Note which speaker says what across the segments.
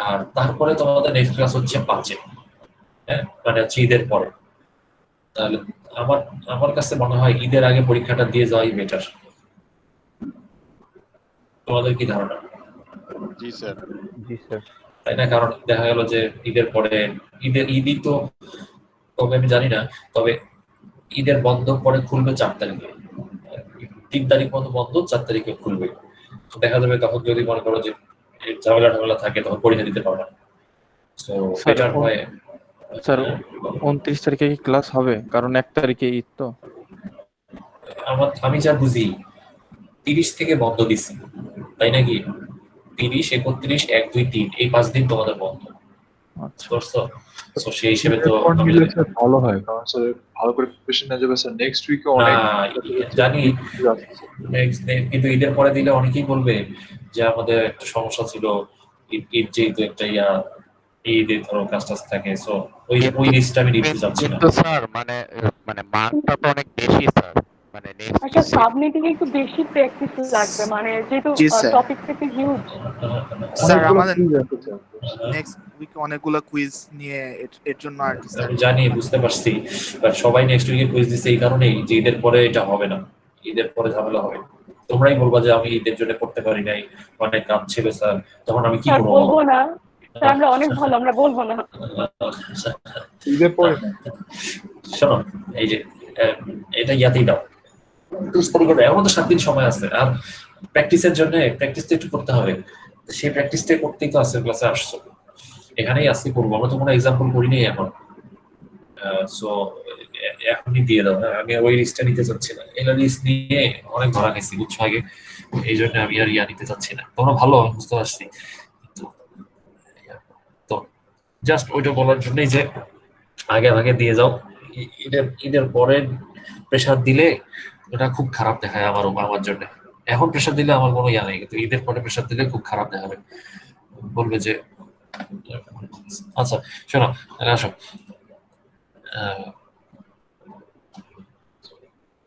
Speaker 1: আর তারপরে তোমাদের next class হচ্ছে 5-এ, হ্যাঁ, মানে হচ্ছে ঈদের পরে। তাহলে আমার আমার কাছে মনে হয় ঈদের আগে পরীক্ষাটা দিয়ে যাওয়াই বেটার। তোমাদের কি ধারণা?
Speaker 2: জি স্যার।
Speaker 3: জি স্যার।
Speaker 1: তাই না? কারণ দেখা গেল যে ঈদের পরে, ঈদই তো, তবে আমি জানি না, তবে ঈদের বন্ধ পরে খুলবে 4 তারিখে, 3 তারিখ মতো বন্ধ, 4 তারিখে খুলবে। তো দেখা যাবে তখন যদি মনে করো যে এই ঝামেলা ঝামেলা থাকে, তখন পরীক্ষা দিতে পারবে না। তো
Speaker 3: স্যার
Speaker 1: বেটার হয়।
Speaker 3: স্যার 29 তারিখে কি ক্লাস হবে? কারণ 1 তারিখে ঈদ তো।
Speaker 1: আমি যা বুঝি 30 থেকে বন্ধ দিচ্ছি, তাই নাকি? 30, 31, 1, 2, 3 এই 5 দিন তোমাদের বন্ধ।
Speaker 3: আচ্ছা।
Speaker 1: তো সেই হিসেবে তো
Speaker 4: এরপর
Speaker 1: আমি
Speaker 4: নিলে
Speaker 1: যদি
Speaker 4: স্যার ভালো হয়, কারণ স্যার ভালো করে প্রিপারেশন নেওয়া যাবে স্যার। নেক্সট উইকে
Speaker 1: না
Speaker 4: অনেক
Speaker 1: জানি, কিন্তু ঈদের পরে দিলে অনেকেই বলবে যে আমাদের একটা সমস্যা ছিল, ঈদ যেহেতু একটা ঈদের ধরো কাজ টাজ থাকে, সো ওই রিস্কটা আমি নিতে চাচ্ছি না।
Speaker 2: কিন্তু স্যার মানে মানে মার্কটা তো অনেক বেশি স্যার, মানে
Speaker 5: আচ্ছা, সাবমিটিং একটু বেশি প্র্যাকটিস লাগবে, মানে যেহেতু
Speaker 6: জি স্যার।
Speaker 5: টপিকটা একটু হিউজ।
Speaker 6: স্যার
Speaker 4: অনেকগুলো
Speaker 6: আমাদের
Speaker 4: quiz আছে স্যার।
Speaker 6: নেক্সট উইকে অনেকগুলো কুইজ নিয়ে এর জন্য আর কি স্যার।
Speaker 1: আমি জানি, বুঝতে পারছি, বাট সবাই নেক্সট উইকে কুইজ দিচ্ছে এই কারণেই যে ঈদের পরে এটা হবে না, ঈদের পরে ঝামেলা হবে। তোমরাই বলবা যে আমি ঈদের জন্য করতে পারি নাই, অনেক কাজ ছিল স্যার, তখন আমি কি
Speaker 5: স্যার
Speaker 1: করবো?
Speaker 5: বলবো না, স্যার আমরা অনেক ভালো, আমরা বলবো না।
Speaker 4: ঈদের পরে না।
Speaker 1: শোনো, এই যে এটা ইয়াতেই দাও, 30 তারিখে দাও, এখন তো 7 দিন সময় আছে। আর প্র্যাকটিসের জন্য প্র্যাকটিস তো একটু করতে হবে, সেই প্র্যাকটিসটা করতেই তো আজকের ক্লাসে আসছো, এখানেই আজকে করবো। আমরা তো কোনো এক্সাম্পল করিনি এখন, সো এখনই দিয়ে দাও। হ্যাঁ, আমি ওই লিস্টটা নিতে চাচ্ছি না, এই লিস্ট নিয়ে অনেক ধরা গেছি বুঝছো আগে, এই জন্য আমি আর নিতে চাচ্ছি না। তোমরা ভালো, আমি বুঝতে পারছি, তো জাস্ট ওইটা বলার জন্যই যে আগে আগে দিয়ে যাও। ঈদের পরে প্রেশার দিলে ওটা খুব খারাপ দেখায় আমার জন্য। এখন প্রেশার দিলে আমার কোনো নেই, কিন্তু ঈদের পরে প্রেশার দিলে খুব খারাপ দেখাবে, বলবে যে আচ্ছা শোনো, আসো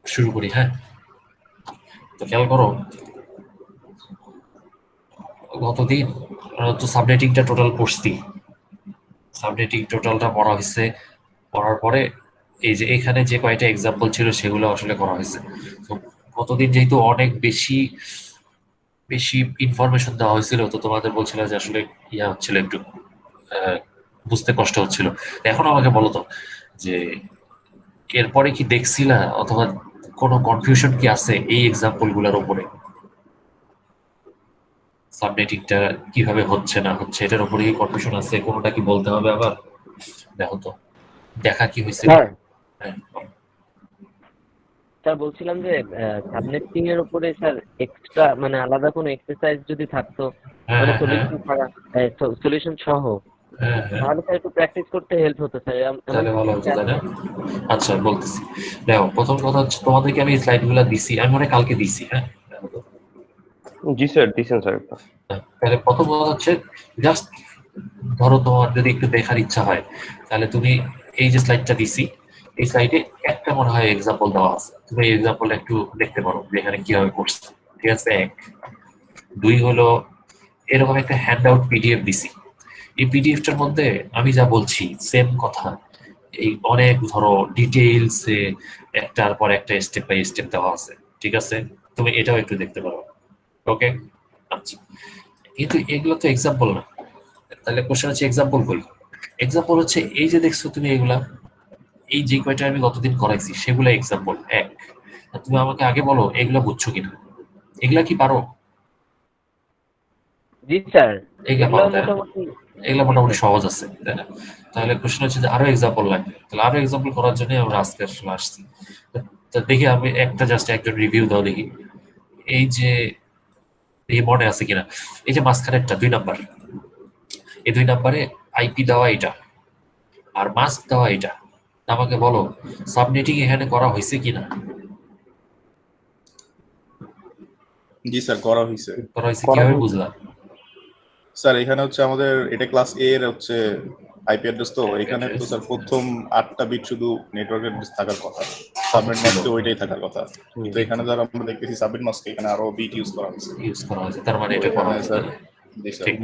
Speaker 1: শুরু করি। হ্যাঁ, তো খেয়াল করো, গতদিন তো সাবনেটিংটা টোটাল পড়ছি, সাবনেটিং টোটালটা পড়া হয়েছে। পড়ার পরে এই যে এখানে যে কয়টা এক্সাম্পল ছিল সেগুলো আসলে করা হয়েছে। তো গতদিন যেহেতু অনেক বেশি বেশি ইনফরমেশন দেওয়া হয়েছিল, তো তোমাদের বলছিল যে আসলে হচ্ছিল একটু বুঝতে কষ্ট হচ্ছিল। এখন আমাকে বলো তো যে এরপরে কি দেখছিলা অথবা কোনো কনফিউশন কি আছে এই এক্সাম্পল গুলোর উপরে? সাবনেটিংটা কিভাবে হচ্ছে না হচ্ছে এটার উপরে কি কনফিউশন আছে? কোনোটা কি বলতে হবে আবার? দেখো তো, দেখা কি হয়েছিল?
Speaker 7: স্যার
Speaker 1: হ্যাঁ,
Speaker 7: স্যার বলছিলাম যে সাবনেটিং এর উপরে স্যার এক্সট্রা মানে আলাদা কোনো এক্সারসাইজ যদি থাকতো,
Speaker 1: হ্যাঁ,
Speaker 7: মানে
Speaker 1: হ্যাঁ,
Speaker 7: সলিউশন ছাড়া, সলিউশন সহ,
Speaker 1: হ্যাঁ, হ্যাঁ,
Speaker 7: তাহলে স্যার একটু প্র্যাকটিস করতে হেল্প হতো স্যার।
Speaker 1: তাহলে ভালো হতো তাই না? আচ্ছা বলতেছি, দেখো প্রথম কথা হচ্ছে তোমাদেরকে আমি স্লাইড গুলা দিছি, আমি মনে হয় কালকে দিছি। হ্যাঁ, দেখো তো।
Speaker 3: জি স্যার, দিছেন স্যার একটা।
Speaker 1: তাহলে প্রথম কথা হচ্ছে জাস্ট ধরো তোমার যদি একটু দেখার ইচ্ছা হয়, তাহলে তুমি এই যে স্লাইডটা দিছি, এই স্লাইডে একটা মনে হয় এক্সাম্পল দেওয়া আছে, তুমি এই এক্সাম্পলটা একটু দেখতে পারো যে এখানে কিভাবে করছে। ঠিক আছে, 1 2 হলো এরকম একটা হ্যান্ড আউট পিডিএফ দিছি। এই পিডিএফটার মধ্যে আমি যা বলছি সেম কথা, এই অনেক ধরো ডিটেইলস একটার পর একটা স্টেপ বাই স্টেপ দেওয়া আছে। ঠিক আছে, তুমি এটাও একটু দেখতে পারো। ওকে, আচ্ছা, কিন্তু এগুলো তো এক্সাম্পল না। তাহলে কোশ্চেন হচ্ছে এক্সাম্পল কই? এক্সাম্পল হচ্ছে এই যে দেখছো তুমি এগুলা, এই যে কয়টা আমি গতদিন করাইছি সেগুলা এক্সাম্পল 1। তুমি আমাকে আগে বলো এগুলা বুঝছো কিনা, এগুলা কি পারো?
Speaker 7: জি স্যার,
Speaker 1: এগুলা
Speaker 7: এগুলো
Speaker 1: পারো তাই না?
Speaker 7: মোটামুটি।
Speaker 1: এগুলা মোটামুটি সহজ আছে তাই না? তাহলে কোশ্চেন হচ্ছে যে আরো এক্সাম্পল লাগবে, তাহলে আরো এক্সাম্পল করার জন্য আমরা আজকে আসলে আসছি। তো দেখি আমি একটা জাস্ট একজন রিভিউ দাও দেখি, এই যে এই মনে আছে কিনা, এই যে মাঝখানেরটা 2 নাম্বার, এই 2 নাম্বারে আইপি দেওয়া এটা আর মাস্ক দেওয়া এটা, আমাকে বলো সাবনেটিং এখানে করা হয়েছে কিনা?
Speaker 8: জি স্যার, করা হয়েছে।
Speaker 1: করা হয়েছে, কিভাবে বুঝলাম?
Speaker 8: স্যার এখানে হচ্ছে আমাদের এটা ক্লাস এ এর হচ্ছে আইপি অ্যাড্রেস, তো এখানে তো স্যার প্রথম 8টা বিট শুধু নেটওয়ার্ক অ্যাড্রেস থাকার কথা, সাবনেট মাস্কে ওইটাই থাকার কথা। কিন্তু এখানে যারা আমরা দেখতেছি সাবনেট মাস্কে এখানে আরো বিট ইউজ করা হয়েছে।
Speaker 1: ইউজ করা হয়েছে, তার মানে এটা করা হয়েছে।
Speaker 8: জি স্যার।
Speaker 1: ঠিক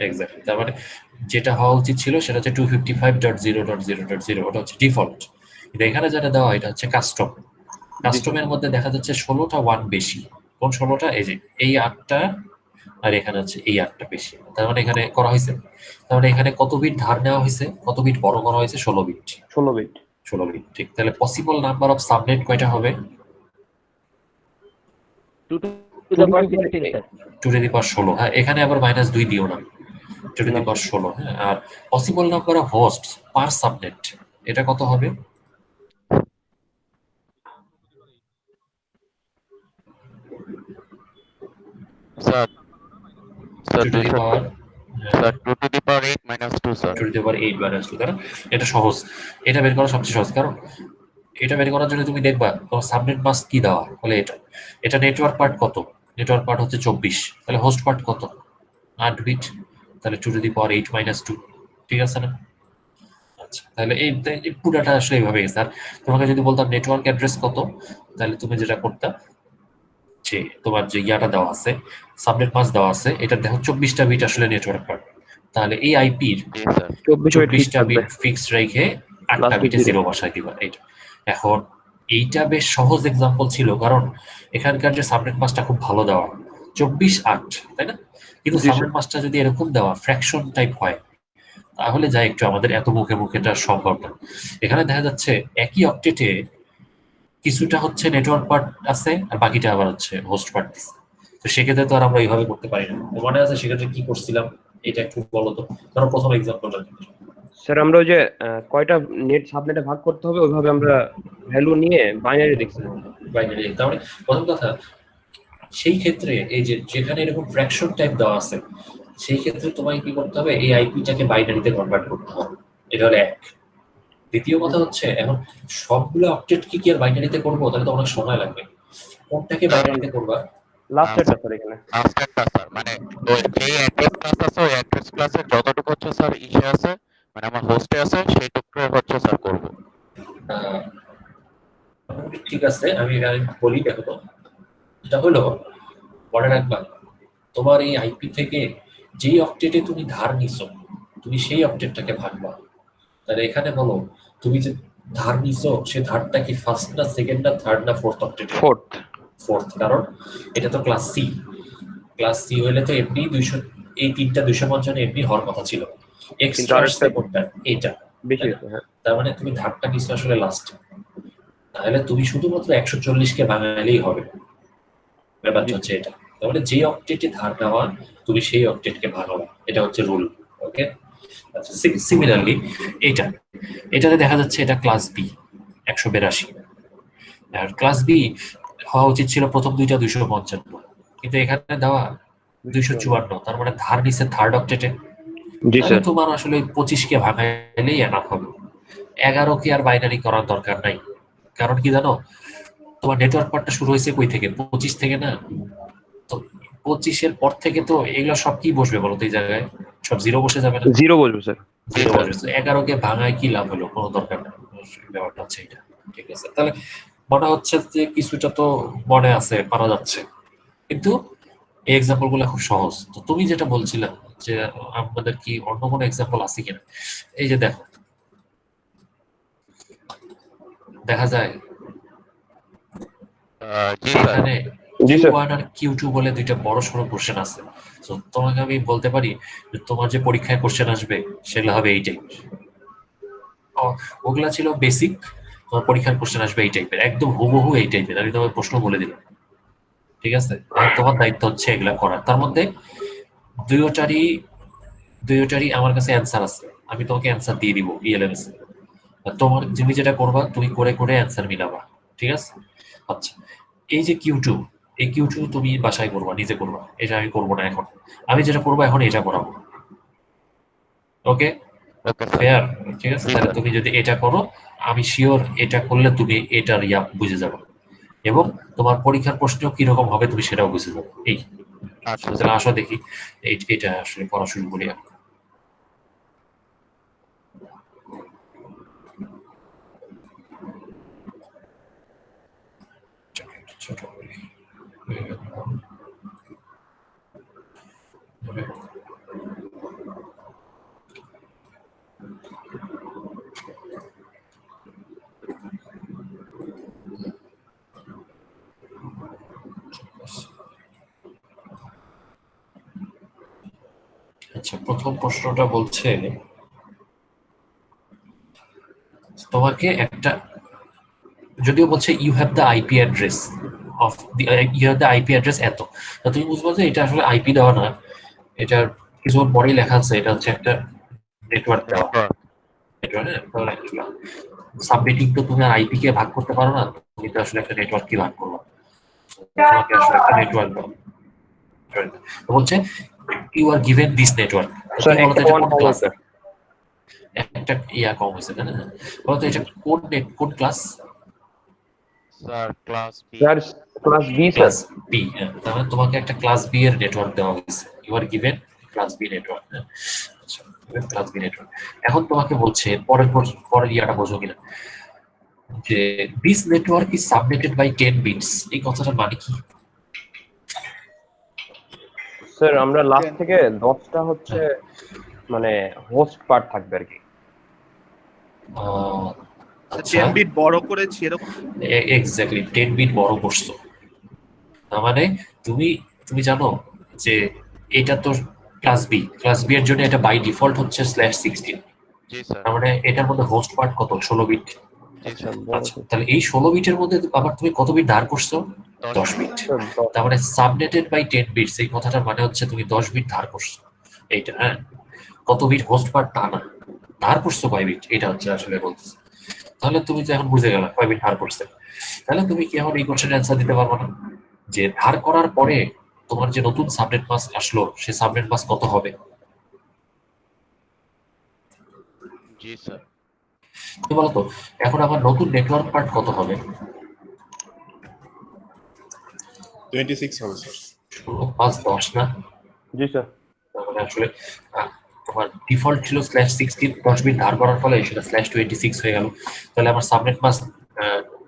Speaker 1: এক্স্যাক্টলি। তার মানে যেটা হওয়া উচিত ছিল সেটা হচ্ছে 255.0.0.0 ওটা হচ্ছে ডিফল্ট, কিন্তু এখানে যেটা দেওয়া এটা হচ্ছে কাস্টম। কাস্টমের মধ্যে দেখা যাচ্ছে 16টা ওয়ান বেশি। কোন 16টা? এই যে এই 8টা আর এখানে হচ্ছে এই 8টা বেশি। তার মানে এখানে করা হয়েছে, তার মানে এখানে কত বিট ধার নেওয়া হয়েছে, কত বিট বড় করা হয়েছে? 16 বিট।
Speaker 3: 16 বিট।
Speaker 1: 16 বিট, ঠিক। তাহলে পসিবল নাম্বার অফ সাবনেট কয়টা হবে?
Speaker 7: 2 to the power 16 sir.
Speaker 1: 2 to the power 16। হ্যাঁ, এখানে আবার -2 দিও না, 2 টু দি পাওয়ার 16। হ্যাঁ, আর possible number of host per subnet এটা কত হবে?
Speaker 2: Sir
Speaker 1: 2 to the
Speaker 2: 2
Speaker 1: power
Speaker 2: sir 2 to the power 8 minus 2 sir.
Speaker 1: 2 to the power 8 -2, তাই না? এটা সহজ, এটা বের করা সবচেয়ে সহজ, কারণ এটা বের করার জন্য তুমি দেখবা তোমার সাবনেট মাস্ক কি দেওয়া, বলে এটা নেটওয়ার্ক পার্ট কত? নেটওয়ার্ক পার্ট হচ্ছে 24, তাহলে হোস্ট পার্ট কত? 8 বিট, তাহলে 2 টু দি পাওয়ার 8 -2, ঠিক আছে না? আচ্ছা, তাহলে এই পুরাটা আসলে এইভাবে গেছে। আর তোমাকে যদি বলতাম নেটওয়ার্ক অ্যাড্রেস কত, তাহলে তুমি যেটা করতা যে তোমার যে ইয়াটা দেওয়া আছে, সাবনেট মাস্ক দেওয়া আছে, এটা দেখো 24টা বিট আসলে নেটওয়ার্ক পার্ট, তাহলে এই আইপির
Speaker 2: জি স্যার।
Speaker 1: 24টা বিট ফিক্স রেখে 8টা
Speaker 3: Last
Speaker 1: বিটে
Speaker 3: bit
Speaker 1: 0 বসাই দিবা। এইটা এখন এইটা বেশ সহজ এক্সাম্পল ছিল, কারণ এখানকার যে সাবনেট মাস্কটা খুব ভালো দেওয়া 24/8, তাই না? কিন্তু
Speaker 3: জি, স্যার।
Speaker 1: সাবনেট মাস্কটা যদি এরকম দেওয়া ফ্র্যাকশন টাইপ হয়, তাহলে যা একটু আমাদের এত মুখে মুখেটা সম্ভব না। এখানে দেখা যাচ্ছে একই অক্টেটে কিছুটা হচ্ছে নেটওয়ার্ক পার্ট আছে আর বাকিটা আবার হচ্ছে হোস্ট পার্ট দিচ্ছে। তো সেক্ষেত্রে তো আর আমরা এইভাবে করতে পারি না। তো মনে আছে সেক্ষেত্রে কি করছিলাম, এটা একটু বলো তো। ধরো প্রথম এক্সাম্পলটা
Speaker 9: স্যার আমরা ওই যে কয়টা নেট সাবনেটে ভাগ করতে হবে ওইভাবে আমরা ভ্যালু নিয়ে বাইনারি দেখছিলাম।
Speaker 1: বাইনারি। তার মানে প্রথম কথা, সেই ক্ষেত্রে এই যে যেখানে এরকম ফ্র্যাকশন টাইপ দেওয়া আছে, সেই ক্ষেত্রে তোমায় কি করতে হবে, এই আইপিটাকে বাইনারিতে কনভার্ট করতে হবে। এটা হলো এক। দ্বিতীয় কথা হচ্ছে, এখন সবগুলো আপডেট কি আর বাইনারিতে করবো? তাহলে তো অনেক সময় লাগবে। কোনটাকে বাইনারিতে করবা?
Speaker 9: লাস্টেরটা স্যার এখানে।
Speaker 2: আজকেরটা স্যার মানে ওই যেই অ্যাড্রেস ক্লাস আছে ওই অ্যাড্রেস ক্লাসের যতটুকু হচ্ছে স্যার ইসে আছে মানে আমার হোস্টে আছে সেইটুকু হচ্ছে স্যার করব।
Speaker 1: আহ, ঠিক আছে, আমি বলি, দেখো তো, এটা হলো, মনে রাখবা তোমার এই আইপি থেকে যেই অক্টেটে তুমি ধার নিছো, তুমি সেই অক্টেটটাকে ভাগবা। তাহলে এখানে বলো, তুমি যে ধার নিছো সে ধারটা কি ফার্স্ট না সেকেন্ড না থার্ড না ফোর্থ অক্টেটে?
Speaker 3: ফোর্থ।
Speaker 1: ফোর্থ, কারণ এটা তো ক্লাস সি। ক্লাস সি হইলে তো এমনি 200, এই তিনটা 255 এমনি হওয়ার কথা ছিল। এক্সট্রা
Speaker 9: আরেকটা
Speaker 1: আসছে কোনটা? এটা।
Speaker 9: বেশি
Speaker 1: তাই না?
Speaker 9: হচ্ছে, হ্যাঁ।
Speaker 1: তার মানে তুমি ধারটা নিছো আসলে লাস্ট, তাহলে তুমি শুধুমাত্র 140কে ভাঙালেই হবে। ব্যাপারটা হচ্ছে এটা। তার মানে যে অক্টেটে ধার নেওয়া তুমি সেই অক্টেটকে ভাঙাবা, এটা হচ্ছে রুল। ওকে, আচ্ছা। সিমিলারলি এটাতে দেখা যাচ্ছে এটা ক্লাস বি 182, আর ক্লাস বি হওয়া উচিত ছিল প্রথম দুইটা 255, কিন্তু এখানে দেওয়া 254। তার মানে ধার নিচে থার্ড অক্টেটে।
Speaker 9: জি
Speaker 1: তাহলে
Speaker 9: স্যার।
Speaker 1: তোমার আসলে 25কে ভাঙাইলেই এনাফ হবে। 11কে আর বাইনারি করার দরকার নাই। কারণ কি জানো, তোমার নেটওয়ার্ক পার্টটা শুরু হয়েছে কই থেকে? 25 থেকে না? তো 25-এর পর থেকে তো এগুলো সব কি বসবে বলো তো? এই জায়গায় সব জিরো বসে যাবে না?
Speaker 9: জিরো বলবো স্যার।
Speaker 1: জিরো বসবে। 11কে ভাঙায় কি লাভ হলো? কোনো দরকার নেই। ব্যাপারটা হচ্ছে এটা, ঠিক আছে? তাহলে মনে হচ্ছে যে কিছুটা তো মনে আছে, পারা যাচ্ছে, কিন্তু এই এক্সাম্পল গুলো খুব সহজ। তো তুমি যেটা বলছিলা যে আমাদের কি অন্য কোনো এক্সাম্পল আছে কিনা, এই যে দেখো, দেখা যায়
Speaker 2: জি স্যার।
Speaker 1: এখানে
Speaker 9: জি স্যার।
Speaker 1: Q1 আর Q2 বলে দুইটা বড় সড়ো কোশ্চেন আছে। তো তোমাকে আমি বলতে পারি যে তোমার যে পরীক্ষায় কোশ্চেন আসবে সেগুলো হবে এই টাইপের। ওগুলা ছিল বেসিক, তোমার পরীক্ষার কোশ্চেন আসবে এই টাইপের, একদম হুবহু এই টাইপের। আমি তোমার প্রশ্ন বলে দিলাম, ঠিক আছে? এখন তোমার দায়িত্ব হচ্ছে এগুলা করার। তার মধ্যে দুইটারই আমার কাছে অ্যান্সার আছে, আমি তোমাকে অ্যান্সার দিয়ে দিব ইএলএমএস। তোমার তুমি যেটা করবা, তুমি করে করে অ্যান্সার মিলাবা, ঠিক আছে? আচ্ছা, এই যে Q2, এই Q2 তুমি বাসায় করবা, নিজে করবা, এটা আমি করবো না এখন। আমি যেটা করবো এখন এটা করাবো। ওকে,
Speaker 2: ওকে স্যার।
Speaker 1: ফেয়ার? ঠিক আছে,
Speaker 2: জি
Speaker 1: তাহলে
Speaker 2: স্যার।
Speaker 1: তুমি যদি এটা করো, আমি শিওর এটা করলে তুমি এটার বুঝে যাবে, এবং তোমার পরীক্ষার প্রশ্ন কিরকম হবে তুমি সেটাও বুঝে যাবে। এই
Speaker 2: আচ্ছা
Speaker 1: তাহলে
Speaker 2: স্যার।
Speaker 1: আসো দেখি এটা আসলে পড়া শুরু করি এখন। ছোট করি। আচ্ছা, প্রথম প্রশ্নটা বলছে তোমাকে একটা, যদিও বলছে you have the IP address of you have the IP address এত, তো তুমি বুঝবো যে এটা আসলে আইপি দেওয়া না, এটার কিছুক্ষণ পরেই লেখা আছে এটা হচ্ছে একটা নেটওয়ার্ক দেওয়া। সাবনেটিং তো তুমি আর আইপি কে ভাগ করতে পারো না, তুমি তো আসলে একটা নেটওয়ার্ক কি ভাগ করবো, তোমাকে আসলে একটা নেটওয়ার্ক দাও। তো বলছে you are given this network,
Speaker 9: sir
Speaker 1: তুমি বলতে
Speaker 9: একটা
Speaker 1: এটা
Speaker 9: ওয়ান
Speaker 1: কোন
Speaker 9: কম
Speaker 1: ক্লাস,
Speaker 9: স্যার।
Speaker 1: একটা ইয়া কম হয়েছে তাই না, বলতো এটা কোন কোন class,
Speaker 2: sir class B.
Speaker 9: Sir class B sir.
Speaker 1: Class B. তার মানে তোমাকে একটা ক্লাস বি এর নেটওয়ার্ক দেওয়া হয়েছে, you are given class B network. আচ্ছা, ক্লাস বি নেটওয়ার্ক। এখন তোমাকে বলছে পরের ইয়াটা বোঝো কিনা, যে this network is subnetted by 10 bits, এই কথাটার মানে কি?
Speaker 9: স্যার আমরা লাস্ট থেকে 10টা হচ্ছে মানে হোস্ট পার্ট থাকবে আর কি।
Speaker 1: আচ্ছা,
Speaker 6: 10 বিট বড় করেছি এরকম।
Speaker 1: এক্স্যাক্টলি 10 বিট বড় করছো, তার মানে তুমি তুমি জানো যে এটা তো ক্লাস বি এর জন্য এটা বাই ডিফল্ট হচ্ছে /16,
Speaker 2: জি স্যার।
Speaker 1: তার মানে এটার মধ্যে হোস্ট পার্ট কত, 16 বিট।
Speaker 9: আচ্ছা
Speaker 1: আচ্ছা, তাহলে এই 16 বিটের মধ্যে আবার তুমি কত বিট ধার করছো, 10 বিট। তার মানে সাবনেটেড বাই 10 বিটস, এই কথাটার মানে হচ্ছে তুমি 10 বিট ধার করছো এইটা। হ্যাঁ, কত বিট হোস্ট পার্ট তা না, ধার করছো কয় বিট, এটা হচ্ছে আসলে বলতেছে। তাহলে তুমি তো এখন বুঝে গেলা কয় বিট ধার করছে, তাহলে তুমি কি এখন এই কোশ্চেনের অ্যান্সার দিতে পারবে না যে ধার করার পরে তোমার যে নতুন সাবনেট মাস্ক আসলো সে সাবনেট মাস্ক কত হবে?
Speaker 2: জি স্যার।
Speaker 1: তুমি বলো তো এখন আমার নতুন নেটওয়ার্ক পার্ট কত হবে?
Speaker 8: 26 হবে স্যার।
Speaker 1: 16 5 10 না?
Speaker 9: জি স্যার।
Speaker 1: তার মানে আসলে তোমার ডিফল্ট ছিল /16, 10 বিট ধার করার ফলে সেটা /26 হয়ে গেল। তাহলে আমার সাবনেট মাস্ক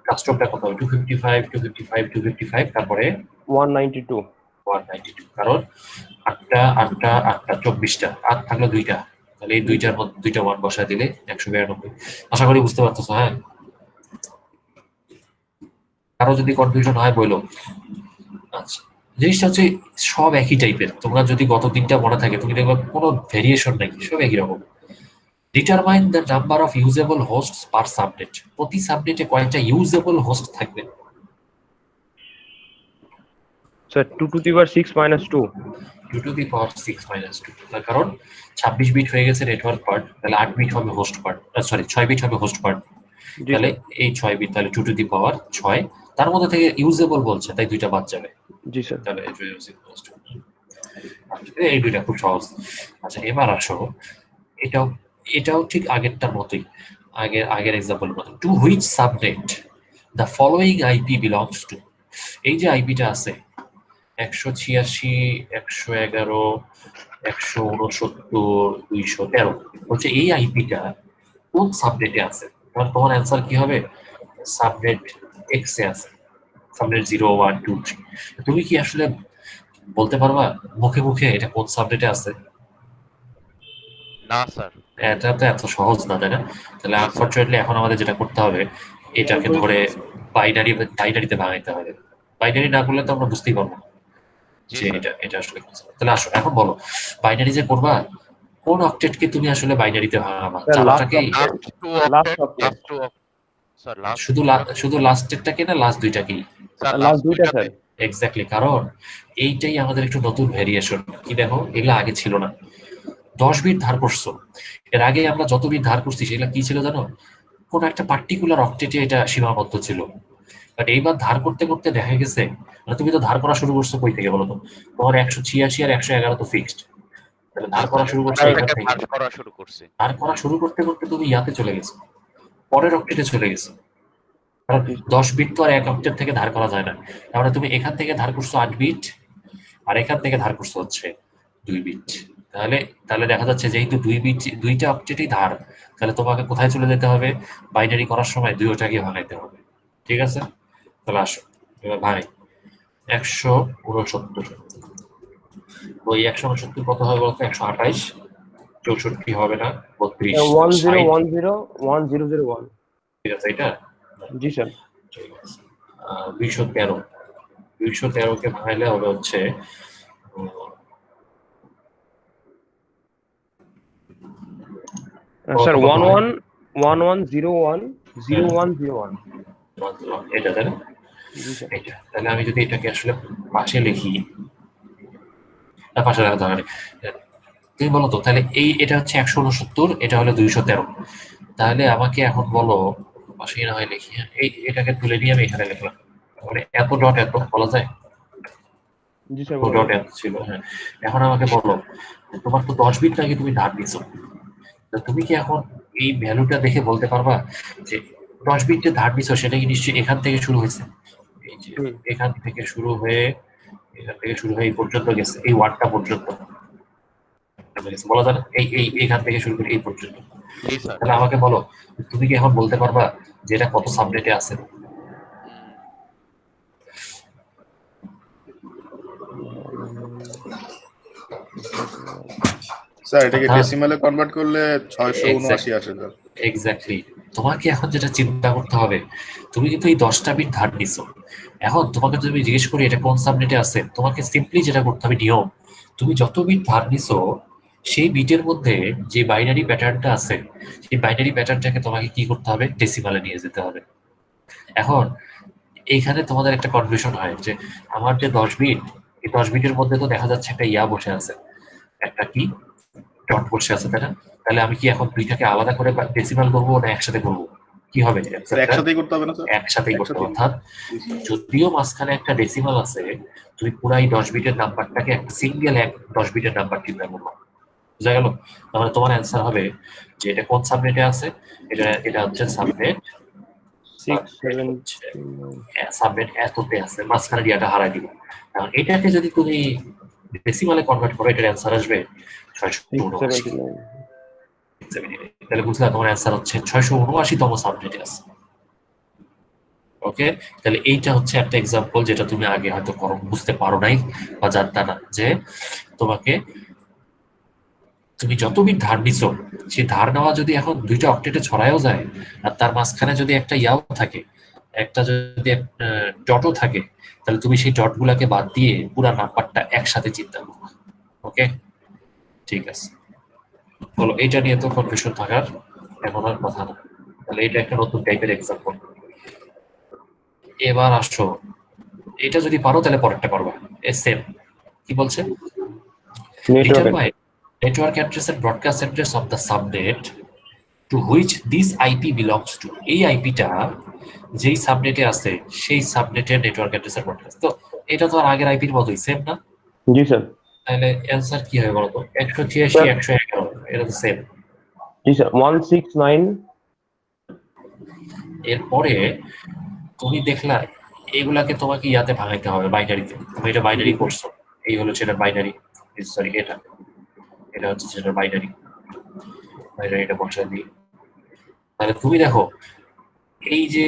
Speaker 1: কাস্টমটা কত হবে? 255 255 255, তারপরে
Speaker 9: 192।
Speaker 1: 192, কারণ 8টা 8টা 8টা 24টা, 8 থাকলো 2টা, তাহলে এই দুইটার মধ্যে 2টা 1 বসায় দিলে 192। আশা করি বুঝতে পারতেছো। হ্যাঁ, কারো যদি কনফিউশন হয় বলো। আচ্ছা, জিনিসটা হচ্ছে সব একই টাইপের, তোমরা যদি গত 3টা মনে থাকে তুমি দেখবে কোনো ভেরিয়েশন নাই, সব একই রকম। Determine the number of usable hosts per subnet, প্রতি সাবনেটে কয়টা ইউজেবল হোস্ট থাকবে?
Speaker 9: Sir 2 to the power 6 minus 2।
Speaker 1: 2 to the power 6 minus 2, তার কারণ 26 বিট হয়ে গেছে নেটওয়ার্ক পার্ট, তাহলে 8 বিট হবে হোস্ট পার্ট, সরি 6 বিট হবে হোস্ট পার্ট।
Speaker 9: জি
Speaker 1: তাহলে
Speaker 9: স্যার।
Speaker 1: এই 6 বিট, তাহলে 2 টু দি পাওয়ার 6, তার মধ্যে থেকে ইউজেবল বলছে তাই 2টা বাদ যাবে,
Speaker 9: জি স্যার।
Speaker 1: তাহলে এই 2টা খুব সহজ। আচ্ছা, এবার আসো, এটাও এটাও ঠিক আগেরটার মতোই, আগের এক্সাম্পলের মতো। To which subnet the following IP belongs to, এই যে আইপিটা আছে 186 111 169 213, বলছে এই আইপিটা কোন সাবনেটে আছে? তোমার অ্যান্সার কি হবে? সাবনেট এক্স এ আছে, সাবনেট 0 1 2 3। তুমি কি আসলে বলতে পারবা মুখে মুখে এটা কোন সাবনেটে আছে?
Speaker 2: না স্যার।
Speaker 1: এটা তো এত সহজ না, তাই না? তাহলে আনফরচুনেটলি এখন আমাদের যেটা করতে হবে, এটাকে ধরে বাইনারিতে ভাঙাইতে হবে। বাইনারি না করলে তো আমরা বুঝতেই পারবো না
Speaker 2: জি
Speaker 1: যে
Speaker 2: স্যার।
Speaker 1: এটা আসলে কি। তাহলে আসো এখন বলো, বাইনারি যে করবা কোন অক্টেটকে তুমি আসলে বাইনারিতে ভাঙাবা?
Speaker 9: স্যার লাস্ট
Speaker 1: চালাটাকেই,
Speaker 2: last two
Speaker 9: last
Speaker 2: octet, last two sir, last
Speaker 1: শুধু লাস্টেরটাকে না লাস্ট দুইটাকেই?
Speaker 2: স্যার
Speaker 9: লাস্ট
Speaker 2: লাস্ট
Speaker 9: দুইটা স্যার।
Speaker 1: এক্স্যাক্টলি, কারণ এইটাই আমাদের একটু নতুন ভেরিয়েশন। কি দেখো, এগুলো আগে ছিল না। 10 বিট ধার করছো, এর আগে আমরা যত বিট ধার করছি সেগুলো কি ছিল জানো? কোন একটা পার্টিকুলার অক্টেটে এটা সীমাবদ্ধ ছিল। বাট এইবার ধার করতে করতে দেখা গেছে, মানে তুমি তো ধার করা শুরু করছো কই থেকে বলো তো? তোমার 186 আর 111 তো ফিক্সড, তাহলে ধার করা শুরু করছো এখান থেকে।
Speaker 2: ভাগ করা শুরু করছি।
Speaker 1: ধার করা শুরু করতে করতে তুমি ইয়াতে চলে গেছো, পরের অক্টেটে চলে গেছো, কারণ 10 বিট তো আর এক অক্টেট থেকে ধার করা যায় না। তাহলে তুমি এখান থেকে ধার করছো 8 বিট, আর এখান থেকে ধার করছো হচ্ছে 2 বিট। তাহলে তাহলে দেখা যাচ্ছে যেহেতু 2 বিট, দুইটা অক্টেটই ধার, তাহলে তোমাকে কোথায় চলে যেতে হবে? বাইনারি করার সময় দুইটাকে ভাঙাইতে হবে। ঠিক আছে, তাহলে আসো এবার ভাঙাই। 169, ওই 169 কত হবে বলতো? 128, 64 হবে না, 32, 60,
Speaker 9: 10101001।
Speaker 1: ঠিক আছে এটা?
Speaker 9: জি স্যার।
Speaker 1: ঠিক আছে। 213, 213 কে ভাঙাইলে হবে হচ্ছে
Speaker 9: স্যার
Speaker 1: কত হয়?
Speaker 9: 1101010101
Speaker 1: এটা তাই না?
Speaker 9: জি স্যার
Speaker 1: এটা তাহলে আমি যদি এটাকে আসলে পাশে লিখি, না পাশে রাখা দরকার নেই। তুমি বলো তো তাহলে এটা হচ্ছে 169, এটা হলো 213। তাহলে আমাকে এখন বলো, পাশে না হয় লিখি, হ্যাঁ, এটাকে তুলে নিয়ে আমি এখানে লিখলাম, মানে এত ডট এত বলা যায়,
Speaker 9: জি স্যার
Speaker 1: ডট এত ছিল, হ্যাঁ। এখন আমাকে বলো, তোমার তো 10 বিট নাকি তুমি ধার দিছো, তো তুমি কি এখন এই ভ্যালুটা দেখে বলতে পারবা যে 10 বিট যে ধার দিছো সেটা কি নিশ্চয়ই এখান থেকে শুরু হয়েছে, এই যে
Speaker 9: হুম।
Speaker 1: এখান থেকে শুরু হয়ে এই পর্যন্ত গেছে, এই ওয়ার্ডটা পর্যন্ত বলা যায় না? এইখান থেকে শুরু করে এই পর্যন্ত।
Speaker 2: জি স্যার।
Speaker 1: তাহলে আমাকে বলো, তুমি কি এখন বলতে পারবা যে এটা কত সাবনেটে আছে?
Speaker 8: স্যার এটাকে
Speaker 1: অর্থাৎ-
Speaker 8: ডেসিমালে কনভার্ট করলে 679 আসে স্যার।
Speaker 1: এক্স্যাক্টলি। তোমাকে এখন যেটা চিন্তা করতে হবে, তুমি কিন্তু এই 10টা বিট ধার নিছো। এখন তোমাকে যদি জিজ্ঞেস করি এটা কোন সাবনেটে আছে, তোমাকে সিম্পলি যেটা করতে হবে নিয়ম, তুমি যত বিট ধার নিছো সেই বিটের মধ্যে যে বাইনারি প্যাটার্নটা আছে, সেই বাইনারি প্যাটার্নটাকে তোমাকে কি করতে হবে, ডেসিমালে নিয়ে যেতে হবে। এখন এইখানে তোমাদের একটা কনফিউশন হয় যে আমার যে 10 বিট, এই 10 বিটের মধ্যে তো দেখা যাচ্ছে একটা বসে আছে, একটা কি ডট বসে আছে, তাই না? তাহলে আমি কি এখন দুইটাকে আলাদা করে ডেসিমাল করবো না একসাথে করবো, কি হবে?
Speaker 8: স্যার একসাথেই করতে হবে না স্যার?
Speaker 1: একসাথেই করতে হবে।
Speaker 8: একসাথেই।
Speaker 1: অর্থাৎ যদিও মাঝখানে একটা ডেসিমাল আছে, তুমি পুরো এই 10 বিটের নাম্বারটাকে একটা সিঙ্গেল 10 বিটের নাম্বার চিন্তা করবো, বুঝা গেল? তাহলে তোমার অ্যান্সার হবে যে এটা কোন সাবনেটে আছে, এটা হচ্ছে সাবনেট
Speaker 9: 679
Speaker 1: এততে আছে, মাঝখানে ডিয়াটা হারাই দিব। কারণ এটাকে যদি তুমি ডেসিমালে কনভার্ট করো, এটার অ্যান্সার আসবে 679।
Speaker 9: 679
Speaker 1: তাহলে বুঝলা তোমার অ্যান্সার হচ্ছে 679তম সাবনেটে আছে। ওকে, তাহলে এইটা হচ্ছে একটা এক্সাম্পল যেটা তুমি আগে হয়তো বুঝতে পারো নাই বা জানতা না, যে তোমাকে তুমি যত বিট ধার নিছো, সেই ধার নেওয়া যদি এখন দুইটা অক্টেটে ছড়ায়ও যায়, আর তার মাঝখানে যদি একটা ইয়াও থাকে, একটা যদি ডটও থাকে, তাহলে তুমি সেই ডট গুলাকে বাদ দিয়ে পুরা নাম্বারটা একসাথে চিন্তা করো। ওকে, ঠিক আছে। বলো, এইটা নিয়ে তো কনফিউশন থাকার এখন আর কথা না। তাহলে এটা একটা নতুন টাইপের এক্সাম্পল। এবার আসো, এটা যদি পারো তাহলে পরেরটা পারবা। সেম কি বলছে, determine network address and broadcast address of the subnet to which this IP belongs to। এই আইপিটা যেই সাবনেটে আছে সেই সাবনেটের নেটওয়ার্ক অ্যাড্রেস আর ব্রডকাস্ট। তো এটা তো আর আগের আইপির মতোই, সেম না?
Speaker 9: জি স্যার
Speaker 1: তাহলে অ্যান্সার কি হবে বলতো? 186 111, এটা তো সেম।
Speaker 9: জি স্যার 169
Speaker 1: এরপরে তুমি দেখলা এগুলাকে তোমাকে ইয়াতে ভাঙাইতে হবে, বাইনারিতে। তুমি এটা বাইনারি করছো, এই হলো সেটা বাইনারি, সরি এটা হচ্ছে সেটা বাইনারিটা বসাই দিই। তাহলে তুমি দেখো এই যে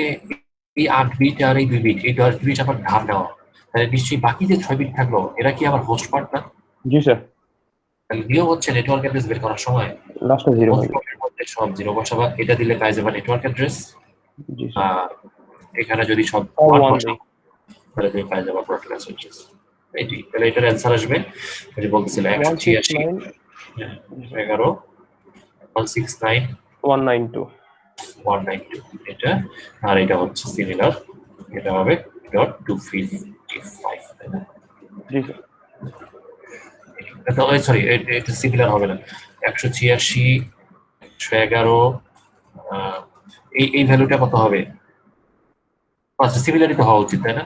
Speaker 1: এই 8 বিট আর এই 2 বিট, এই 10 বিট আবার ধার নেওয়া, তাহলে নিশ্চয়ই বাকি যে 6 বিট থাকলো এরা কি আবার হোস্ট পার্ট না?
Speaker 9: জি স্যার
Speaker 1: তাহলে নিয়ম হচ্ছে নেটওয়ার্ক অ্যাড্রেস বের করার সময়
Speaker 9: লাস্টে 0
Speaker 1: হোস্ট পার্টের মধ্যে সব 0 বসাবা, এটা দিলে পাই যাবে নেটওয়ার্ক অ্যাড্রেস,
Speaker 9: জি স্যার
Speaker 1: আর এখানে যদি সব
Speaker 9: All
Speaker 1: 1
Speaker 9: one
Speaker 1: বসাও তাহলে তুমি পাই যাবে ব্রডকাস্ট অ্যাড্রেস। এইটি তাহলে এটার অ্যান্সার আসবে, আমি বলতেছিলাম 186 11 169
Speaker 9: 192
Speaker 1: 192 এটা, আর এটা হচ্ছে সিমিলার, এটা হবে .255, তাই না?
Speaker 9: জি স্যার
Speaker 1: এটা সরি, এটা সিমিলার হবে না, 186 111, এই ভ্যালুটা কত হবে? আচ্ছা, সিমিলারই তো হওয়া উচিত, তাই না?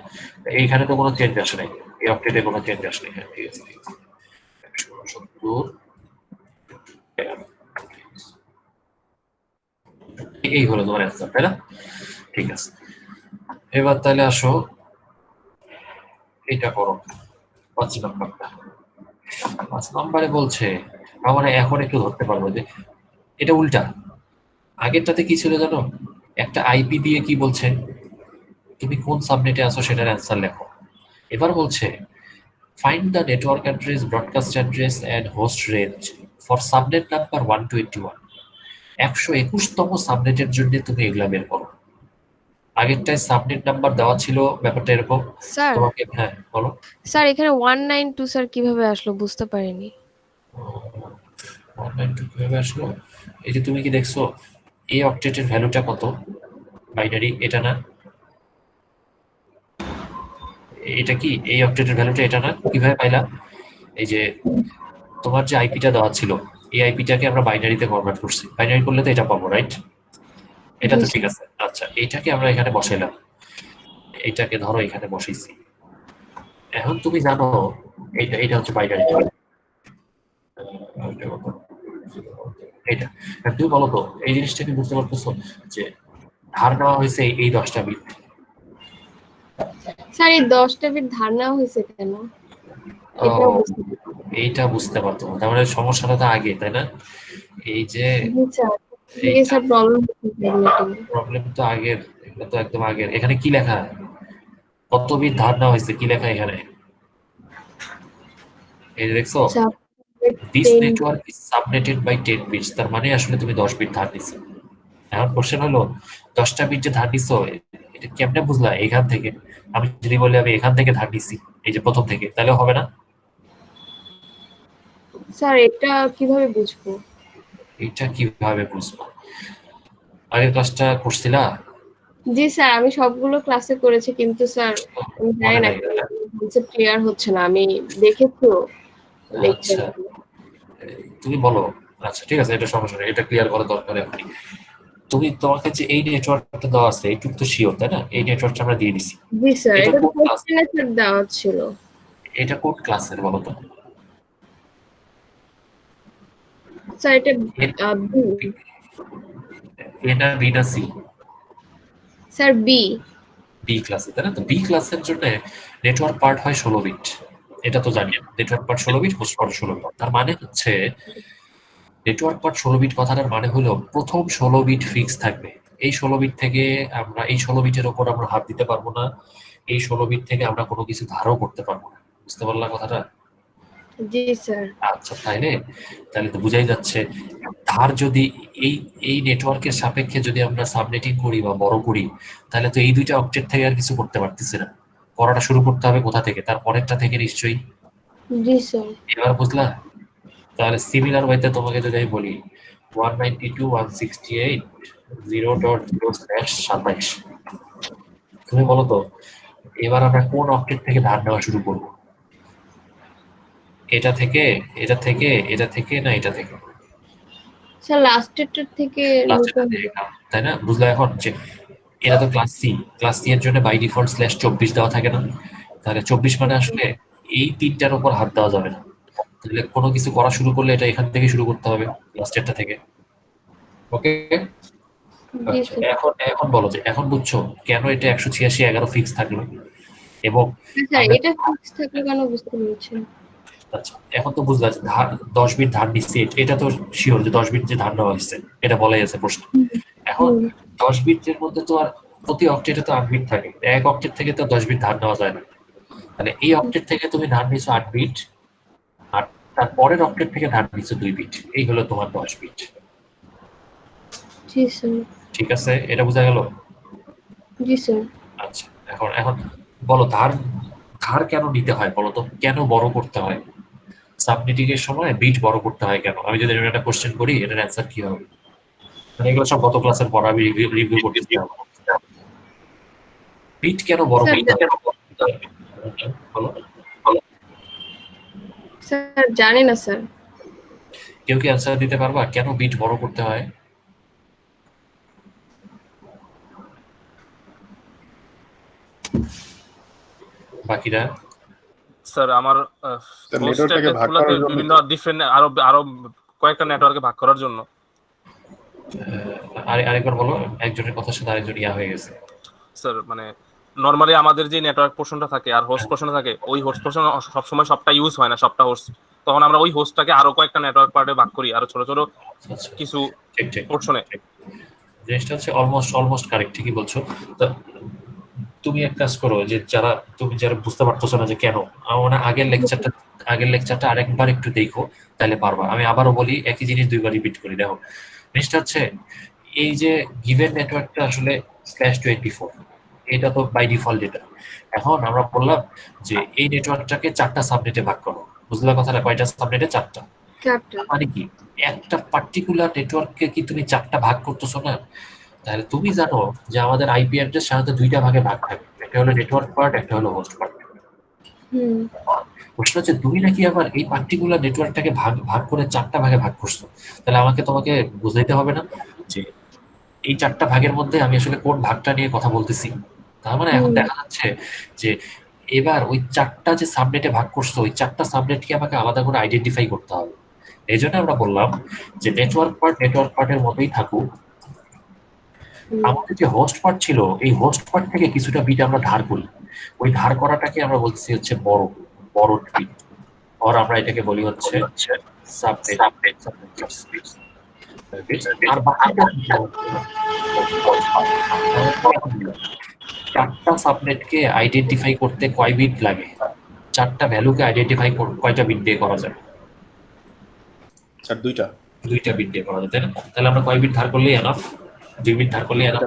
Speaker 1: এইখানে তো কোনো চেঞ্জ আসে নাই, এই অপডেটে কোনো চেঞ্জ আসে নাই। হ্যাঁ, ঠিক আছে, 169 এই হলো তোমার অ্যান্সার, তাই না? ঠিক আছে, এবার তাহলে আসো এটা করো 5 নাম্বারটা। 5 নাম্বারে বলছে, আমরা এখন একটু ধরতে পারবো যে এটা উল্টা। আগেরটাতে কি ছিল জানো, একটা আইপি দিয়ে কি বলছে তুমি কোন সাবনেটে আছো সেটার অ্যান্সার লেখো। এবার বলছে find the network address, broadcast address and host range for subnet number 121। 121তম সাবনেটের জন্য তুমি এগুলা বের করো। আগেরটায় সাবনেট নাম্বার দেওয়া ছিল, ব্যাপারটা এরকম
Speaker 10: স্যার
Speaker 1: তোমাকে, হ্যাঁ বলো।
Speaker 10: স্যার এখানে 192 স্যার কিভাবে আসলো বুঝতে পারিনি।
Speaker 1: 192 কিভাবে আসলো? এই যে তুমি কি দেখছো এই অক্টেটের ভ্যালুটা কত? বাইনারি এটা না? এটা কি এই অক্টেটের ভ্যালুটা এটা না? কিভাবে পাইলা? এই যে তোমার যে আইপিটা দেওয়া ছিল, এই আইপিটাকে আমরা বাইনারিতে কনভার্ট করছি। বাইনারি করলে তো এটা পাবো, রাইট? এটা তো ঠিক আছে। আচ্ছা, এইটাকে আমরা এখানে বসাইলাম, এইটাকে ধরো এখানে বসাইছি। এখন তুমি জানো এইটা এটা হচ্ছে বাইনারি। এটা তুমি বলো তো এই জিনিসটা কি বুঝতে পারতেছো যে ধার নেওয়া হয়েছে এই 10টা বিট?
Speaker 10: স্যার এই 10টা বিট ধার নেওয়া হয়েছে কেন? এটাও বুঝতে
Speaker 1: এইটা বুঝতে পারতো না, তার মানে সমস্যাটা তো আগে, তাই না? এই যে
Speaker 10: স্যার প্রবলেম হচ্ছে।
Speaker 1: প্রবলেম তো আগের, এটা তো একদম আগের। এখানে কি লেখা? কত বিট ধার নেওয়া হয়েছে, কি লেখা এখানে? এই যে দেখছো, this network is subnetted by 10 bits, তার মানে আসলে তুমি 10 বিট ধার নিছো। এখন কোশ্চেন হলো 10টা বিট যে ধার নিছো এটা কেমনে বুঝলা? এখান থেকে আমি যদি বলি আমি এখান থেকে ধার নিছি, এই যে প্রথম থেকে, তাহলে হবে না?
Speaker 10: স্যার এটা কিভাবে বুঝবো?
Speaker 1: এটা কিভাবে বুঝবো? আগের ক্লাসটা করছিলা?
Speaker 10: জি স্যার, আমি সবগুলো ক্লাসে করেছি, কিন্তু স্যার আমি জানি না কনসেপ্ট ক্লিয়ার হচ্ছে না। আমি দেখেছি
Speaker 1: আচ্ছা, তুমি বলো। আচ্ছা ঠিক আছে, এটা সমস্যা নেই, এটা ক্লিয়ার করা দরকার এখনই। তুমি তোমাকে যে এই নেটওয়ার্কটা দেওয়া আছে এইটুকু তো শিওর, তাই না? এই নেটওয়ার্কটা আমরা দিয়ে দিছি।
Speaker 10: জি স্যার,
Speaker 1: এটা
Speaker 10: এটা তো
Speaker 1: কোন ক্লাস?
Speaker 10: কোশ্চেনে স্যার দেওয়া ছিল।
Speaker 1: এটা কোন ক্লাসের বলো তো?
Speaker 10: স্যার এটা
Speaker 1: এ না বি না সি?
Speaker 10: Sir B.
Speaker 1: বি ক্লাসে, তাই না? তো বি ক্লাসের জন্য নেটওয়ার্ক পার্ট হয় 16 বিট, এটা তো জানি। Network part 16 bit, host part 16 bit. তার মানে হচ্ছে নেটওয়ার্ক পার্ট 16 বিট কথাটার মানে হলো প্রথম 16 বিট ফিক্স থাকবে। এই 16 বিট থেকে আমরা এই 16 বিটের উপর আমরা হাত দিতে পারবো না, এই 16 বিট থেকে আমরা কোনো কিছু ধারও করতে পারবো না। বুঝতে পারলা কথাটা?
Speaker 10: জি স্যার।
Speaker 1: আচ্ছা, তাইলে তাহলে তো বুঝাই যাচ্ছে ধার যদি এই এই নেটওয়ার্কের সাপেক্ষে যদি আমরা সাবনেটিং করি বা বড় করি, তাহলে তো এই দুইটা অবজেক্ট থেকে আর কিছু করতে পারতেছি না। করাটা শুরু করতে হবে কোথা থেকে? তার পরেরটা থেকে নিশ্চয়ই।
Speaker 10: জি স্যার।
Speaker 1: এবার বুঝলা? তাহলে সিমিলার ওয়েতে তোমাকে যদি আমি বলি 192.168.0.0/27, তুমি বলো তো এবার আমরা কোন অবজেক্ট থেকে ধার নেওয়া শুরু করব? এটা থেকে, এটা থেকে, এটা থেকে, না এটা থেকে?
Speaker 10: স্যার লাস্টেরটা থেকে
Speaker 1: লাস্টেরটা থেকে, তাই না? বুঝলা এখন যে এটা তো ক্লাস সি, ক্লাস সি এর জন্য বাই ডিফল্ট /24 দেওয়া থাকে না? তাহলে 24 মানে আসলে এই তিনটার উপর হাত দেওয়া যাবে না। তাহলে কোনো কিছু করা শুরু করলে এটা এখান থেকে শুরু করতে হবে, লাস্টেরটা থেকে। ওকে? আচ্ছা, এখন এখন বলো যে এখন বুঝছো কেন এটা 186.11 ফিক্স থাকলো? এবং
Speaker 10: স্যার এটা ফিক্স থাকলে কেন বুঝতে পেরেছেন?
Speaker 1: আচ্ছা, এখন তো বুঝলা যে ধার 10 বিট ধার নিচ্ছে, এটা তো শিওর যে 10 বিট যে ধার নেওয়া হয়েছে, এটা বলাই আছে প্রশ্ন। এখন 10 বিটের মধ্যে তো আর প্রতি অক্টেটে তো 8 বিট থাকে, এক অক্টেট থেকে তো 10 বিট ধার নেওয়া যায় না। তাহলে এই অক্টেট থেকে তুমি ধার নিছো 8 বিট, আর তার পরের অক্টেট থেকে ধার নিছো 2 বিট, এই হলো তোমার 10 বিট।
Speaker 10: জি স্যার।
Speaker 1: ঠিক আছে, এটা বোঝা গেল?
Speaker 10: জি স্যার।
Speaker 1: আচ্ছা, এখন এখন বলো ধার ধার কেন নিতে হয় বলো তো? কেন বড় করতে হয়? সাবনেটিং এর সময় বিট বড় করতে হয় কেন? আমি যদি একটা কোশ্চেন করি, এটার অ্যান্সার কি হবে? মানে এগুলো সব গত ক্লাসের পড়া আমি রিভিউ করতেছি। বিট কেন বড় করতে হয়? বলো।
Speaker 10: স্যার জানি না স্যার।
Speaker 1: কেউ কি অ্যান্সার দিতে পারবা কেন বিট বড় করতে হয়? বাকিরা?
Speaker 3: স্যার আমার
Speaker 8: নেটওয়ার্কটাকে ভাগ করার জন্য
Speaker 3: বিভিন্ন ডিফারেন্ট আরো আরো কয়েকটা নেটওয়ার্কে ভাগ করার জন্য।
Speaker 1: আরেকবার বলো, একজনের কথার সাথে আরেকজন ইয়া হয়ে গেছে।
Speaker 3: স্যার মানে নরমালি আমাদের যে নেটওয়ার্ক পোর্শনটা থাকে আর হোস্ট পোর্শনটা থাকে, ওই হোস্ট পোর্শন সবসময় সবটা ইউজ হয় না, সবটা হোস্ট। তখন আমরা ওই হোস্টটাকে আরো কয়েকটা নেটওয়ার্ক পার্টে ভাগ করি, আরো ছোট ছোট কিছু
Speaker 1: ঠিক ঠিক
Speaker 3: পোর্শনে।
Speaker 1: জিনিসটা হচ্ছে অলমোস্ট কারেক্ট, ঠিকই বলছো। তো তুমি এক কাজ করো, যে যারা বুঝতে পারতেছো না যে কেন, আমার আগের লেকচারটা আরেকবার একটু দেখো, তাহলে পারবা। আমি আবারও বলি, একই জিনিস দুইবার রিপিট করি। দেখো, জিনিসটা হচ্ছে এই যে গিভেন নেটওয়ার্কটা আসলে /24, এটা তো বাই ডিফল্ট এটা। এখন আমরা বললাম যে এই নেটওয়ার্কটাকে 4টা সাবনেটে ভাগ করো। বুঝলা কথাটা? কয়টা সাবনেটে? 4টা।
Speaker 10: চারটা।
Speaker 1: মানে কি একটা পার্টিকুলার নেটওয়ার্ককে কি তুমি চারটা ভাগ করতেছো না? তাহলে তুমি জানো যে আমাদের আইপি অ্যাড্রেস সাধারণত দুইটা ভাগে ভাগ থাকে, একটা হলো নেটওয়ার্ক পার্ট, একটা হলো হোস্ট পার্ট।
Speaker 10: হুম।
Speaker 1: প্রশ্ন হচ্ছে তুমি নাকি আবার এই পার্টিকুলার নেটওয়ার্কটাকে ভাগ ভাগ করে চারটা ভাগে ভাগ করছো। তাহলে আমাকে তোমাকে বুঝাইতে হবে না যে এই চারটা ভাগের মধ্যে আমি আসলে কোন ভাগটা নিয়ে কথা বলতেছি। তার মানে এখন দেখা যাচ্ছে যে এবার ওই চারটা যে সাবনেটে ভাগ করছো, ওই চারটা সাবনেটকে আমাকে আলাদা করে আইডেন্টিফাই করতে হবে। এই জন্য আমরা বললাম যে নেটওয়ার্ক পার্টের মতোই থাকুক। আমাদের যে হোস্ট পার্ট ছিল, এই হোস্ট পার্ট থেকে কিছুটা বিট আমরা ধার করি। ওই ধার করাটাকে আমরা বলছি হচ্ছে বড় বিট, আর আমরা এটাকে বলি হচ্ছে সাবনেট। আর বাকিটা চারটা সাবনেটকে আইডেন্টিফাই করতে কয় বিট লাগে? চারটা ভ্যালুকে আইডেন্টিফাই কয়টা বিট দিয়ে করা যায়?
Speaker 8: স্যার দুইটা
Speaker 1: দুইটা বিট দিয়ে করা যায়, তাই না? তাহলে আমরা কয় বিট ধার করলেই এনাফ? 2 বিট ধার করলেই এনাফ।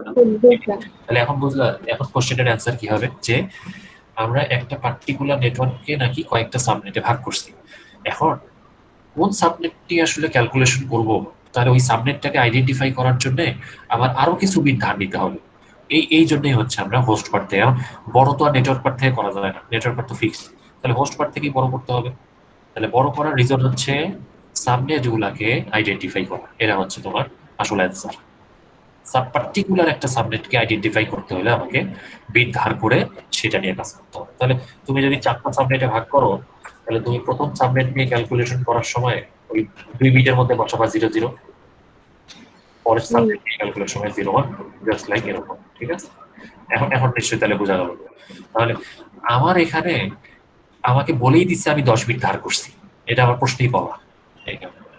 Speaker 1: তাহলে এখন বুঝলা, এখন কোশ্চেনের অ্যান্সার কি হবে যে আমরা একটা পার্টিকুলার নেটওয়ার্ককে নাকি কয়েকটা সাবনেটে ভাগ করছি। এখন কোন সাবনেটটি আসলে ক্যালকুলেশন করব, তাহলে ওই সাবনেটটাকে আইডেন্টিফাই করার জন্য আবার আরো কিছু বিট ধার নিতে হবে। এই জন্যই হচ্ছে আমরা হোস্ট পার্ট থেকে, বড় তো আর নেটওয়ার্ক পার্ট থেকে করা যায় না, নেটওয়ার্ক পার্ট তো ফিক্স, তাহলে হোস্ট পার্ট থেকেই বড় করতে হবে। তাহলে বড় করার রিজন হচ্ছে সাবনেট গুলাকে আইডেন্টিফাই করা। এরা হচ্ছে তোমার আসল অ্যান্সার। পার্টিকুলার একটা সাবনেটকে আইডেন্টিফাই করতে হলে আমাকে বিট ধার করে সেটা নিয়ে কাজ করতে হবে। তাহলে তুমি যদি চারটা সাবনেটে ভাগ করো, তাহলে তুমি প্রথম সাবনেট নিয়ে ক্যালকুলেশন করার সময় ওই 2 বিটের মধ্যে বসাবা 0 0, পরের সাবনেট নিয়ে ক্যালকুলেশন সময় 0 1, জাস্ট লাইক এরকম। ঠিক আছে, এখন নিশ্চয়ই তাহলে বোঝা গেল। তাহলে আমার এখানে আমাকে বলেই দিচ্ছে আমি 10 বিট ধার করছি, এটা আমার প্রশ্নেই পাওয়া।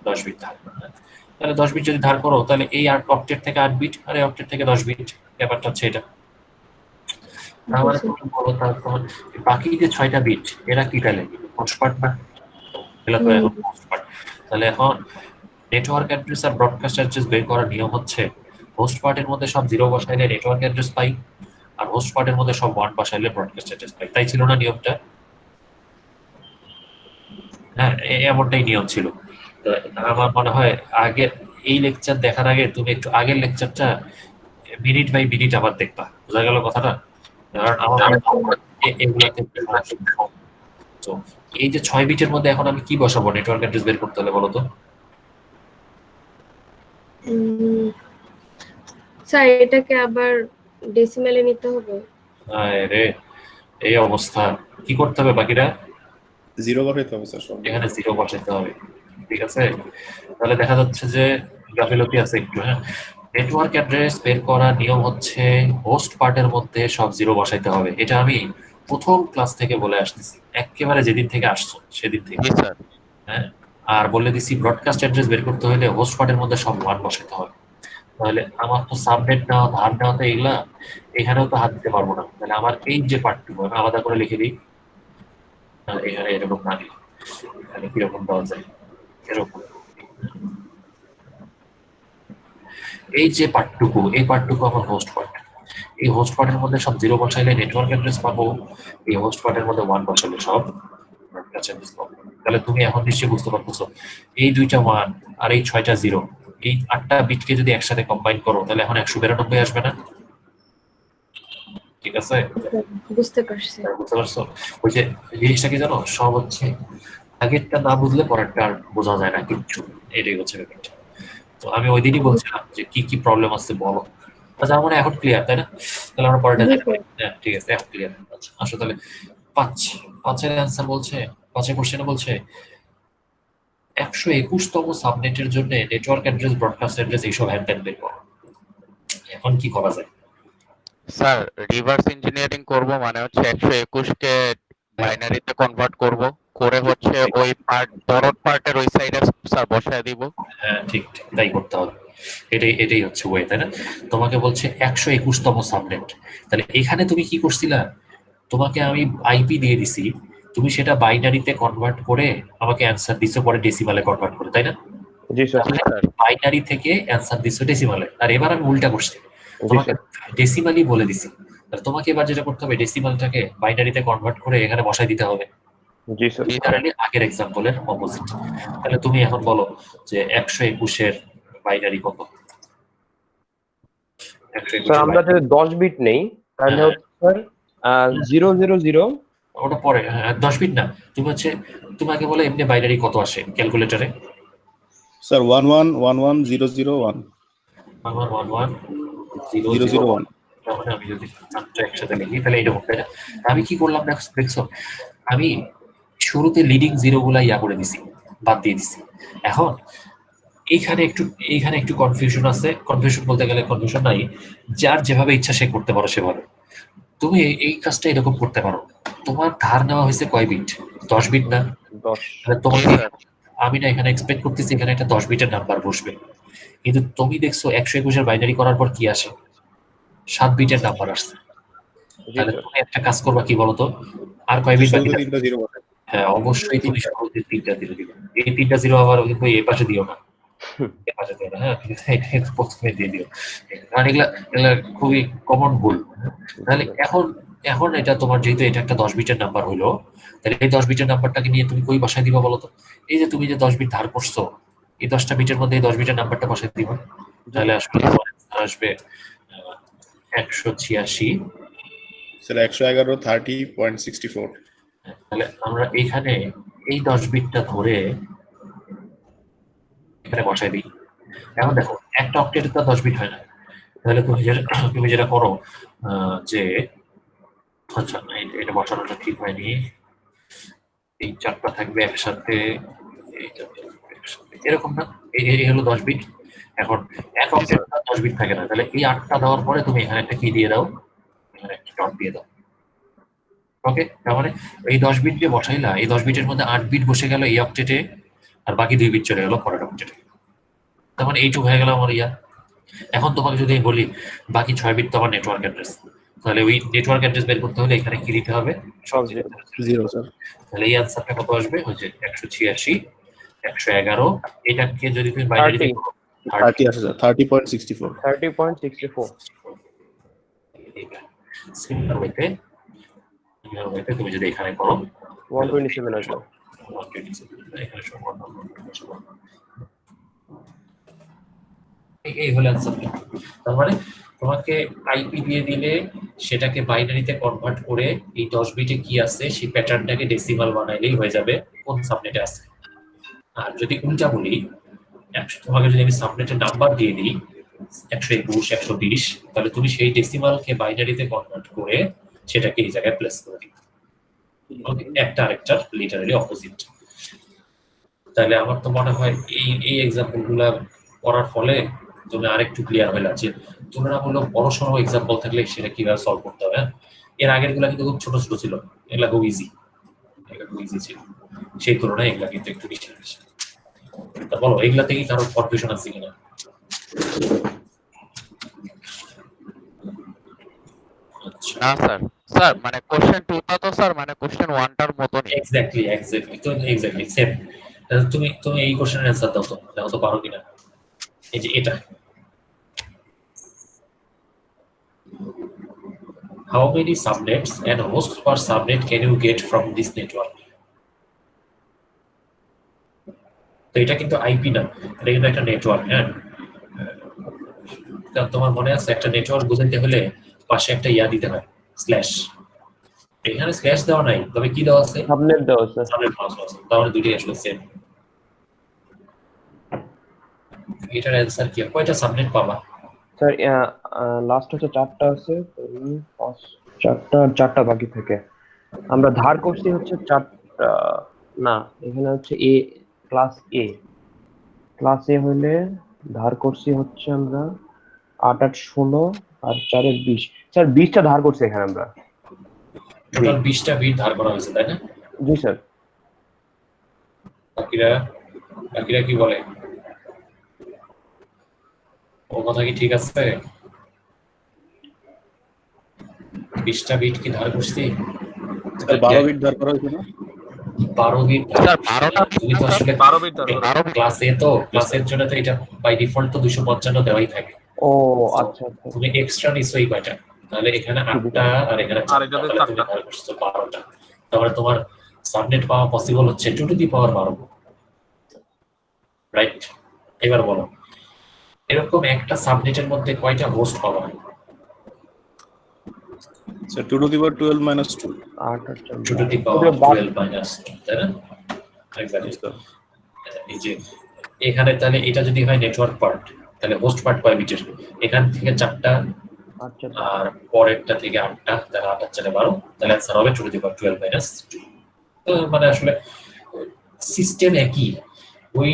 Speaker 1: 10 বিট ধার, তাহলে 10 বিট যদি ধার করো, তাহলে এই অক্টেট থেকে 8 বিট আর এই অক্টেট থেকে 10 বিট, ব্যাপারটা হচ্ছে এটা। তাহলে তুমি বলো, তাহলে বাকি যে 6টা বিট এরা কি তাহলে হোস্ট পার্ট না? এগুলা তো এখন হোস্ট পার্ট। তাহলে এখন নেটওয়ার্ক অ্যাড্রেস আর ব্রডকাস্ট অ্যাড্রেস বের করার নিয়ম হচ্ছে হোস্ট পার্টের মধ্যে সব 0 বসাইলে নেটওয়ার্ক অ্যাড্রেস পাই, আর হোস্ট পার্টের মধ্যে সব 1 বসাইলে ব্রডকাস্ট অ্যাড্রেস পাই। তাই ছিল না নিয়মটা? হ্যাঁ, এমনটাই নিয়ম ছিল। তো আমার মনে হয় আগে এই লেকচার দেখার আগে তুমি একটু আগের লেকচারটা মিনিট বাই মিনিট আবার দেখবা, বোঝা গেল কথাটা? কারণ আমার এগুলাতে তো এই যে 6 বিটের মধ্যে এখন আমি কি বসাবো নেটওয়ার্ক অ্যাড্রেস বের করতে হলে, বলো তো?
Speaker 10: স্যার এটাকে আবার ডেসিমেলে নিতে হবে।
Speaker 1: রে, এই অবস্থা কি করতে হবে? বাকিটা
Speaker 8: 0 বসাইতে হবে স্যার, সব
Speaker 1: এখানে 0 বসাইতে হবে। ঠিক আছে, তাহলে দেখা যাচ্ছে যে গাফিলতি আছে একটু। হ্যাঁ, নেটওয়ার্ক অ্যাড্রেস বের করার নিয়ম হচ্ছে হোস্ট পার্টের মধ্যে সব 0 বসাইতে হবে। এটা আমি প্রথম ক্লাস থেকে বলে আসতেছি, একেবারে যেদিন থেকে আসছো সেদিন থেকে।
Speaker 2: জি স্যার।
Speaker 1: হ্যাঁ, আর বলে দিছি ব্রডকাস্ট অ্যাড্রেস বের করতে হলে হোস্ট পার্টের মধ্যে সব 1 বসাইতে হবে। তাহলে আমার তো সাবনেট নেওয়া, ধার নেওয়াতে এগুলা এখানেও তো হাত দিতে পারবো না। তাহলে আমার এই যে পার্টটুকু আমি আলাদা করে লিখে দিই। এখানে এরকম না দিই, এখানে কিরকম দেওয়া যায়, এরকম। এই যে পার্টটুকু, এই পার্টটুকু আমার হোস্ট পার্ট। এই হোস্ট পার্টের মধ্যে সব 0 বসাইলে নেটওয়ার্ক অ্যাড্রেস পাবো, এই হোস্ট পার্টের মধ্যে 1 বসাইলে সব ব্রডকাস্ট অ্যাড্রেস পাবো। তাহলে তুমি এখন নিশ্চয়ই বুঝতে পারতেছো এই 2টা 1 আর এই 6টা 0, এই 8টা বিটকে যদি একসাথে কম্বাইন করো তাহলে এখন 192 আসবে না? ঠিক আছে,
Speaker 10: বুঝতে পারছি।
Speaker 1: বুঝতে পারছো? ওই যে জিনিসটা কি জানো, সব হচ্ছে আগেরটা না বুঝলে পরেরটা আর বোঝা যায় না কিচ্ছু, এটাই হচ্ছে ব্যাপারটা। তো আমি ওই দিনই বলছিলাম যে কি কি প্রবলেম আছে বলো। আচ্ছা, আমার এখন ক্লিয়ার, তাই না? তাহলে আমরা পরেরটা যাই। হ্যাঁ ঠিক আছে, এখন ক্লিয়ার। আচ্ছা আসো তাহলে 5 এর অ্যান্সার বলছে, 5 কোশ্চেনে বলছে 121তম সাবনেটের জন্য নেটওয়ার্ক অ্যাড্রেস, ব্রডকাস্ট অ্যাড্রেস এইসব হ্যান্ডেল বের করো। এখন কি করা যায়?
Speaker 2: স্যার রিভার্স ইঞ্জিনিয়ারিং করব, মানে হচ্ছে 121 কে বাইনারিতে কনভার্ট করব, করে হচ্ছে ওই বড় পার্টের ওই সাইডে স্যার বসায় দিব।
Speaker 1: হ্যাঁ ঠিক ঠিক, তাই করতে হবে। এটাই হচ্ছে ওয়ে, তাই না? তোমাকে বলছে 121তম সাবনেট, তাহলে এখানে তুমি কি করছিলা? তোমাকে আমি আইপি দিয়ে দিছি, তুমি সেটা বাইনারিতে কনভার্ট করে আমাকে অ্যান্সার দিছো পরে ডেসিমালে কনভার্ট করে, তাই না?
Speaker 9: জি স্যার।
Speaker 1: বাইনারি থেকে অ্যান্সার দিছো ডেসিমালে, আর এবার আমি উল্টা করছি, তোমাকে ডেসিমালই বলে দিছি। তাহলে তোমাকে এবার যেটা করতে হবে, ডেসিমালটাকে বাইনারিতে কনভার্ট করে এখানে বসাই দিতে হবে।
Speaker 9: জি স্যার
Speaker 1: লিটারালি আগের এক্সাম্পলের অপোজিট। তাহলে তুমি এখন বলো যে 121 বাইনারি কত? 121
Speaker 9: স্যার আমরা যদি 10 বিট নেই তাহলে
Speaker 1: হ্যাঁ।
Speaker 9: হচ্ছে স্যার 000
Speaker 1: ওটা পরে 10 বিট না, তুমি তুমি আগে বলো এমনি বাইনারি কত আসে ক্যালকুলেটরে?
Speaker 8: স্যার 111101
Speaker 1: আমার
Speaker 8: 001
Speaker 1: তাহলে আমি যদি চারটা একসাথে লিখি তাহলে এইরকম, তাই না? আমি কি করলাম দেখছো, আমি শুরুতে লিডিং জিরো গুলা ইয়া করে দিছি, বাদ দিয়ে দিছি। এখন এইখানে একটু কনফিউশন আছে, কনফিউশন বলতে গেলে কনফিউশন নাই, যার যেভাবে ইচ্ছা সে করতে পারো সেভাবে। তুমি এই কাজটা এরকম করতে পারো, তোমার ধার নেওয়া হয়েছে কয় বিট? 10 বিট না?
Speaker 9: 10
Speaker 1: তাহলে তোমাকে আমি না এখানে এক্সপেক্ট করতেছি এখানে একটা 10 বিটের নাম্বার বসবে, কিন্তু তুমি দেখছো 121 বাইনারি করার পর কি আসে? 7 বিটের নাম্বার আসছে। তাহলে তুমি একটা কাজ করবা কি বলতো, আর কয় বিট বাকি?
Speaker 8: শুরুতে 3টা জিরো বসে।
Speaker 1: হ্যাঁ অবশ্যই তুমি শুরুতে 3টা জিরো দিবে। এই 3টা জিরো আবার কিন্তু এই পাশে দিও না, এই পাশে দিও না, হ্যাঁ এটা প্রথমে দিয়ে দিও, কারণ এগুলা খুবই কমন ভুল। তাহলে এখন এটা তোমার যেহেতু এটা একটা 10 বিটের নাম্বার হলো, তাহলে এই 10 বিটের নাম্বারটাকে নিয়ে তুমি কই বসায় দিবা বলো তো? এই যে তুমি যে 10 বিট ধার করছো, এই 10টা বিটের মধ্যে এই 10 বিটের নাম্বারটা বসায় দিবা, তাহলে আসলে তোমার answer আসবে 186।
Speaker 8: স্যার 111 30.64।
Speaker 1: তাহলে আমরা এইখানে এই 10 বিটটা ধরে এখানে বসাই দিই। এখন দেখো একটা অক্টেটে তো 10 বিট হয় না, তাহলে তুমি যেটা করো যে আচ্ছা এটা বসানোটা ঠিক হয়নি, এই চারটা থাকবে একসাথে, এই চারটা থাকবে একসাথে, এরকম না? এই হলো 10 বিট। এখন এক অক্টেটে 10 বিট থাকে না, তাহলে এই 8টা দেওয়ার পরে তুমি এখানে একটা কি দিয়ে দাও, এখানে একটা ডট দিয়ে দাও। ওকে, তার মানে এই 10 বিট যে বসাইলা, এই 10 বিটের মধ্যে 8 বিট বসে গেল এই অক্টেটে, আর বাকি 2 বিট চলে গেল পরের অক্টেটে। তার মানে এইটুকু হয়ে গেল আমার ইয়া। এখন তোমাকে যদি আমি বলি বাকি 6 বিট তো আমার নেটওয়ার্ক অ্যাড্রেস, তাহলে ওই নেটওয়ার্ক অ্যাড্রেস বের করতে হলে এখানে কি দিতে হবে?
Speaker 9: সব
Speaker 8: জিরো স্যার।
Speaker 1: তাহলে এই আনসারটা কত আসবে? হচ্ছে 186 111। এটাকে যদি তুমি বাইনারিতে
Speaker 8: 30 আসে স্যার 30.64।
Speaker 9: 30.64
Speaker 1: সিমিলার ওয়েতে তুমি যদি এখানে করো
Speaker 9: 127 আসবে।
Speaker 1: 127 এখানে সমান এই হলো অ্যান্সার। তার মানে তোমাকে আইপি দিয়ে দিলে সেটাকে বাইনারিতে কনভার্ট করে এই 10 বিটে কি আছে সেই প্যাটার্নটাকে ডেসিমাল বানাইলেই হয়ে যাবে কোন সাবনেটে আছে। আর যদি উল্টা বলি, তোমাকে যদি আমি সাবনেটের নাম্বার দিয়ে দিই 121 120, তাহলে তুমি সেই ডেসিমালকে বাইনারিতে কনভার্ট করে সেটাকে এই জায়গায় প্লেস করে দিবে। একটা আরেকটার লিটারালি অপোজিট। তাহলে আমার তো মনে হয় এই এক্সাম্পল গুলা করার ফলে তুমি আরেকটু ক্লিয়ার হয়ে যাচ্ছে তুলনামূলক বড় সড়ো এক্সাম্পল থাকলে সেটা কিভাবে সলভ করতে হবে। এর আগের গুলা কিন্তু খুব ছোট ছোট ছিল, এগুলা খুব ইজি ছিল, সেই তুলনায় এগুলা কিন্তু একটু বেশি বেশি। তা বলো এগুলা থেকে কারো কনফিউশন আছে কিনা?
Speaker 2: না স্যার, স্যার মানে কোশ্চেন 2 টা তো স্যার মানে কোশ্চেন 1 টার মতনই।
Speaker 1: এক্স্যাক্টলি তো এক্স্যাক্টলি সেম। তুমি এই কোশ্চেনের অ্যানসার দাও তো, দেখো তো পারো কিনা। এই যে এটা, how many subnets and hosts per subnet can you get from this network? তো এটা কিন্তু আইপি না, এটা কিন্তু একটা নেটওয়ার্ক। হ্যাঁ, তোমার মনে আছে একটা নেটওয়ার্ক বোঝাইতে হলে পাশে একটা ইয়া দিতে হয় স্ল্যাশ। এখানে স্ল্যাশ দেওয়া নাই, তবে কি দেওয়া আছে?
Speaker 9: সাবনেট দেওয়া আছে।
Speaker 1: সাবনেট দেওয়া আছে, তাহলে দুটোই আসলে সেম। এটার অ্যানসার কি? কয়টা সাবনেট পাবা?
Speaker 9: স্যার লাস্ট হচ্ছে 4টা আছে, 4টা বাকি থেকে আমরা ধার করছি হচ্ছে 4টা। না, এখানে হচ্ছে এ ক্লাস এ হইলে ধার করছি হচ্ছে আমরা 8 8 16 আর 4 এ 20। স্যার 20টা ধার করছি এখানে আমরা।
Speaker 1: টোটাল 20টা বিট ধার করা হয়েছে, তাই না?
Speaker 9: জি স্যার।
Speaker 1: বাকিরা কি বলে? ও কথা কি ঠিক আছে? 20টা বিট কি ধার করছি?
Speaker 8: 12 বিট ধার করা হয়েছে না?
Speaker 1: 12 বিট
Speaker 2: স্যার 12টা
Speaker 1: তুমি তো আসলে
Speaker 3: 12 বিট ধার করা।
Speaker 1: ক্লাসের জন্য তো এটা বাই ডিফল্ট তো 255 দেওয়াই থাকে।
Speaker 9: ও আচ্ছা আচ্ছা।
Speaker 1: তুমি এক্সট্রা নিছো এই কয়টা, তাহলে এখানে 8টা আর এখানে 4টা, তাহলে তুমি ধার করছো 12টা। তাহলে তোমার সাবনেট পাওয়া পসিবল হচ্ছে 2 টু দি পাওয়ার 12, রাইট? এবার বলো এরকম একটা সাবনেটের মধ্যে কয়টা হোস্ট পাওয়া হয়?
Speaker 8: Sir 2 to the power 12 minus 2।
Speaker 9: 8 আর 4
Speaker 1: 2 টু দি পাওয়ার 12 মাইনাস 2, তাই না? এক্স্যাক্টলি। এই যে এখানে তাহলে এটা যদি হয় নেটওয়ার্ক পার্ট, তাহলে হোস্ট পার্ট কয় বিটের? এখান থেকে 4টা
Speaker 9: আচ্ছা
Speaker 1: আর পরেরটা থেকে 8টা, তাহলে 8 আর 4 12, তাহলে आंसर হবে 2 টু দি পাওয়ার 12 মাইনাস 2। তো মানে আসলে সিস্টেম একই, ওই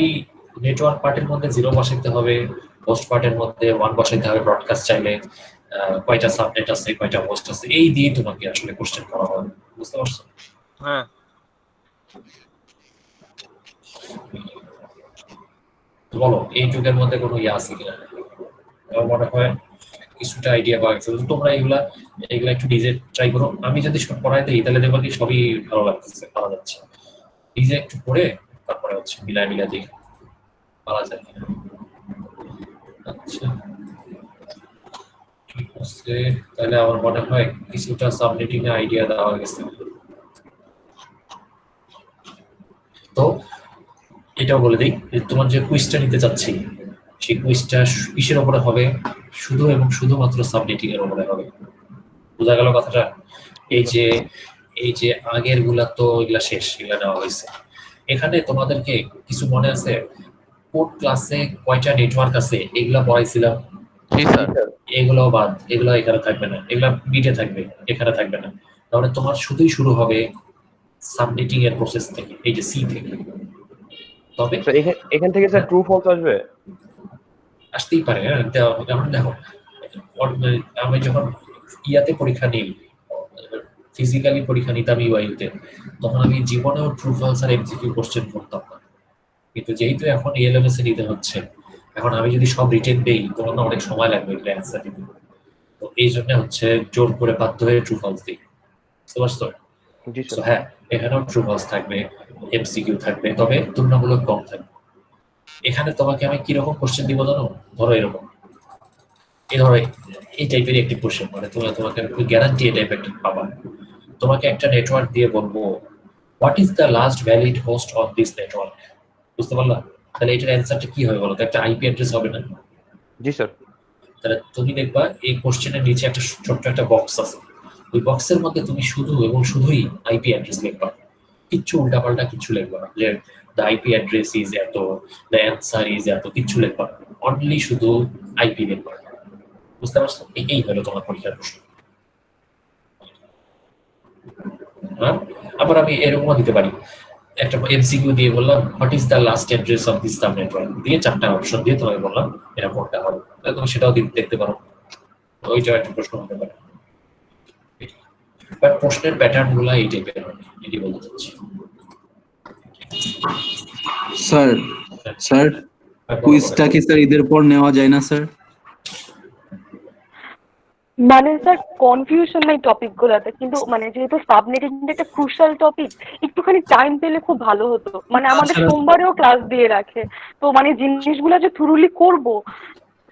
Speaker 1: নেটওয়ার্ক পার্টের মধ্যে 0 বসাইতে হবে, হোস্ট পার্টের মধ্যে 1 বসাইতে হবে, ব্রডকাস্ট চাইলে কয়টা সাবনেট আছে, কয়টা হোস্ট আছে, এই দিয়ে তোমাকে আসলে কোশ্চেন করা হবে, বুঝতে পারছো?
Speaker 3: হ্যাঁ
Speaker 1: তো বলো এই যুগের মধ্যে কোনো ইয়ে আছে কিনা? আমার মনে হয় কিছুটা আইডিয়া পাওয়া গেছে। তোমরা এগুলা একটু ডিজে ট্রাই করো। আমি যদি সব পড়াই দিই তাহলে দেখবো কি সবই ভালো লাগতেছে, পাওয়া যাচ্ছে। ডিজে একটু পড়ে তারপরে হচ্ছে মিলাই দিই, পাওয়া যায় কিনা। আচ্ছা ঠিক আছে, তাহলে আমার মনে হয় কিছুটা সাবনেটিং এ আইডিয়া দেওয়া গেছে। তো এটাও বলে দিই যে তোমার যে কুইজটা নিতে চাচ্ছি সেই কুইজটা কিসের উপরে হবে? শুধু এবং শুধুমাত্র সাবনেটিং এর উপরে হবে। বোঝা গেল কথাটা? এই যে আগের গুলা তো এগুলা শেষ, এগুলা নেওয়া হয়েছে। এখানে তোমাদেরকে কিছু মনে আছে কোড ক্লাসে কয়টা নেটওয়ার্ক আছে এগুলা পড়াইছিলাম?
Speaker 2: জি স্যার।
Speaker 1: এগুলো বাদ, এগুলো এখানে থাকবে না, এগুলা বিটে থাকবে, এখানে থাকবে না। তাহলে তোমার শুধুই শুরু হবে সাবনেটিং এর প্রসেস থেকে, এই যে সি থেকে। তবে
Speaker 9: এখান থেকে স্যার ট্রু ফলস আসবে,
Speaker 1: আসতেই পারে। হ্যাঁ যেমন দেখো আমি যখন ইয়াতে পরীক্ষা নিই, ফিজিক্যালি পরীক্ষা নিতাম ইউআইতে, তখন আমি জীবনেও ট্রু ফলস আর এমসিকিউ কোশ্চেন করতাম না। কিন্তু যেহেতু এখন এলএমএস এ নিতে হচ্ছে, এখন আমি যদি সব রিটেন দেই তখন অনেক সময় লাগবে এগুলো অ্যান্সার দিতে। তো এই জন্য হচ্ছে জোর করে বাধ্য হয়ে ট্রু ফলস দিই, বুঝতে পারছো? তো হ্যাঁ এখানেও ট্রু ফলস থাকবে, এমসিকিউ থাকবে, তবে তুলনামূলক কম থাকবে। এখানে তোমাকে আমি কিরকম কোশ্চেন দিব জানো? ধরো এরকম, এই টাইপের একটি কোশ্চেন, মানে তোমাকে গ্যারান্টি এই টাইপের একটা পাবা। তোমাকে একটা নেটওয়ার্ক দিয়ে বলবো what is the last valid host of this network, বুঝতে পারলা? তাহলে এটার অ্যান্সারটা কি হবে বলো তো? একটা আইপি অ্যাড্রেস হবে না?
Speaker 9: জি স্যার।
Speaker 1: তাহলে তুমি দেখবা এই কোশ্চেনের নিচে একটা ছোট্ট একটা বক্স আছে, ওই বক্সের মধ্যে তুমি শুধু এবং শুধুই আইপি অ্যাড্রেস লিখবা, কিচ্ছু উল্টাপাল্টা কিছু লিখবা না, যে দ্য আইপি অ্যাড্রেস ইজ এত, দ্য অ্যান্সার ইজ এত, কিচ্ছু লিখবা না, অনলি শুধু আইপি লিখবা, বুঝতে পারছো? এই হলো তোমার পরীক্ষার প্রশ্ন। হ্যাঁ আবার আমি এরকমও দিতে পারি, একটা এমসিকিউ দিয়ে বললাম what is the last address of this sub network, দিয়ে 4টা অপশন দিয়ে তোমাকে বললাম এটা কোনটা হবে, তাহলে তুমি সেটাও দেখতে পারো। ওইটাও একটা প্রশ্ন হতে পারে। বাট প্রশ্নের প্যাটার্ন গুলো এই টাইপের হবে, এটি বলতে চাচ্ছি।
Speaker 11: স্যার স্যার কুইজটা কি স্যার ঈদের পর নেওয়া যায় না স্যার?
Speaker 5: মানে স্যার কনফিউশন নাই টপিক গুলাতে, কিন্তু মানে যেহেতু সাবনেটিং একটা ক্রুশাল টপিক, একটুখানি টাইম পেলে খুব ভালো হতো। মানে আমাদের সোমবারেও ক্লাস দিয়ে রাখে, তো মানে জিনিসগুলো যে থ্রুলি করবো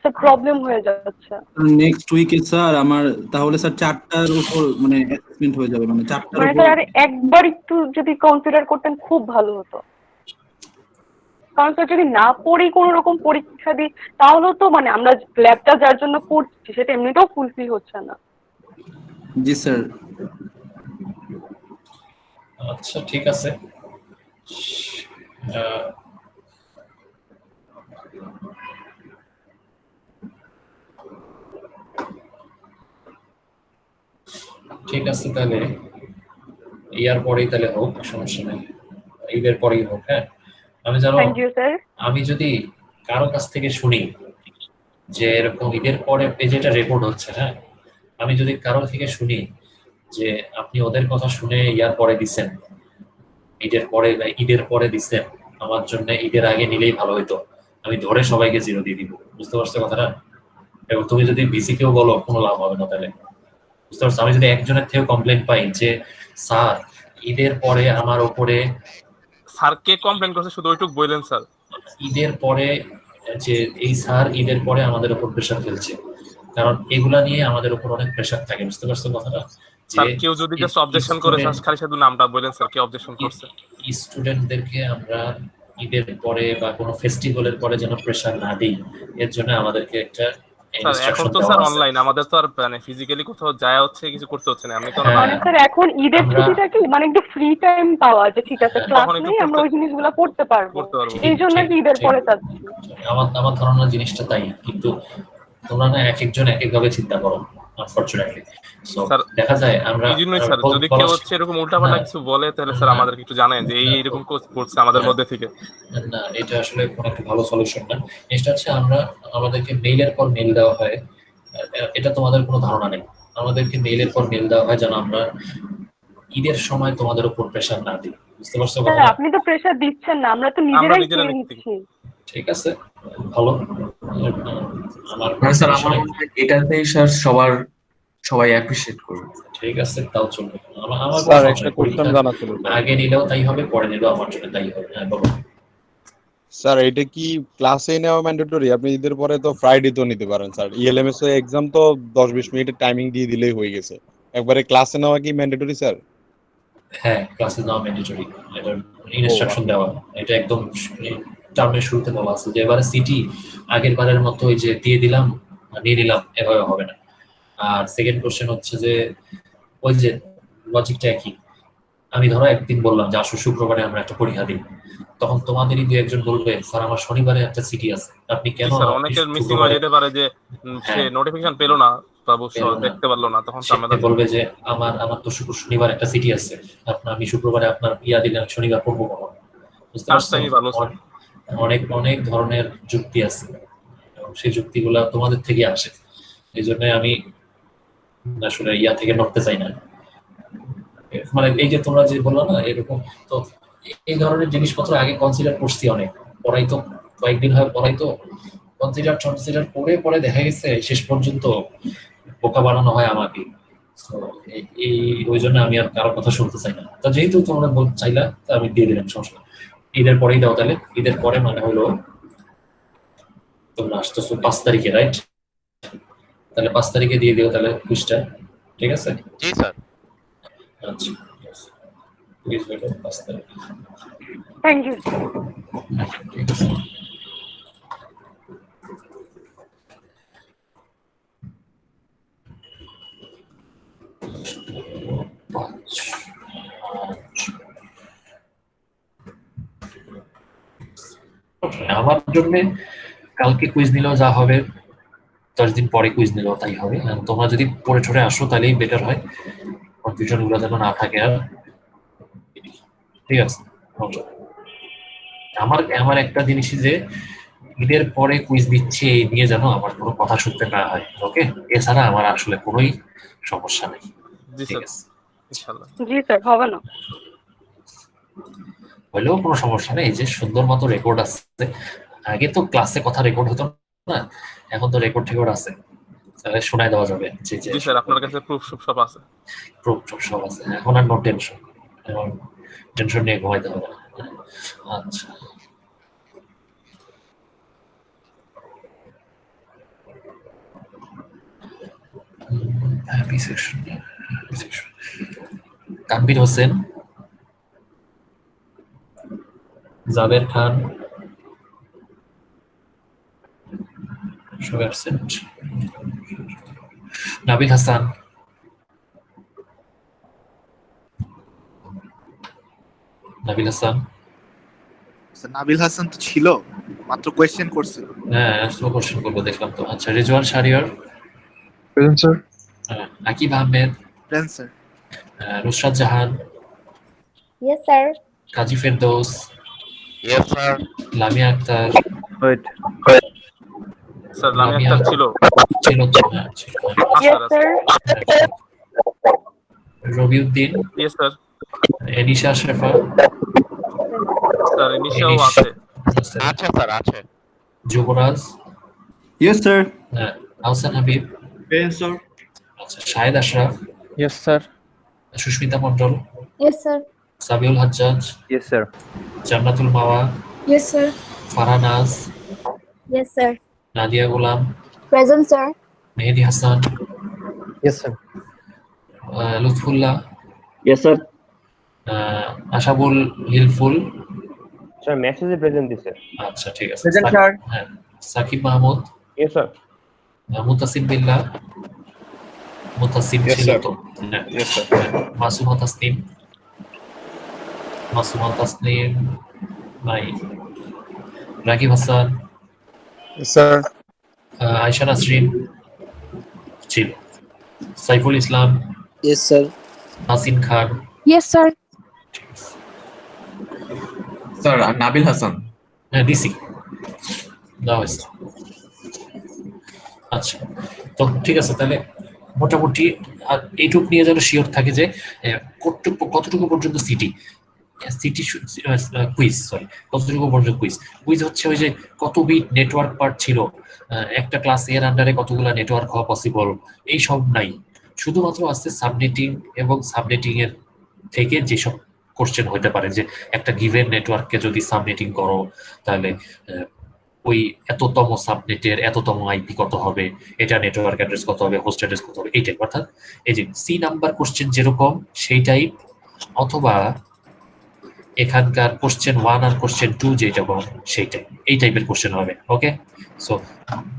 Speaker 5: স্যার প্রবলেম হয়ে যাচ্ছে।
Speaker 11: নেক্সট উইকে স্যার আমার তাহলে স্যার 4টার উপর মানে অ্যাসেসমেন্ট হয়ে যাবে, মানে 4টার
Speaker 5: মানে
Speaker 11: উপর।
Speaker 5: স্যার আর একবার একটু যদি কনসিডার করতেন খুব ভালো হতো, কারণ স্যার যদি না পড়েই কোনো রকম পরীক্ষা দিই তাহলে তো মানে আমরা ল্যাবটা যার জন্য পড়ছি সেটা এমনিতেও ফুলফিল হচ্ছে না।
Speaker 11: জি স্যার।
Speaker 1: আচ্ছা ঠিক আছে, ঠিক আছে তাহলে ইয়ার পরেই তাহলে হোক, সমস্যা নেই, ঈদের পরেই হোক। হ্যাঁ আমি জানো,
Speaker 5: থ্যাংক ইউ স্যার।
Speaker 1: আমি যদি কারো কাছ থেকে শুনি যে এরকম ঈদের পরে যেটা রেকর্ড হচ্ছে, হ্যাঁ আমি যদি কারো থেকে শুনি যে আপনি ওদের কথা শুনে ইয়ার পরে দিচ্ছেন, ঈদের পরে দিচ্ছেন, আমার জন্য ঈদের আগে নিলেই ভালো হইতো, আমি ধরে সবাইকে 0 দিয়ে দিব, বুঝতে পারছো কথাটা? এবং তুমি যদি বিসি কেও বলো কোনো লাভ হবে না, তাহলে বুঝতে পারছো? আমি যদি একজনের থেকে কমপ্লেন পাই যে স্যার ঈদের পরে আমার উপরে,
Speaker 3: স্যার কে কমপ্লেন করছে শুধু ওইটুকু বললেন স্যার।
Speaker 1: ঈদের পরে যে এই স্যার ঈদের পরে আমাদের উপর প্রেশার ফেলছে, কারণ এগুলা নিয়ে আমাদের উপর অনেক প্রেশার থাকে, বুঝতে পারছো কথাটা?
Speaker 3: স্যার কেউ যদি জাস্ট অবজেকশন করে খালি শুধু নামটা বলেন স্যার, কে অবজেকশন করছে?
Speaker 1: স্টুডেন্টদেরকে আমরা ঈদের পরে বা কোনো ফেস্টিভ্যালের পরে যেন প্রেসার না দিই, এর জন্য আমাদেরকে একটা
Speaker 3: স্যার এখন তো স্যার অনলাইন, আমাদের তো আর মানে ফিজিক্যালি কোথাও যায় হচ্ছে কিছু করতে হচ্ছে না, আমি তো
Speaker 5: মানে স্যার এখন ঈদের ছুটিটা কি মানে একটু ফ্রি টাইম পাওয়া যে ঠিক আছে ক্লাস নেই, আমরা ওই জিনিসগুলো করতে পারবো, এই জন্য কি ঈদের পরে চাচ্ছি।
Speaker 1: আমার ধারণা জিনিসটা তাই, কিন্তু তোমরা না এক একজন এক একভাবে চিন্তা করো আনফরচুনেটলি। সো দেখা যায় আমরা
Speaker 3: এই জন্যই স্যার যদি কেউ হচ্ছে এরকম উল্টাপাল্টা কিছু বলে তাহলে স্যার আমাদেরকে একটু জানায় যে এইরকম করছে আমাদের মধ্যে থেকে।
Speaker 1: না, এটা আসলে কোনো একটা ভালো সলিউশন না। জিনিসটা হচ্ছে আমরা আমাদেরকে মেইলের পর মেইল দেওয়া হয়, এটা তোমাদের কোনো ধারণা নেই। আমাদেরকে মেইলের পর মেইল দেওয়া হয় যেন আমরা ঈদের সময় তোমাদের উপর প্রেসার না দিই, বুঝতে পারছো?
Speaker 5: স্যার আপনি তো প্রেসার দিচ্ছেন না, আমরা তো নিজেরাই নিচ্ছি।
Speaker 1: ঠিক আছে, ভালো।
Speaker 4: স্যার আমার মনে হয় এটাতেই স্যার সবাই অ্যাপ্রিশিয়েট করবে।
Speaker 1: ঠিক আছে, তাও চলবে। আমার
Speaker 12: স্যার একটা কোশ্চেন জানা ছিল,
Speaker 1: আগে নিলেও তাই হবে, পরে নিলেও আমার জন্য তাই হবে। হ্যাঁ বলো
Speaker 12: স্যার এটা কি ক্লাসে নেওয়া ম্যান্ডেটরি? আপনি ঈদের পরে তো ফ্রাইডে তো নিতে পারেন স্যার, ইএলএমএস এর এক্সাম তো 10-20 মিনিটের টাইমিং দিয়ে দিলেই হয়ে গেছে, একবারে ক্লাসে নেওয়া কি ম্যান্ডেটরি স্যার?
Speaker 1: হ্যাঁ, ক্লাসে নেওয়া ম্যান্ডেটরি, এটা ইনস্ট্রাকশন দেওয়া, এটা একদম টার্মের শুরুতে বলা আছে যে এবারে সিটি আগের বারের মতো ওই যে দিয়ে দিলাম নিয়ে নিলাম এভাবে হবে না। আর সেকেন্ড কোশ্চেন হচ্ছে যে ওই যে লজিকটা একই, আমি ধরো একদিন বললাম যে আসো শুক্রবারে আমরা একটা পরীক্ষা দিই, তখন তোমাদেরই দু একজন বলবে স্যার আমার শনিবারে একটা সিটি আছে, আপনি কেন?
Speaker 3: অনেকের মিসিং হয়ে যেতে পারে যে সে নোটিফিকেশন পেলো না বা দেখতে পারলো না, তখন
Speaker 1: আমাদের বলবে যে আমার তো শনিবার একটা সিটি আছে, আমি শুক্রবারে আপনার ইয়া দিলাম, শনিবার পড়বো কখন? বুঝতে পারছেন? অনেক ধরনের যুক্তি আছে, সেই যুক্তিগুলা তোমাদের থেকে আসে, এই জন্য আমি আসলে ইয়া থেকে নড়তে চাই না। মানে এই যে তোমরা যে বললো না এরকম, তো এই ধরনের জিনিসপত্র আগে কনসিডার করছি, অনেক পড়াই তো কয়েকদিন হয় পড়াই তো কনসিডার করে পরে দেখা গেছে শেষ পর্যন্ত বোকা বানানো হয় আমাকে। এই ওই জন্য আমি আর কারোর কথা শুনতে চাই না। তো যেহেতু তোমরা চাইলা তা আমি দিয়ে দিলাম, সমস্যা। ঈদের পরেই দাও তাহলে, ঈদের পরে মানে হলো তোমরা আসতেছো 5 তারিখে, রাইট? তাহলে 5 তারিখে দিয়ে দিও তাহলে কুইজটা, ঠিক আছে?
Speaker 2: জি স্যার।
Speaker 1: আচ্ছা, কুইজ হলো 5 তারিখ।
Speaker 5: Thank you.
Speaker 1: আমার জন্য কালকে কুইজ নিলেও যা হবে, 10 দিন পরে কুইজ নিলেও তাই হবে। তোমরা যদি পড়ে ঠরে আসো তাহলেই বেটার হয়, কনফিউশন গুলো যেন না থাকে। আর ঠিক আছে, আমার একটা জিনিসই যে ঈদের পরে কুইজ দিচ্ছে এই নিয়ে যেন আমার কোনো কথা শুনতে না হয়, ওকে? এছাড়া আমার আসলে কোনোই সমস্যা নেই। ঠিক আছে,
Speaker 5: জি স্যার, হবে না
Speaker 1: হইলেও কোনো সমস্যা নেই, যে সুন্দর মতো রেকর্ড আছে। আগে তো ক্লাসে কথা রেকর্ড হতো না, এখন তো রেকর্ড টেকর্ড আছে, তাহলে শোনায় দেওয়া যাবে। জি
Speaker 3: স্যার, আপনার কাছে প্রুফ সব আছে?
Speaker 1: প্রুফ সব আছে, এখন আর নো টেনশন, এখন টেনশন নিয়ে ঘুমাইতে হবে না। আচ্ছা, হ্যাপি সেকশন, তানভীর হোসেন, জাবের খান, সব অ্যাবসেন্ট। নাবিল হাসান, নাবিল হাসান
Speaker 6: তো ছিল, মাত্র কোয়েশ্চেন করছিল।
Speaker 1: হ্যাঁ, কোশ্চেন করবো দেখলাম তো। আচ্ছা, Rizwan Shahriar,
Speaker 4: present sir.
Speaker 1: Akib Ahmed,
Speaker 6: present sir.
Speaker 1: Nusrat Jahan,
Speaker 10: yes sir.
Speaker 1: Kazi Ferdous,
Speaker 2: yes sir.
Speaker 1: Lamia Akter,
Speaker 3: sir Lamia Akter ছিল
Speaker 1: তো? হ্যাঁ ছিল।
Speaker 5: Yes sir.
Speaker 1: Rabiuddin,
Speaker 3: yes sir.
Speaker 1: Enisha Shefa,
Speaker 3: sir এনিশাও আছে।
Speaker 2: আচ্ছা স্যার, আছে।
Speaker 1: Yuvraj,
Speaker 11: yes sir.
Speaker 1: Ahsan Habib,
Speaker 11: yes sir.
Speaker 1: আচ্ছা, Shahed Ashraf,
Speaker 12: yes sir.
Speaker 1: Susmita Mondal,
Speaker 10: yes sir.
Speaker 1: Sabiul Hajjaj,
Speaker 12: yes sir.
Speaker 1: Jannatul Mawa,
Speaker 10: yes sir.
Speaker 1: Farhanaz,
Speaker 10: yes sir.
Speaker 1: Nadia গোলাম,
Speaker 10: present sir.
Speaker 1: Mehedi Hasan,
Speaker 12: yes sir.
Speaker 1: Lutfullah,
Speaker 13: yes sir.
Speaker 1: Ashabul Hilful,
Speaker 9: sir মেসেজে প্রেজেন্ট দিছে।
Speaker 1: আচ্ছা ঠিক আছে।
Speaker 13: Present sir.
Speaker 1: হ্যাঁ, Sakib Mahmud,
Speaker 9: yes sir.
Speaker 1: Mutasim Billah, Mutasim
Speaker 8: Yes,
Speaker 1: ছিল
Speaker 8: sir.
Speaker 1: তো, হ্যাঁ।
Speaker 8: Yes, sir.
Speaker 1: মাসুমা তাসনিম, মাসুমা তাসনিম নাই। রাকিব হাসান,
Speaker 12: স্যার।
Speaker 1: আয়শা নাসরিন ছিল। Saiful Islam,
Speaker 13: yes sir.
Speaker 1: Nasin Khan,
Speaker 10: yes sir.
Speaker 13: Sir Nabil Hasan.
Speaker 1: হ্যাঁ দিছি, দেওয়া হয়েছে। আচ্ছা, তো ঠিক আছে, তাহলে মোটামুটি আর এইটুকু নিয়ে যেন শিওর থাকে যে কতটুকু পর্যন্ত সিটি কুইজ, সরি, কতটুকু পর্যন্ত কুইজ হচ্ছে ওই যে কত বিট নেটওয়ার্ক পার্ট ছিল, একটা ক্লাস এর আন্ডারে কতগুলো নেটওয়ার্ক হওয়া পসিবল, এই সব নাই। শুধুমাত্র আছে সাবনেটিং এবং সাবনেটিং এর থেকে যেসব কোশ্চেন হতে পারে, যে একটা গিভেন নেটওয়ার্ককে যদি সাবনেটিং করো তাহলে ওই এততম সাবনেটের এততম আইপি কত হবে, এটা নেটওয়ার্ক অ্যাড্রেস কত হবে, হোস্ট অ্যাড্রেস কত হবে, এই টাইপ। অর্থাৎ এই যে সি নাম্বার কোশ্চেন যেরকম সেই টাইপ, অথবা এখানকার কোশ্চেন 1 আর কোশ্চেন 2 যেটা সেই টাইপ, এই টাইপের কোশ্চেন হবে। ওকে, সো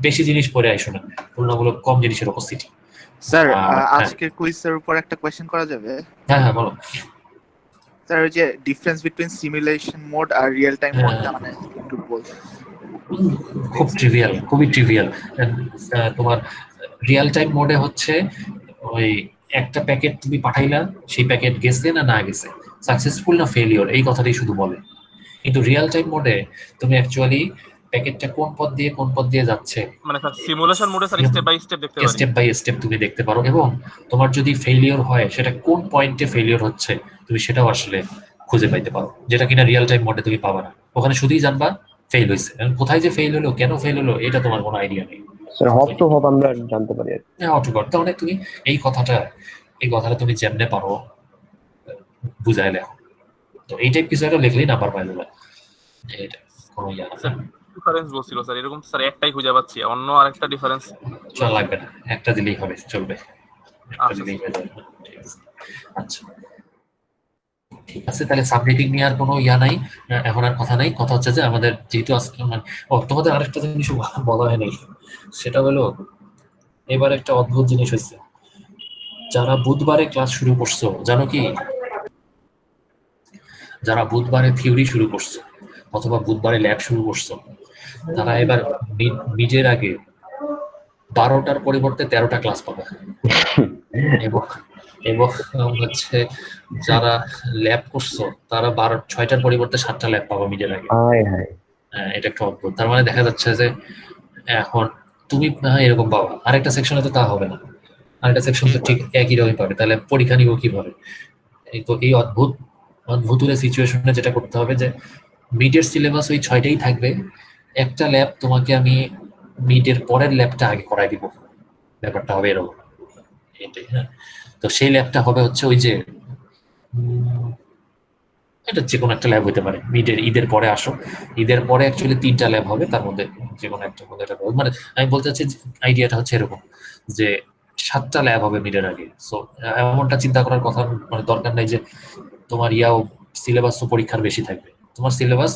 Speaker 1: বেশি জিনিস পরে আইসো না, তুলনামূলক কম জিনিসের উপস্থিতি।
Speaker 6: স্যার
Speaker 1: হ্যাঁ।
Speaker 6: আজকের কুইজের উপর একটা কোয়েশ্চেন করা যাবে?
Speaker 1: হ্যাঁ হ্যাঁ বলো।
Speaker 6: স্যার ওই যে ডিফারেন্স বিটুইন সিমুলেশন মোড আর রিয়েল টাইম মোডটা মানে একটু বলবেন?
Speaker 1: খুব ট্রিভিয়াল, খুবই ট্রিভিয়াল। তোমার রিয়েল টাইম মোডে হচ্ছে ওই একটা প্যাকেট তুমি পাঠাইলা, সেই প্যাকেট গেছে না না গেছে, সাকসেসফুল না ফেলিওর, এই কথাটাই শুধু বলে। কিন্তু রিয়েল টাইম মোডে তুমি অ্যাকচুয়ালি প্যাকেটটা কোন পথ দিয়ে যাচ্ছে,
Speaker 3: মানে স্যার সিমুলেশন মোডে স্যার স্টেপ বাই স্টেপ দেখতে পারি,
Speaker 1: স্টেপ বাই স্টেপ তুমি দেখতে পারো, এবং তোমার যদি ফেলিওর হয় সেটা কোন পয়েন্টে ফেলিওর হচ্ছে তুমি সেটাও আসলে খুঁজে পাইতে পারো, যেটা কিনা রিয়েল টাইম মোডে তুমি পাবা না। ওখানে শুধুই জানবা ফেল হয়েছে, কোথায় যে ফেল হলো, কেন ফেল হলো, এটা তোমার কোনো আইডিয়া নেই।
Speaker 9: স্যার হপ টু হপ আমরা জানতে পারি আর কি।
Speaker 1: হ্যাঁ, অটোকট তার মানে তুমি এই কথাটা তুমি যেমনে পারো বুঝাই লেখো, তো এই টাইপ কিছু একটা লিখলেই নাম্বার পাই যাবে। এটা কোনো ইয়া না।
Speaker 3: ডিফারেন্স বলছিল স্যার, এরকম স্যার একটাই খুঁজে পাচ্ছি, অন্য আরেকটা ডিফারেন্স
Speaker 1: চল লাগবে না, একটা দিলেই হবে, চলবে, একটা দিলেই হয়ে যাবে। ঠিক আছে, আচ্ছা ঠিক আছে, তাহলে সাবনেটিং নিয়ে আর কোনো ইয়া নাই, এখন আর কথা নাই। কথা হচ্ছে যে আমাদের যেহেতু আজকে তোমাদের আরেকটা জিনিস বলা হয় নাই, সেটা হলো এবার একটা অদ্ভুত জিনিস হয়েছে। যারা বুধবারে ক্লাস শুরু করছো, জানো কি, যারা বুধবারে থিওরি শুরু করছো অথবা বুধবারে ল্যাব শুরু করছো, তারা এবার মিডের আগে 12টার পরিবর্তে 13টা ক্লাস পাবে। এবং হচ্ছে যারা ল্যাব করছো তারা 6টার পরিবর্তে 7টা ল্যাব পাবা মিডের আগে। এটা একটা অদ্ভুত। তার মানে দেখা যাচ্ছে যে এখন তুমি এরকম পাবা, আরেকটা সেকশনে তো তা হবে না, আরেকটা সেকশন তো ঠিক একই রকম পাবে, তাহলে পরীক্ষা নিব কিভাবে? তো এই অদ্ভুত সিচুয়েশনে যেটা করতে হবে যে মিডের সিলেবাস ওই 6টাই থাকবে, একটা ল্যাব তোমাকে আমি মিডের পরের ল্যাবটা আগে করাই দিব, ব্যাপারটা হবে এরকম। এটাই, হ্যাঁ। তো সেই ল্যাবটা হবে হচ্ছে ওই যে এটা যে কোনো একটা ল্যাব হতে পারে, ঈদের পরে আসো, ঈদের পরে অ্যাকচুয়ালি 3টা ল্যাব হবে, তার মধ্যে যে কোনো একটা মানে আমি বলতে চাচ্ছি আইডিয়াটা হচ্ছে এরকম যে 7টা ল্যাব হবে মিডের আগে। সো এমনটা চিন্তা করার কথা মানে দরকার নাই যে তোমার সিলেবাস তো পরীক্ষার বেশি থাকবে, তোমার সিলেবাস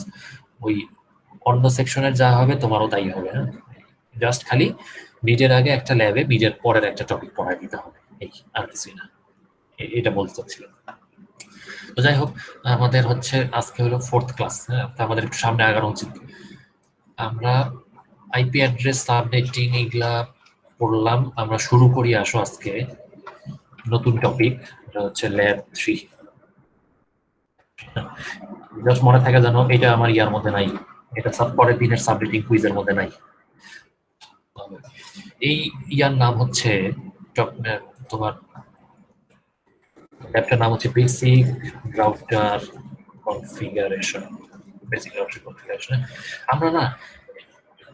Speaker 1: ওই অন্য সেকশনের যা হবে তোমারও তাই হবে। হ্যাঁ, জাস্ট খালি মিডের আগে একটা ল্যাবে মিডের পরের একটা টপিক পড়াই দিতে হবে, এই আর কিছুই না, এটা বলতে চাচ্ছিলাম। তো যাই হোক, আমাদের হচ্ছে আজকে হলো 4th ক্লাস, হ্যাঁ, তো আমাদের একটু সামনে আগানো উচিত। আমরা আইপি অ্যাড্রেস সাবনেটিং এগুলা পড়লাম, আমরা শুরু করি আসো আজকে নতুন টপিক, এটা হচ্ছে ল্যাব 3। জাস্ট মনে থাকে জানো, এটা আমার ইয়ার মধ্যে নাই, এটা পরের দিনের সাবনেটিং কুইজের মধ্যে নাই। এই ইয়ার নাম হচ্ছে তোমার ল্যাবটার নাম হচ্ছে বেসিক রাউটার কনফিগারেশন। আমরা না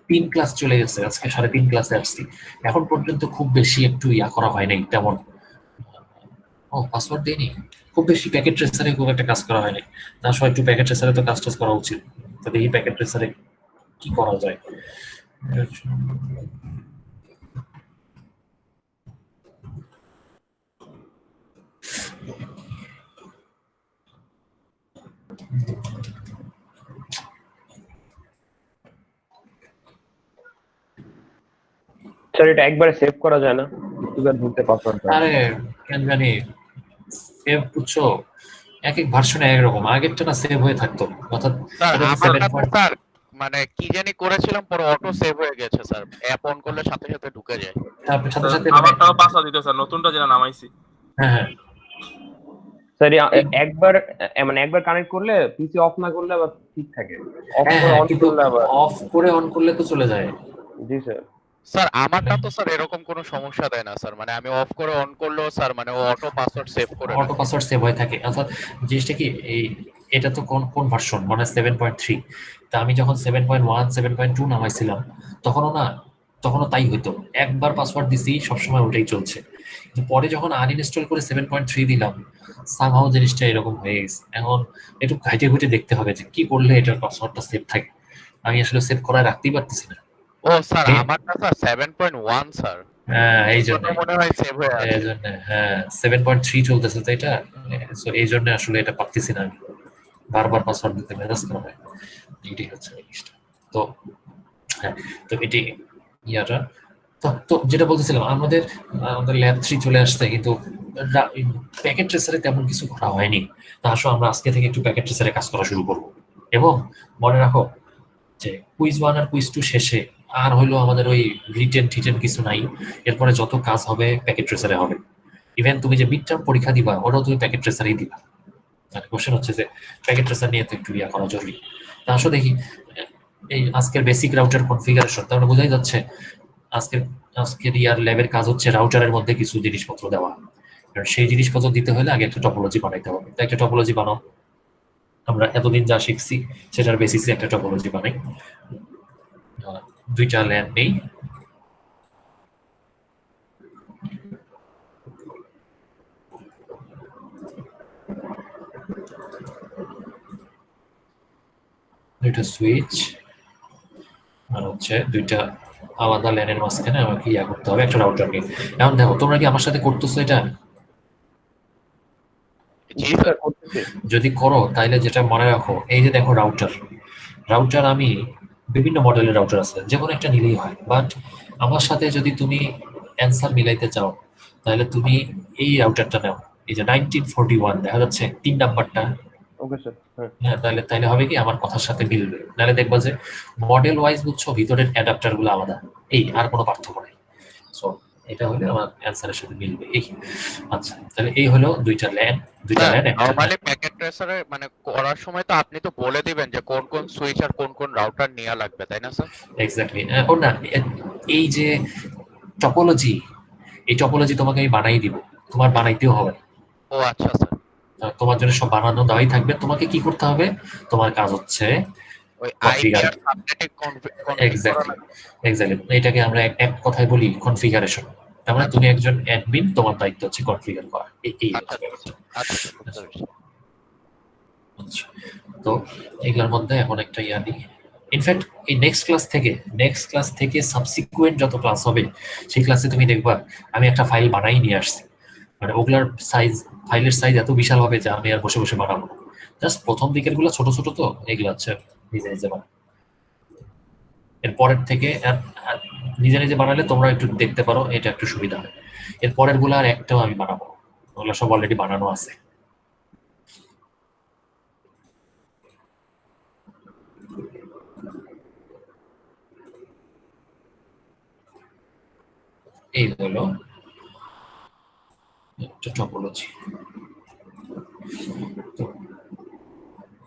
Speaker 1: 3 ক্লাস চলে গেছে, আজকে 3.5 ক্লাসে আসছি, এখন পর্যন্ত খুব বেশি একটু ইয়া করা হয় নাই তেমন। পাসওয়ার্ড দেয়নি, খুব বেশি প্যাকেট ট্রেসারে খুব একটা কাজ করা হয়নি, তার সবাই একটু প্যাকেট ট্রেসারে তো কাজ করা উচিত। তবে এই প্যাকেট ট্রেসারে কি করা যায়?
Speaker 9: স্যার এটা একবারে সেভ করা যায় না, একটুবার ধরতে পাসওয়ার্ড
Speaker 1: আরে কেন জানি সেভ বুঝছো, এক এক ভার্সনে এক রকম, আগেরটা না সেভ হয়ে থাকতো, অর্থাৎ
Speaker 2: স্যার
Speaker 1: এটা তো
Speaker 2: আমারটা তো
Speaker 1: 7
Speaker 2: স্যার মানে কি জানি করেছিলাম, পরে অটো সেভ হয়ে গেছে স্যার, অ্যাপ অন করলে সাথে সাথে ঢুকে যায়।
Speaker 1: তারপর সাথে সাথে
Speaker 3: আমারটাও পাসওয়ার্ড দিতে স্যার, নতুনটা যেটা নামাইছি।
Speaker 1: হ্যাঁ হ্যাঁ
Speaker 9: স্যার একবার মানে একবার কানেক্ট করলে পিসি অফ না করলে আবার ঠিক থাকে, অফ
Speaker 1: হ্যাঁ
Speaker 9: করে
Speaker 1: হ্যাঁ,
Speaker 9: অন
Speaker 1: কিন্তু
Speaker 9: করলে আবার।
Speaker 1: অফ করে অন করলে তো চলে যায়।
Speaker 9: জি স্যার।
Speaker 2: স্যার আমারটা তো স্যার এরকম কোনো সমস্যা দেয় না স্যার, মানে আমি অফ করে অন করলেও স্যার মানে ও অটো পাসওয়ার্ড সেভ করে
Speaker 1: অটো পাসওয়ার্ড সেভ হয়ে থাকে, অর্থাৎ জিনিসটা কি এই এটা তো কোন কোন ভার্সন মানে 7.3, তা আমি যখন 7.1 7.2 নামাইছিলাম তখনও তাই হইতো, একবার পাসওয়ার্ড দিছি সবসময় ওটাই চলছে, কিন্তু পরে যখন আনইনস্টল করে 7.3 দিলাম সামহাও জিনিসটা এরকম হয়ে গেছে। এখন একটু ঘাইটে ঘুটে দেখতে হবে যে কি করলে এটার পাসওয়ার্ডটা সেভ থাকে, আমি আসলে সেভ করায় রাখতেই পারতেছি না।
Speaker 2: ও স্যার আমারটা স্যার 7.1 স্যার,
Speaker 1: হ্যাঁ এই জন্য
Speaker 2: মনে হয় সেভ হয়ে আছে।
Speaker 1: এই জন্য হ্যাঁ 7.3 চলতেছে তো এটা, সো এই জন্য আসলে এটা পারতেছি না আমি, বারবার পাসওয়ার্ড দিতে মেজাজ খারাপ হয়, এটাই হচ্ছে জিনিসটা। তো হ্যাঁ, তো এটি ইয়াটা তো যেটা বলতেছিলাম, আমাদের ল্যাব 3 চলে আসছে, কিন্তু প্যাকেট ট্রেসারে তেমন কিছু করা হয়নি। তা আসলে আমরা আজকে থেকে একটু প্যাকেট ট্রেসারে কাজ করা শুরু করব, এবং মনে রাখো যে কুইজ 1 আর কুইজ 2 শেষে আর হলো আমাদের ওই রিটেন কিছু নাই, এরপরে যত কাজ হবে প্যাকেট ট্রেসারে হবে। ইভেন তুমি যে মিড টার্ম পরীক্ষা দিবা ওটাও তুমি প্যাকেট ট্রেসারেই দিবা। কোশ্চেন হচ্ছে যে প্যাকেট ট্রেসার নিয়ে তো একটু ইয়া করা জরুরি। তা আসলে দেখি এই আজকের বেসিক রাউটার কনফিগারেশন, তাহলে বোঝাই যাচ্ছে আজকের ইয়ার ল্যাবের কাজ হচ্ছে রাউটারের মধ্যে কিছু জিনিসপত্র দেওয়া, কারণ সেই জিনিসপত্র দিতে হলে আগে একটা টপোলজি বানাইতে হবে। তো একটা টপোলজি বানাও, আমরা এতদিন যা শিখছি সেটার বেসিসে একটা টপোলজি বানাই। দুইটা ল্যান নেই, দুইটা সুইচ আর হচ্ছে দুইটা আলাদা ল্যানের মাঝখানে আমাকে ইয়া করতে হবে একটা রাউটার নিয়ে। এখন দেখো তোমরা কি আমার সাথে করতেছো এটা? যদি করো তাহলে যেটা মনে রাখো, এই যে দেখো রাউটার আমি বিভিন্ন মডেলের রাউটার আছে, যে কোনো একটা নিলেই হয়, বাট আমার সাথে যদি তুমি অ্যান্সার মিলাইতে চাও তাহলে তুমি এই রাউটারটা নাও, এই যে 1941 দেখা যাচ্ছে 3 নাম্বারটা।
Speaker 9: Okay sir.
Speaker 1: হ্যাঁ তাহলে হবে কি আমার কথার সাথে মিলবে, নাহলে দেখবা যে মডেল ওয়াইজ বুঝছো ভিতরের অ্যাডাপ্টার গুলো আলাদা, এই আর কোনো পার্থক্য নেই। সো এটা হলে আমার অ্যান্সারের সাথে মিলবে। এই আচ্ছা, তাহলে এই হলো দুইটা ল্যান
Speaker 2: নরমালি প্যাকেট ট্রেসারে মানে করার সময় তো আপনি তো বলে দিবেন যে কোন কোন সুইচ আর কোন কোন রাউটার নেওয়া লাগবে, তাই না স্যার?
Speaker 1: এক্স্যাক্টলি। এখন না এই যে টপোলজি, এই টপোলজি তোমাকে আমি বানাই দিব, তোমার বানাইতেও হবে।
Speaker 2: ও আচ্ছা স্যার,
Speaker 1: তোমার জন্য সব বানানো দেওয়াই থাকবে, তোমাকে কি করতে হবে, তোমার কাজ হচ্ছে
Speaker 2: ওই আইপিআর সাবনেটিং
Speaker 1: এক্স্যাক্টলি এটাকে আমরা এক কথায় বলি কনফিগারেশন। তার মানে তুমি একজন অ্যাডমিন, তোমার দায়িত্ব হচ্ছে কনফিগার করা। এই আচ্ছা, তো এগুলোর মধ্যে এখন একটা ইয়া দিই। ইনফ্যাক্ট এই নেক্সট ক্লাস থেকে সাবসিকুয়েন্ট যত ক্লাস হবে সেই ক্লাসে তুমি দেখবা আমি একটা ফাইল বানাই নিয়ে আসছি, মানে ওগুলার ফাইলের সাইজ এত বিশাল হবে যে আমি আর বসে বসে বানাবো না। জাস্ট প্রথম দিকের গুলো ছোট ছোট, তো এগুলো হচ্ছে নিজে নিজে বানাবো। এরপরের থেকে নিজে নিজে বানালে তোমরা একটু দেখতে পারো, এটা একটু সুবিধা হয়। এর পরের গুলো আর একটাও আমি বানাবো, ওগুলো সব অলরেডি বানানো আছে। এই হলো একটা টপোলজি।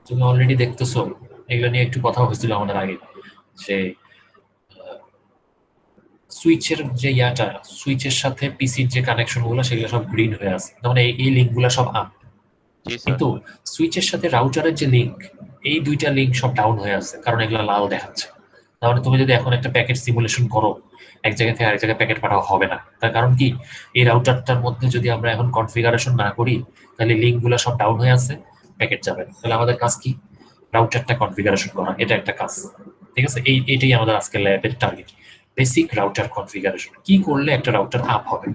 Speaker 1: তুমি অলরেডি দেখতেছো এগুলো নিয়ে একটু কথা হয়েছিল আমাদের আগে, যে সুইচের যে ইয়াটা, সুইচের সাথে পিসির যে কানেকশন গুলো সেগুলো সব গ্রিন হয়ে আছে, মানে এই লিঙ্ক গুলা সব আপ, কিন্তু সুইচের সাথে রাউটারের যে লিঙ্ক, এই দুইটা লিঙ্ক সব ডাউন হয়ে আছে, কারণ এগুলো লাল দেখাচ্ছে। তাহলে তুমি যদি এখন একটা প্যাকেট সিমুলেশন করো, এক জায়গা থেকে আরেক জায়গায় প্যাকেট পাঠাও হবে না। তার কারণ কি, এই রাউটারটার মধ্যে যদি আমরা এখন কনফিগারেশন না করি তাহলে লিঙ্ক গুলো সব ডাউন হয়ে আছে, প্যাকেট যাবে না। তাহলে আমাদের কাজ কি, রাউটারটা কনফিগারেশন করা, এটা একটা কাজ। ঠিক আছে, এটাই আমাদের আজকে ল্যাবের টার্গেট, বেসিক রাউটার কনফিগারেশন। কি করলে একটা রাউটার আপ হবে।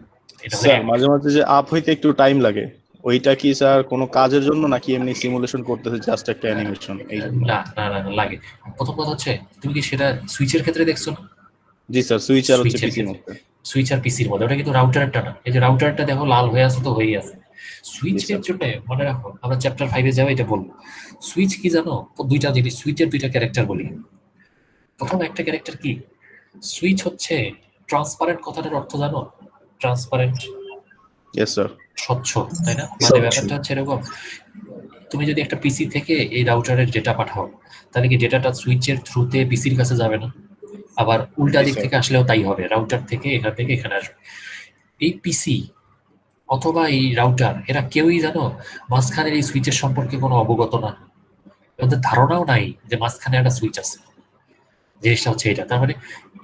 Speaker 8: স্যার মাঝে মাঝে যে আপ হইতে একটু টাইম লাগে, ওইটা কি স্যার কোনো কাজের জন্য নাকি এমনি সিমুলেশন করতেছে জাস্ট একটা অ্যানিমেশন? এই
Speaker 1: না লাগে। প্রথম কথা হচ্ছে তুমি কি সেটা সুইচের ক্ষেত্রে দেখছো না?
Speaker 8: জি স্যার, সুইচ আর হচ্ছে
Speaker 1: সুইচের
Speaker 8: পিসির মধ্যে।
Speaker 1: সুইচ আর পিসির মধ্যে, ওটা কিন্তু রাউটারটা না। এই যে রাউটারটা দেখো লাল হয়ে আছে, তো হয়েই আছে। সুইচের জন্য মনে রাখো, আমরা চ্যাপ্টার 5 এ যাবো, এটা বলবো। সুইচ কি জানো? দুইটা জিনিস, সুইচের দুইটা ক্যারেক্টার বলি। প্রথম একটা ক্যারেক্টার কি, সুইচ হচ্ছে ট্রান্সপারেন্ট। কথাটার অর্থ জানো? Transparent,
Speaker 8: yes sir.
Speaker 1: স্বচ্ছ, তাই না? মানে ব্যাপারটা হচ্ছে এরকম, তুমি যদি একটা পিসি থেকে এই রাউটারের ডেটা পাঠাও, তাহলে কি ডেটাটা সুইচের থ্রুতে পিসির কাছে যাবে না? আবার উল্টা দিক থেকে আসলেও তাই হবে, রাউটার থেকে এখান থেকে এখানে আসবে। এই পিসি অথবা এই রাউটার, এরা কেউই জানো মাঝখানের এই সুইচের সম্পর্কে কোনো অবগত না। ওদের ধারণাও নাই যে মাঝখানে একটা সুইচ আছে। জিনিসটা হচ্ছে এটা। তার মানে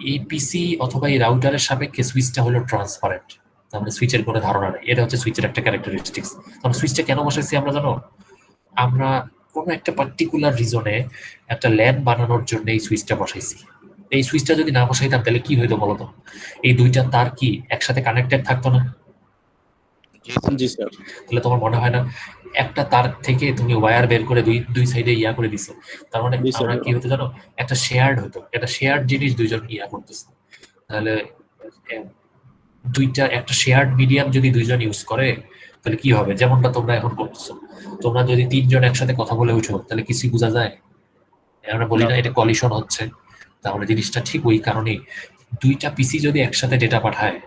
Speaker 1: এই পিসি অথবা এই রাউটারের সাপেক্ষে সুইচটা হলো ট্রান্সপারেন্ট। তার মানে সুইচের কোনো ধারণা নেই। এটা হচ্ছে সুইচের একটা ক্যারেক্টারিস্টিক্স। তাহলে সুইচটা কেন বসাইছি আমরা জানো? আমরা কোনো একটা পার্টিকুলার রিজনে একটা ল্যান বানানোর জন্য এই সুইচটা বসাইছি। এই সুইচটা যদি না বসাইতাম তাহলে কি হইতো বলতো? এই দুইটা তার কি একসাথে কানেক্টেড থাকতো না?
Speaker 8: জি স্যার।
Speaker 1: তাহলে তোমার মনে হয় না একটা তার থেকে তুমি ওয়্যার বের করে দুই সাইডে ইয়া করে দিছো? তার মানে আমরা কি হতো জানো, একটা শেয়ার্ড হতো, একটা শেয়ার্ড জিনিস দুইজন ইয়া করতেছে। তাহলে দুইটা একটা শেয়ার্ড মিডিয়াম যদি দুইজন ইউজ করে তাহলে কি হবে? যেমনটা তোমরা এখন করতেছো, তোমরা যদি তিনজন একসাথে কথা বলে উঠো তাহলে কিছু বোঝা যায়? আমরা বলি না এটা কলিশন হচ্ছে। তাহলে জিনিসটা ঠিক ওই কারণেই, দুইটা পিসি যদি একসাথে ডেটা পাঠায়,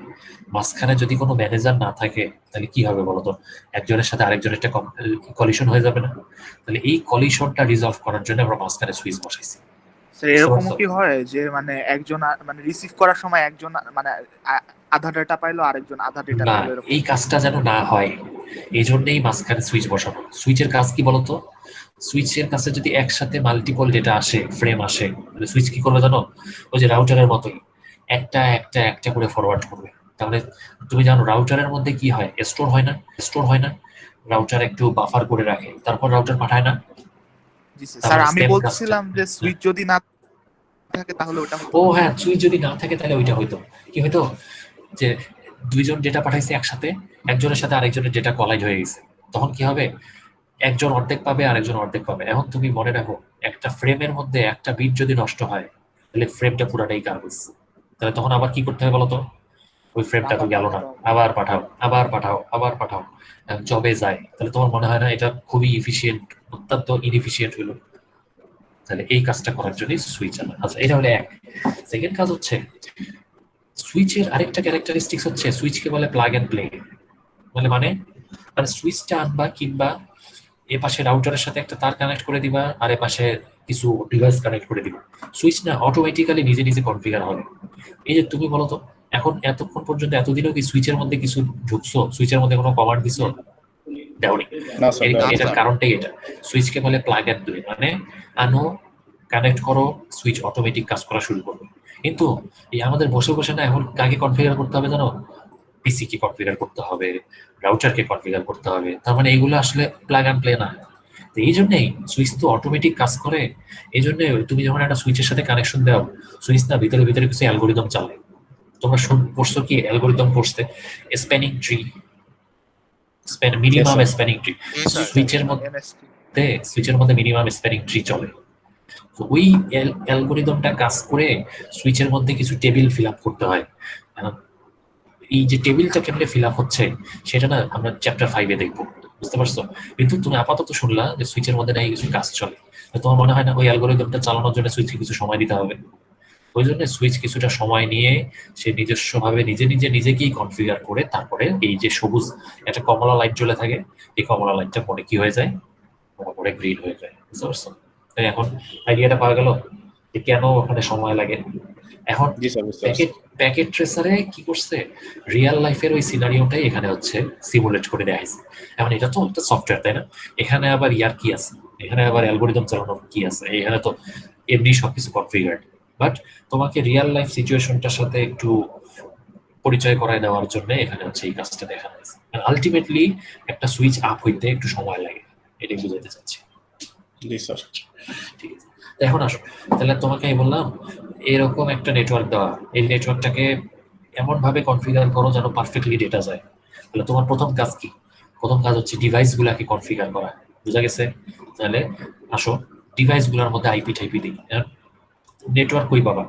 Speaker 1: মাঝখানে যদি কোনো ম্যানেজার না থাকে তাহলে কি হবে বলতো? একজনের সাথে আরেকজনের একটা কলিশন হয়ে যাবে না? তাহলে এই কলিশনটা রিজলভ করার জন্য আমরা মাঝখানে সুইচ বসাইছি।
Speaker 6: স্যার এরকম কি হয় যে মানে একজন মানে রিসিভ করার সময় একজন মানে আধা ডেটা পাইলো, আরেকজন আধা ডেটা
Speaker 1: না,
Speaker 6: পাইলো?
Speaker 1: এই কাজটা যেন না হয় এই জন্যই মাঝখানে সুইচ বসানো। সুইচের কাজ কি বলতো? সুইচের কাছে যদি একসাথে মাল্টিপল ডেটা আসে, ফ্রেম আসে, তাহলে সুইচ কি করবে জানো? ওই যে রাউটারের মতোই একটা একটা একটা করে ফরওয়ার্ড করবে। তাহলে তুমি জানো রাউটারের মধ্যে কি হয়? স্টোর হয় না? রাউটার একটু বাফার করে রাখে, তারপর রাউটার পাঠায় না?
Speaker 6: জি স্যার, আমি বলছিলাম যে সুইচ যদি না থাকে তাহলে ওটা হতো।
Speaker 1: ও হ্যাঁ, সুইচ যদি না থাকে তাহলে ওইটা হইতো কি হইতো, যে দুইজন ডেটা পাঠাইছে একসাথে, একজনের সাথে আরেকজনের ডেটা কলাইড হয়ে গেছে। তখন কি হবে? একজন অর্ধেক পাবে, আরেকজন অর্ধেক পাবে। এখন তুমি মনে রাখো, একটা ফ্রেমের মধ্যে একটা বিট যদি নষ্ট হয় তাহলে ফ্রেমটা পুরাটাই গার্বেজ। তাহলে তখন আবার কি করতে হবে বলতো? ওই ফ্রেমটা তো গেল না, আবার পাঠাও, জবে যায়। তাহলে তোমার মনে হয় না এটা খুবই ইফিশিয়েন্ট? অত্যন্ত ইনএফিশিয়েন্ট হলো। তাহলে এই কাজটা করার জন্য সুইচ আনা। আচ্ছা, এটা হলো এক। সেকেন্ড কাজ হচ্ছে, সুইচের আরেকটা ক্যারেক্টারিস্টিক্স হচ্ছে সুইচকে বলে প্লাগ এন্ড প্লে। মানে মানে সুইচটা আনবা, কিংবা এ পাশে রাউটারের সাথে একটা তার কানেক্ট করে দিবা, আর এ পাশে কিছু ডিভাইস কানেক্ট করে দিবা। সুইচ না অটোমেটিক্যালি নিজে নিজে কনফিগার হবে। এই যে তুমি বলো তো, এখন এতক্ষণ পর্যন্ত এতদিনও কি সুইচের মধ্যে কিছু ঢুকছো? সুইচের মধ্যে কোনো কমান্ড দিছো? দেওনি। এটার কারণটাই এটা। সুইচকে বলে প্লাগ এন্ড প্লে, মানে আনো, কানেক্ট করো, সুইচ অটোমেটিক কাজ করা শুরু করবে। কিন্তু এই আমাদের বসে বসে না এখন কাকে কনফিগার করতে হবে জানো? পিসি কে কনফিগার করতে হবে, রাউটারকে কনফিগার করতে হবে। তার মানে এইগুলো আসলে প্লাগ এন্ড প্লে না। তো এই জন্যই সুইচ তো অটোমেটিক কাজ করে। এই জন্য তুমি যখন একটা সুইচের সাথে কানেকশন দাও, সুইচ না ভিতরে ভিতরে কিছু অ্যালগোরিদম চালায়। তোমরা পড়ছো কি অ্যালগোরিদম পড়ছে? Spanning tree, minimum spanning tree. সুইচের মধ্যে মিনিমাম স্প্যানিং ট্রি চলে। তো ওই অ্যালগোরিদমটা কাজ করে সুইচের মধ্যে কিছু টেবিল ফিল আপ করতে হয়। এই যে টেবিলটা কেমনে ফিল আপ হচ্ছে সেটা না আমরা চ্যাপ্টার 5 এ দেখবো, বুঝতে পারছো? কিন্তু তুমি আপাতত শুনলা যে সুইচের মধ্যে নাই কিছু কাজ চলে। তোমার মনে হয় না ওই অ্যালগোরিদমটা চালানোর জন্য সুইচকে কিছু সময় দিতে হবে? ওই জন্য সুইচ কিছুটা সময় নিয়ে সে নিজস্বভাবে নিজেকেই কনফিগার করে, তারপরে এই যে সবুজ একটা কমলা লাইট জ্বলে থাকে, এই কমলা লাইটটা পরে কি হয়ে যায়? পরে গ্রিন হয়ে যায়, বুঝতে পারছো? তাই এখন আইডিয়াটা পাওয়া গেল যে কেন ওখানে সময় লাগে। এখন প্যাকেট ট্রেসারে কি করছে? রিয়েল লাইফের ওই সিনারিওটাই এখানে হচ্ছে সিমুলেট করে দেয়া হয়েছে। এখন এটা তো একটা সফটওয়্যার, তাই না? এখানে আবার ইয়ার কি আছে? এখানে আবার অ্যালগোরিদম চালানোর কি আছে? এখানে তো এমনি সবকিছু কনফিগার্ড। বাট তোমাকে রিয়েল লাইফ সিচুয়েশনটার সাথে একটু পরিচয় করায় দেওয়ার জন্য এখানে হচ্ছে এই কাজটা দেখানো হয়েছে। আলটিমেটলি একটা সুইচ আপ হইতে একটু সময় লাগে, এটাই বুঝাতে চাচ্ছি।
Speaker 8: জি স্যার।
Speaker 1: ঠিক আছে, এখন আসো, তাহলে তোমাকে আমি বললাম এরকম একটা নেটওয়ার্ক দেওয়া, এই নেটওয়ার্কটাকে এমন ভাবে কনফিগার করো যেন পারফেক্টলি ডেটা যায়। তাহলে তোমার প্রথম কাজ কি? প্রথম কাজ হচ্ছে ডিভাইস গুলাকে কনফিগার করা। বুঝা গেছে? তাহলে আসো ডিভাইস গুলোর মধ্যে আইপি টাইপি দিই। নেটওয়ার্ক কই পাবা?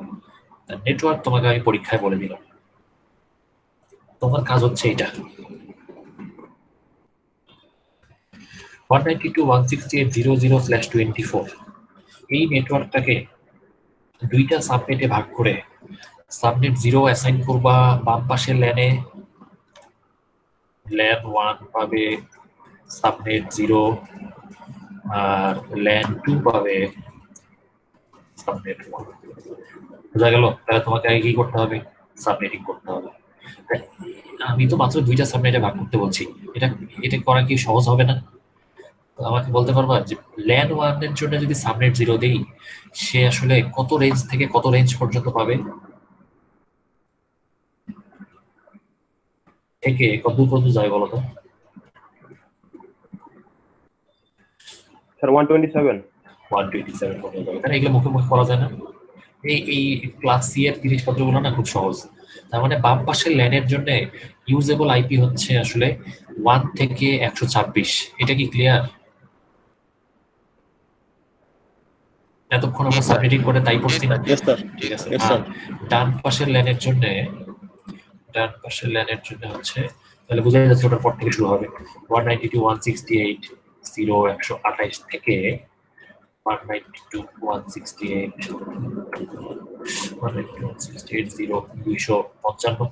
Speaker 1: নেটওয়ার্ক তোমাকে আমি পরীক্ষায় বলে দিলাম, তোমার কাজ হচ্ছে এটা 192.168.0.0/24 এই নেটওয়ার্কটাকে দুইটা সাবনেটে ভাগ করে সাবনেট 0 অ্যাসাইন করবা বাম পাশের ল্যানে, ল্যান 1 পাবে সাবনেট 0, আর ল্যান 2 পাবে সাবনেট 1। বোঝা গেল? তাহলে তোমাকে আগে কি করতে হবে? সাবনেটিং করতে হবে। আমি তো মাত্র দুইটা সাবনেটে ভাগ করতে বলছি, এটা এটা করা কি সহজ হবে না? তো আমাকে বলতে পারবা যে ল্যান 1 এর জন্য যদি সাবনেট 0 দেই, সে আসলে কত রেঞ্জ থেকে কত রেঞ্জ পর্যন্ত পাবে, থেকে কত দূর পর্যন্ত যাবে বলো তো?
Speaker 9: স্যার 127
Speaker 1: পর্যন্ত যাবে। তাহলে এগুলো মুখে মুখে করা যায় না? এই ক্লাস সি এর জিনিসপত্রগুলো না খুব সহজ। তার মানে বাম পাশের ল্যানের জন্য ইউজেবল আইপি হচ্ছে আসলে 1 থেকে 126। এটা কি ক্লিয়ার? এতক্ষণ আমরা সাবনেটিং করে তাই পড়ছি না? ঠিক আছে। আর ডান পাশের ল্যানের জন্য হচ্ছে, তাহলে বোঝা যাচ্ছে ওটার পর থেকে শুরু হবে 192.168.0.128 থেকে 192.168.0.255।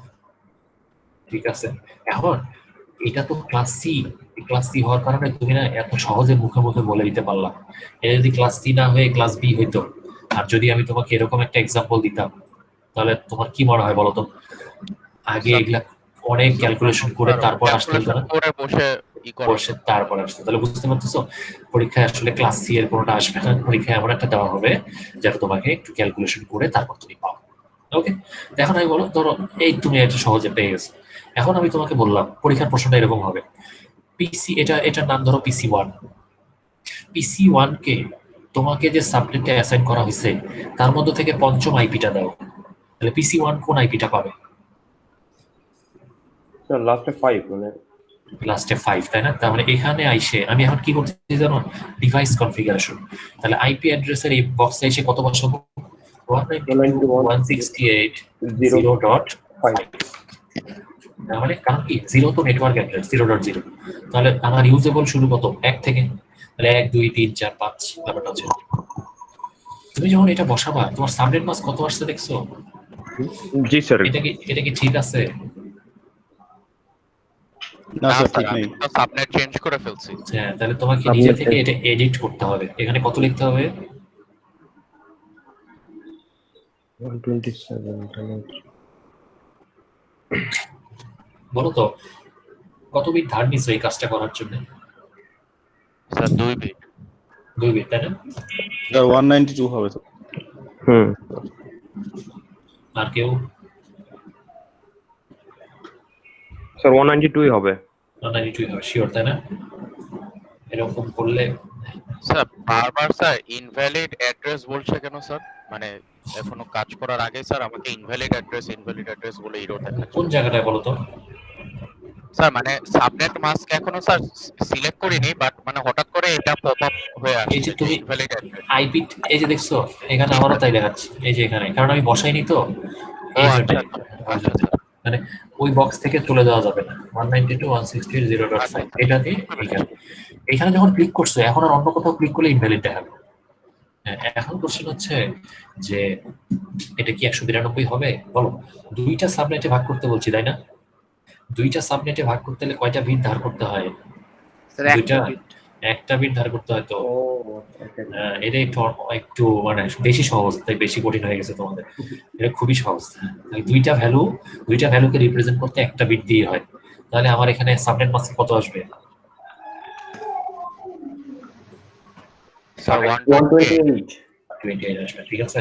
Speaker 1: ঠিক আছে। এখন এটা তো ক্লাস সি হওয়ার কারণে তুমি না এত সহজে মুখে মুখে বলে দিতে পারলা। এটা যদি ক্লাস সি না হয়ে ক্লাস বি হইতো, আর যদি আমি তোমাকে এরকম একটা এক্সাম্পল দিতাম, তাহলে তোমার কি মনে হয় বলো তো? আগে এগুলা অনেক ক্যালকুলেশন করে তারপর আসতে হতো না, বসে তারপর আসতো। তাহলে বুঝতে পারতেছো পরীক্ষায় আসলে ক্লাস সি এর কোনোটা আসবে না, পরীক্ষায় এমন একটা দেওয়া হবে যেটা তোমাকে একটু ক্যালকুলেশন করে তারপর তুমি পাও। ওকে, এখন আমি বলো, ধরো এই তুমি এটা সহজে পেয়ে গেছো। এখন আমি তোমাকে বললাম পরীক্ষার প্রশ্নটা এরকম হবে, পিসি এটার নাম ধরো PC1 কে তোমাকে যে সাবনেটে অ্যাসাইন করা হয়েছে তার মধ্যে থেকে পঞ্চম আইপিটা দাও, তাহলে PC1 কোন আইপিটা পাবে?
Speaker 9: স্যার লাস্টে 5 মানে
Speaker 1: লাস্টে 5, তাই না? তার মানে এখানে আইসে আমি এখন কি করতেছি জানো? Device configuration. তাহলে আইপি অ্যাড্রেসের এই বক্সে এসে কত বসাবো? 192.168.0.5। তার মানে কারণ কি 0 তো নেটওয়ার্ক অ্যাড্রেস 0.0, তাহলে আমার ইউজেবল শুরু কত? 1 থেকে। তাহলে 1 2 3 4 5 ব্যাপারটা হচ্ছে। তুমি যখন এটা বসাবা তোমার সাবনেট মাস্ক কত আসছে দেখছো?
Speaker 9: জি স্যার।
Speaker 1: এটা কি ঠিক আছে?
Speaker 8: না স্যার ঠিক নেই।
Speaker 2: সাবনেট চেঞ্জ করে ফেলছি।
Speaker 1: হ্যাঁ, তাহলে তোমাকে নিজে থেকে এটা এডিট করতে হবে। এখানে কত লিখতে হবে?
Speaker 9: 127।
Speaker 1: বলো তো কত বিট ধার নিছো এই কাজটা করার জন্য?
Speaker 2: Sir 2 bit.
Speaker 1: 2 বিট, তাই না?
Speaker 8: স্যার 192 হবে তো।
Speaker 1: আর কেউ?
Speaker 9: স্যার 192 হবে।
Speaker 1: 192 হবে শিওর, তাই না? এরকম করলে
Speaker 2: স্যার বারবার স্যার ইনভ্যালিড অ্যাড্রেস বলছে কেন স্যার? মানে এখনো কাজ করার আগে স্যার আমাকে ইনভ্যালিড অ্যাড্রেস বলে এরর দেখাচ্ছে।
Speaker 1: কোন জায়গাটায় বলো তো?
Speaker 2: স্যার মানে সাবনেট মাস্ক এখনো স্যার সিলেক্ট করিনি, বাট মানে হঠাৎ করে এটা পপ আপ হয়ে আসছে।
Speaker 1: এই যে তুমি
Speaker 2: ইনভ্যালিড অ্যাড্রেস
Speaker 1: আইপি, এই যে দেখছো এখানে আমারও তাই দেখাচ্ছে, এই যে এখানে, কারণ আমি বসাইনি তো। এই যে মানে ওই বক্স থেকে চলে যাওয়া যাবে না 192.168.0.5 এটা দিয়ে এখানে যখন ক্লিক করছো এখন আর অন্য কোথাও ক্লিক করলে ইনভ্যালিড দেখাবে। এখন কোশ্চেন হচ্ছে যে এটা কি 192 হবে? বলো, দুইটা সাবনেটে ভাগ করতে বলছি, তাই না? দুইটা সাবনেটে ভাগ করতে হলে কয়টা বিট ধার করতে হয়? দুইটা, একটা বিট ধার করতে হয়। তো এটা একটু মানে বেশি সহজ, তাই বেশি কঠিন হয়ে গেছে তোমাদের। এটা খুবই সহজ। দুইটা ভ্যালুকে রিপ্রেজেন্ট করতে একটা বিট দিয়ে হয়। তাহলে আমার এখানে সাবনেট মাস্ক কত আসবে? 128 আসবে। ঠিক আছে,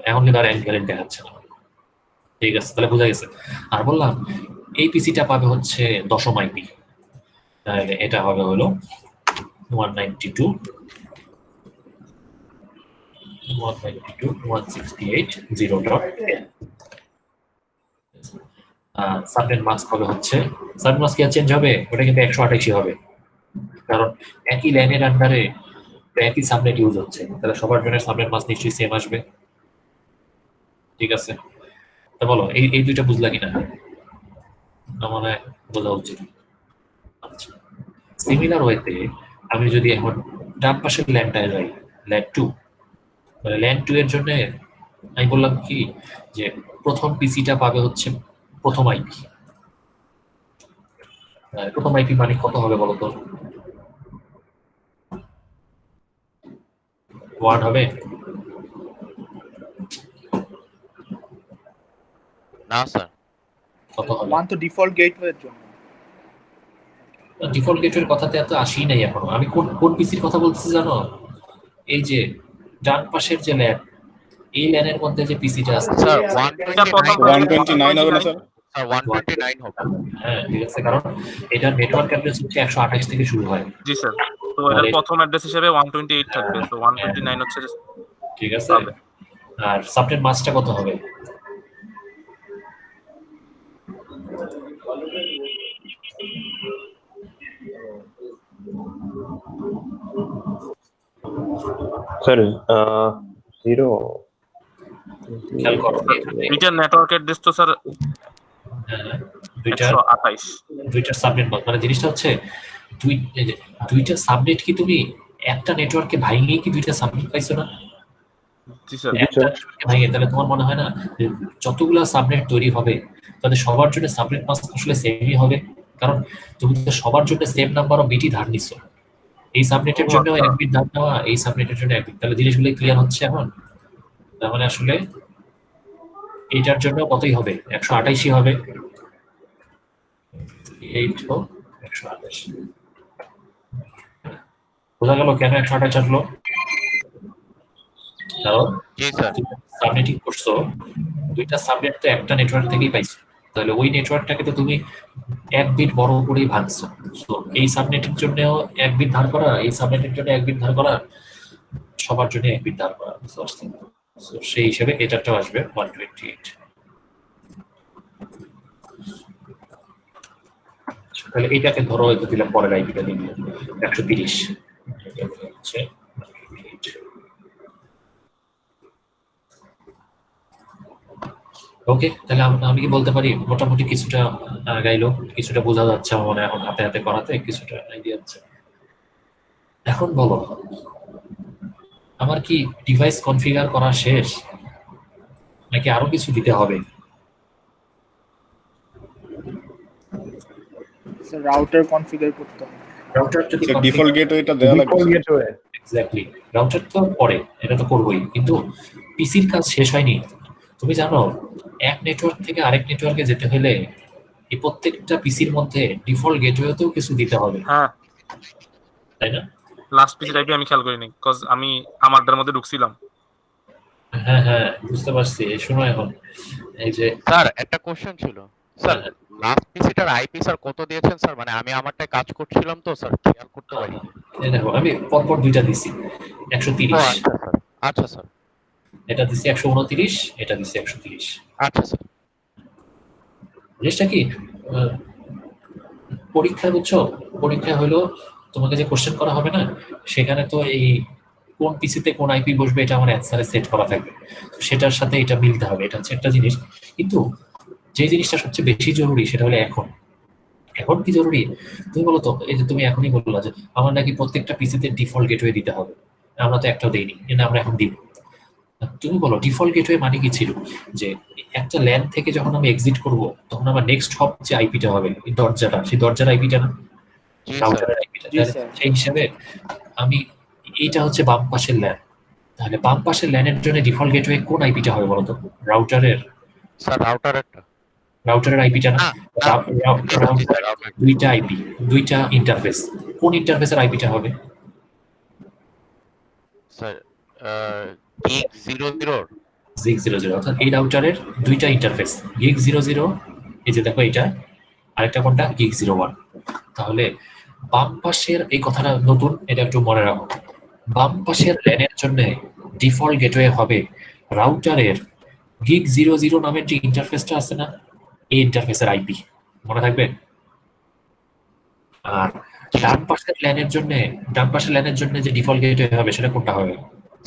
Speaker 1: এখন কিন্তু আর ইনভ্যালিড দেখাচ্ছে না। ঠিক আছে, তাহলে বোঝা গেছে। আর বললাম এই পিসিটা পাবে হচ্ছে দশম আইপি, তাহলে এটা হবে হলো 192.168.0.10। সাবনেট মাস্ক হবে হচ্ছে, সাবনেট মাস্ক কি চেঞ্জ হবে? ওটা কিন্তু 128 হবে, কারণ একই লাইনের আন্ডারে একই সাবনেট ইউজ হচ্ছে, তাহলে সবার জন্য সাবনেট মাস্ক নিশ্চয়ই সেম আসবে। ঠিক আছে, তা বলো এই দুইটা বুঝলা কিনা? না মনে হয় বোঝা উচিত। আচ্ছা, সিমিলার ওয়েতে আমি যদি এখন ডান পাশের ল্যান্ডটায় যাই, ল্যান্ড 2, মানে ল্যান্ড 2 এর জন্য আমি বললাম কি যে প্রথম পিসিটা পাবে হচ্ছে প্রথম আইপি। প্রথম আইপি মানে কত হবে বলো তো? 1 হবে
Speaker 2: না স্যার,
Speaker 1: কত হবে?
Speaker 6: 1 তো ডিফল্ট গেটওয়ের জন্য।
Speaker 1: ডিফল্ট গেটওয়ের কথাতে এত আসি নাই এখনো। আমি কোন পিসির কথা বলতেছি জানো? এই যে ডান পাশের যে ল্যান, এই ল্যানের মধ্যে যে পিসিটা আছে
Speaker 2: স্যার
Speaker 8: 129 হবে না স্যার?
Speaker 2: স্যার 129 হবে।
Speaker 1: হ্যাঁ ঠিক আছে, কারণ এটা নেটওয়ার্ক অ্যাড্রেস হচ্ছে 128 থেকে শুরু হয়।
Speaker 3: জি স্যার, তো এটার প্রথম অ্যাড্রেস হিসেবে 128 থাকবে, তো 129 হচ্ছে
Speaker 1: ঠিক আছে। আর সাবনেট মাস্কটা কত হবে?
Speaker 9: স্যার 0
Speaker 1: খেয়াল করো,
Speaker 3: দুইটা নেটওয়ার্ক অ্যাড্রেস তো স্যার
Speaker 1: দুইটার সাবনেট মাস্ক, মানে জিনিসটা হচ্ছে দুইটা সাবনেট কি তুমি একটা নেটওয়ার্কে ভাঙিয়ে কি দুইটা সাবনেট পাইছো না?
Speaker 3: জি স্যার,
Speaker 1: একটা ভাঙিয়ে, তাহলে তোমার মনে হয় না যে যতগুলা সাবনেট তৈরি হবে তাদের সবার জন্য সাবনেট মাস্ক আসলে সেমই হবে? কারণ তুমি তো সবার জন্য সেম নাম্বার অফ বিটি ধার নিছো, এই সাবনেটের জন্য 1 বিট ধার নেওয়া, এই সাবনেটের জন্য 1 বিট, তাহলে জিনিসগুলো ক্লিয়ার হচ্ছে এখন? তার মানে আসলে এইটার জন্য কতই হবে? 128ই হবে। 8 হোক 128, বোঝা গেল কেন 128 আসলো? কারণ সাবনেটিং করছো, দুইটা সাবনেট তো একটা নেটওয়ার্ক থেকেই পাইছো, তাহলে ওই নেটওয়ার্কটাকে তো তুমি 1 বিট বড় করেই ভাঙছো। তো এই সাবনেটের জন্যও 1 বিট ধার করা, এই সাবনেটের জন্য 1 বিট ধার করা, সবার জন্য 1 বিট ধার করা, বুঝতে পারছেন? সেই হিসেবে এটাটাও আসবে 128। তাহলে এইটাকে ধরো হয়তো দিলাম, পরের আইপিটা দিলাম 130। ওকে, তাহলে আমি কি বলতে পারি মোটামুটি কিছুটা গাইলো, কিছুটা বোঝা যাচ্ছে আমার মনে হয়, এখন হাতে হাতে করাতে কিছুটা আইডিয়া আছে। এখন বলো, আমার কি ডিভাইস কনফিগার করা শেষ নাকি আরো কিছু দিতে হবে?
Speaker 6: স্যার রাউটার কনফিগার করতে হবে।
Speaker 1: রাউটার যদি
Speaker 8: ডিফল্ট গেটওয়েটা দেওয়া লাগবে।
Speaker 1: এক্স্যাক্টলি, রাউটার তো পরে, এটা তো করবোই, কিন্তু পিসির কাজ শেষ হয়নি। তুমি জানো এক নেটওয়ার্ক থেকে আরেক নেটওয়ার্কে যেতে হলে এই প্রত্যেকটা পিসির মধ্যে ডিফল্ট গেটওয়েতেও কিছু দিতে হবে,
Speaker 3: হ্যাঁ
Speaker 1: তাই না?
Speaker 3: লাস্ট পিসির আইপি আমি খেয়াল করিনি, কজ আমি আমারটার মধ্যে ঢুকছিলাম।
Speaker 1: হ্যাঁ হ্যাঁ বুঝতে পারছি। শোনো এখন, এই যে
Speaker 2: স্যার একটা কোশ্চেন ছিল স্যার, লাস্ট পিসিটার আইপি স্যার কত দিয়েছেন স্যার? মানে আমি আমারটায় কাজ করছিলাম তো স্যার, খেয়াল করতে পারি।
Speaker 1: এই দেখো আমি পরপর দুইটা দিছি 130।
Speaker 2: আচ্ছা স্যার,
Speaker 1: এটা দিছি 129, এটা দিছি 130।
Speaker 2: আচ্ছা স্যার।
Speaker 1: জিনিসটা কি পরীক্ষায় বুঝছো, পরীক্ষা হলো তোমাকে যে কোশ্চেন করা হবে না, সেখানে তো এই কোন পিসিতে কোন আইপি বসবে এটা আমার অ্যান্সারে সেট করা থাকবে, সেটার সাথে এটা মিলতে হবে, এটা হচ্ছে একটা জিনিস। কিন্তু যে জিনিসটা সবচেয়ে বেশি জরুরি সেটা হলো এখন কি জরুরি তুমি বলো তো? এই যে তুমি এখনই বললা যে আমার নাকি প্রত্যেকটা পিসিতে ডিফল্ট গেটওয়ে দিতে হবে, আমরা তো একটাও দেইনি, কিন্তু আমরা এখন দিব। তুমি বলো ডিফল্ট গেটওয়ে মানে কি ছিল? যে একটা ল্যান থেকে যখন আমি এক্সিট করব তখন আমার নেক্সট হপ যে আইপিটা হবে, এই দরজাটা, সেই দরজার আইপিটা না, রাউটারের আইপিটা। সেই হিসেবে আমি, এইটা হচ্ছে বাম পাশের ল্যান, তাহলে বাম পাশের ল্যানের জন্য ডিফল্ট গেটওয়ে কোন আইপিটা হবে বলতো? রাউটারের।
Speaker 2: স্যার
Speaker 1: রাউটারের আইপিটা না? দুইটা আইপি, দুইটা ইন্টারফেস, কোন ইন্টারফেসের আইপিটা হবে?
Speaker 2: স্যার গিগ 00
Speaker 1: জিগ 00, অর্থাৎ এই রাউটারের দুইটা ইন্টারফেস, গিগ 00, এই যে দেখো এটা, আরেকটা কোনটা? গিগ 01। তাহলে বাম পাশের, এই কথাটা নতুন, এটা একটু মনে রাখো, বাম পাশের ল্যানের জন্য ডিফল্ট গেটওয়ে হবে রাউটারের গিগ 00 নামের যে ইন্টারফেসটা আছে না, এই ইন্টারফেসের আইপি, মনে থাকবে। আর ডান পাশের ল্যানের জন্য যে ডিফল্ট গেটওয়ে হবে সেটা কোনটা হবে?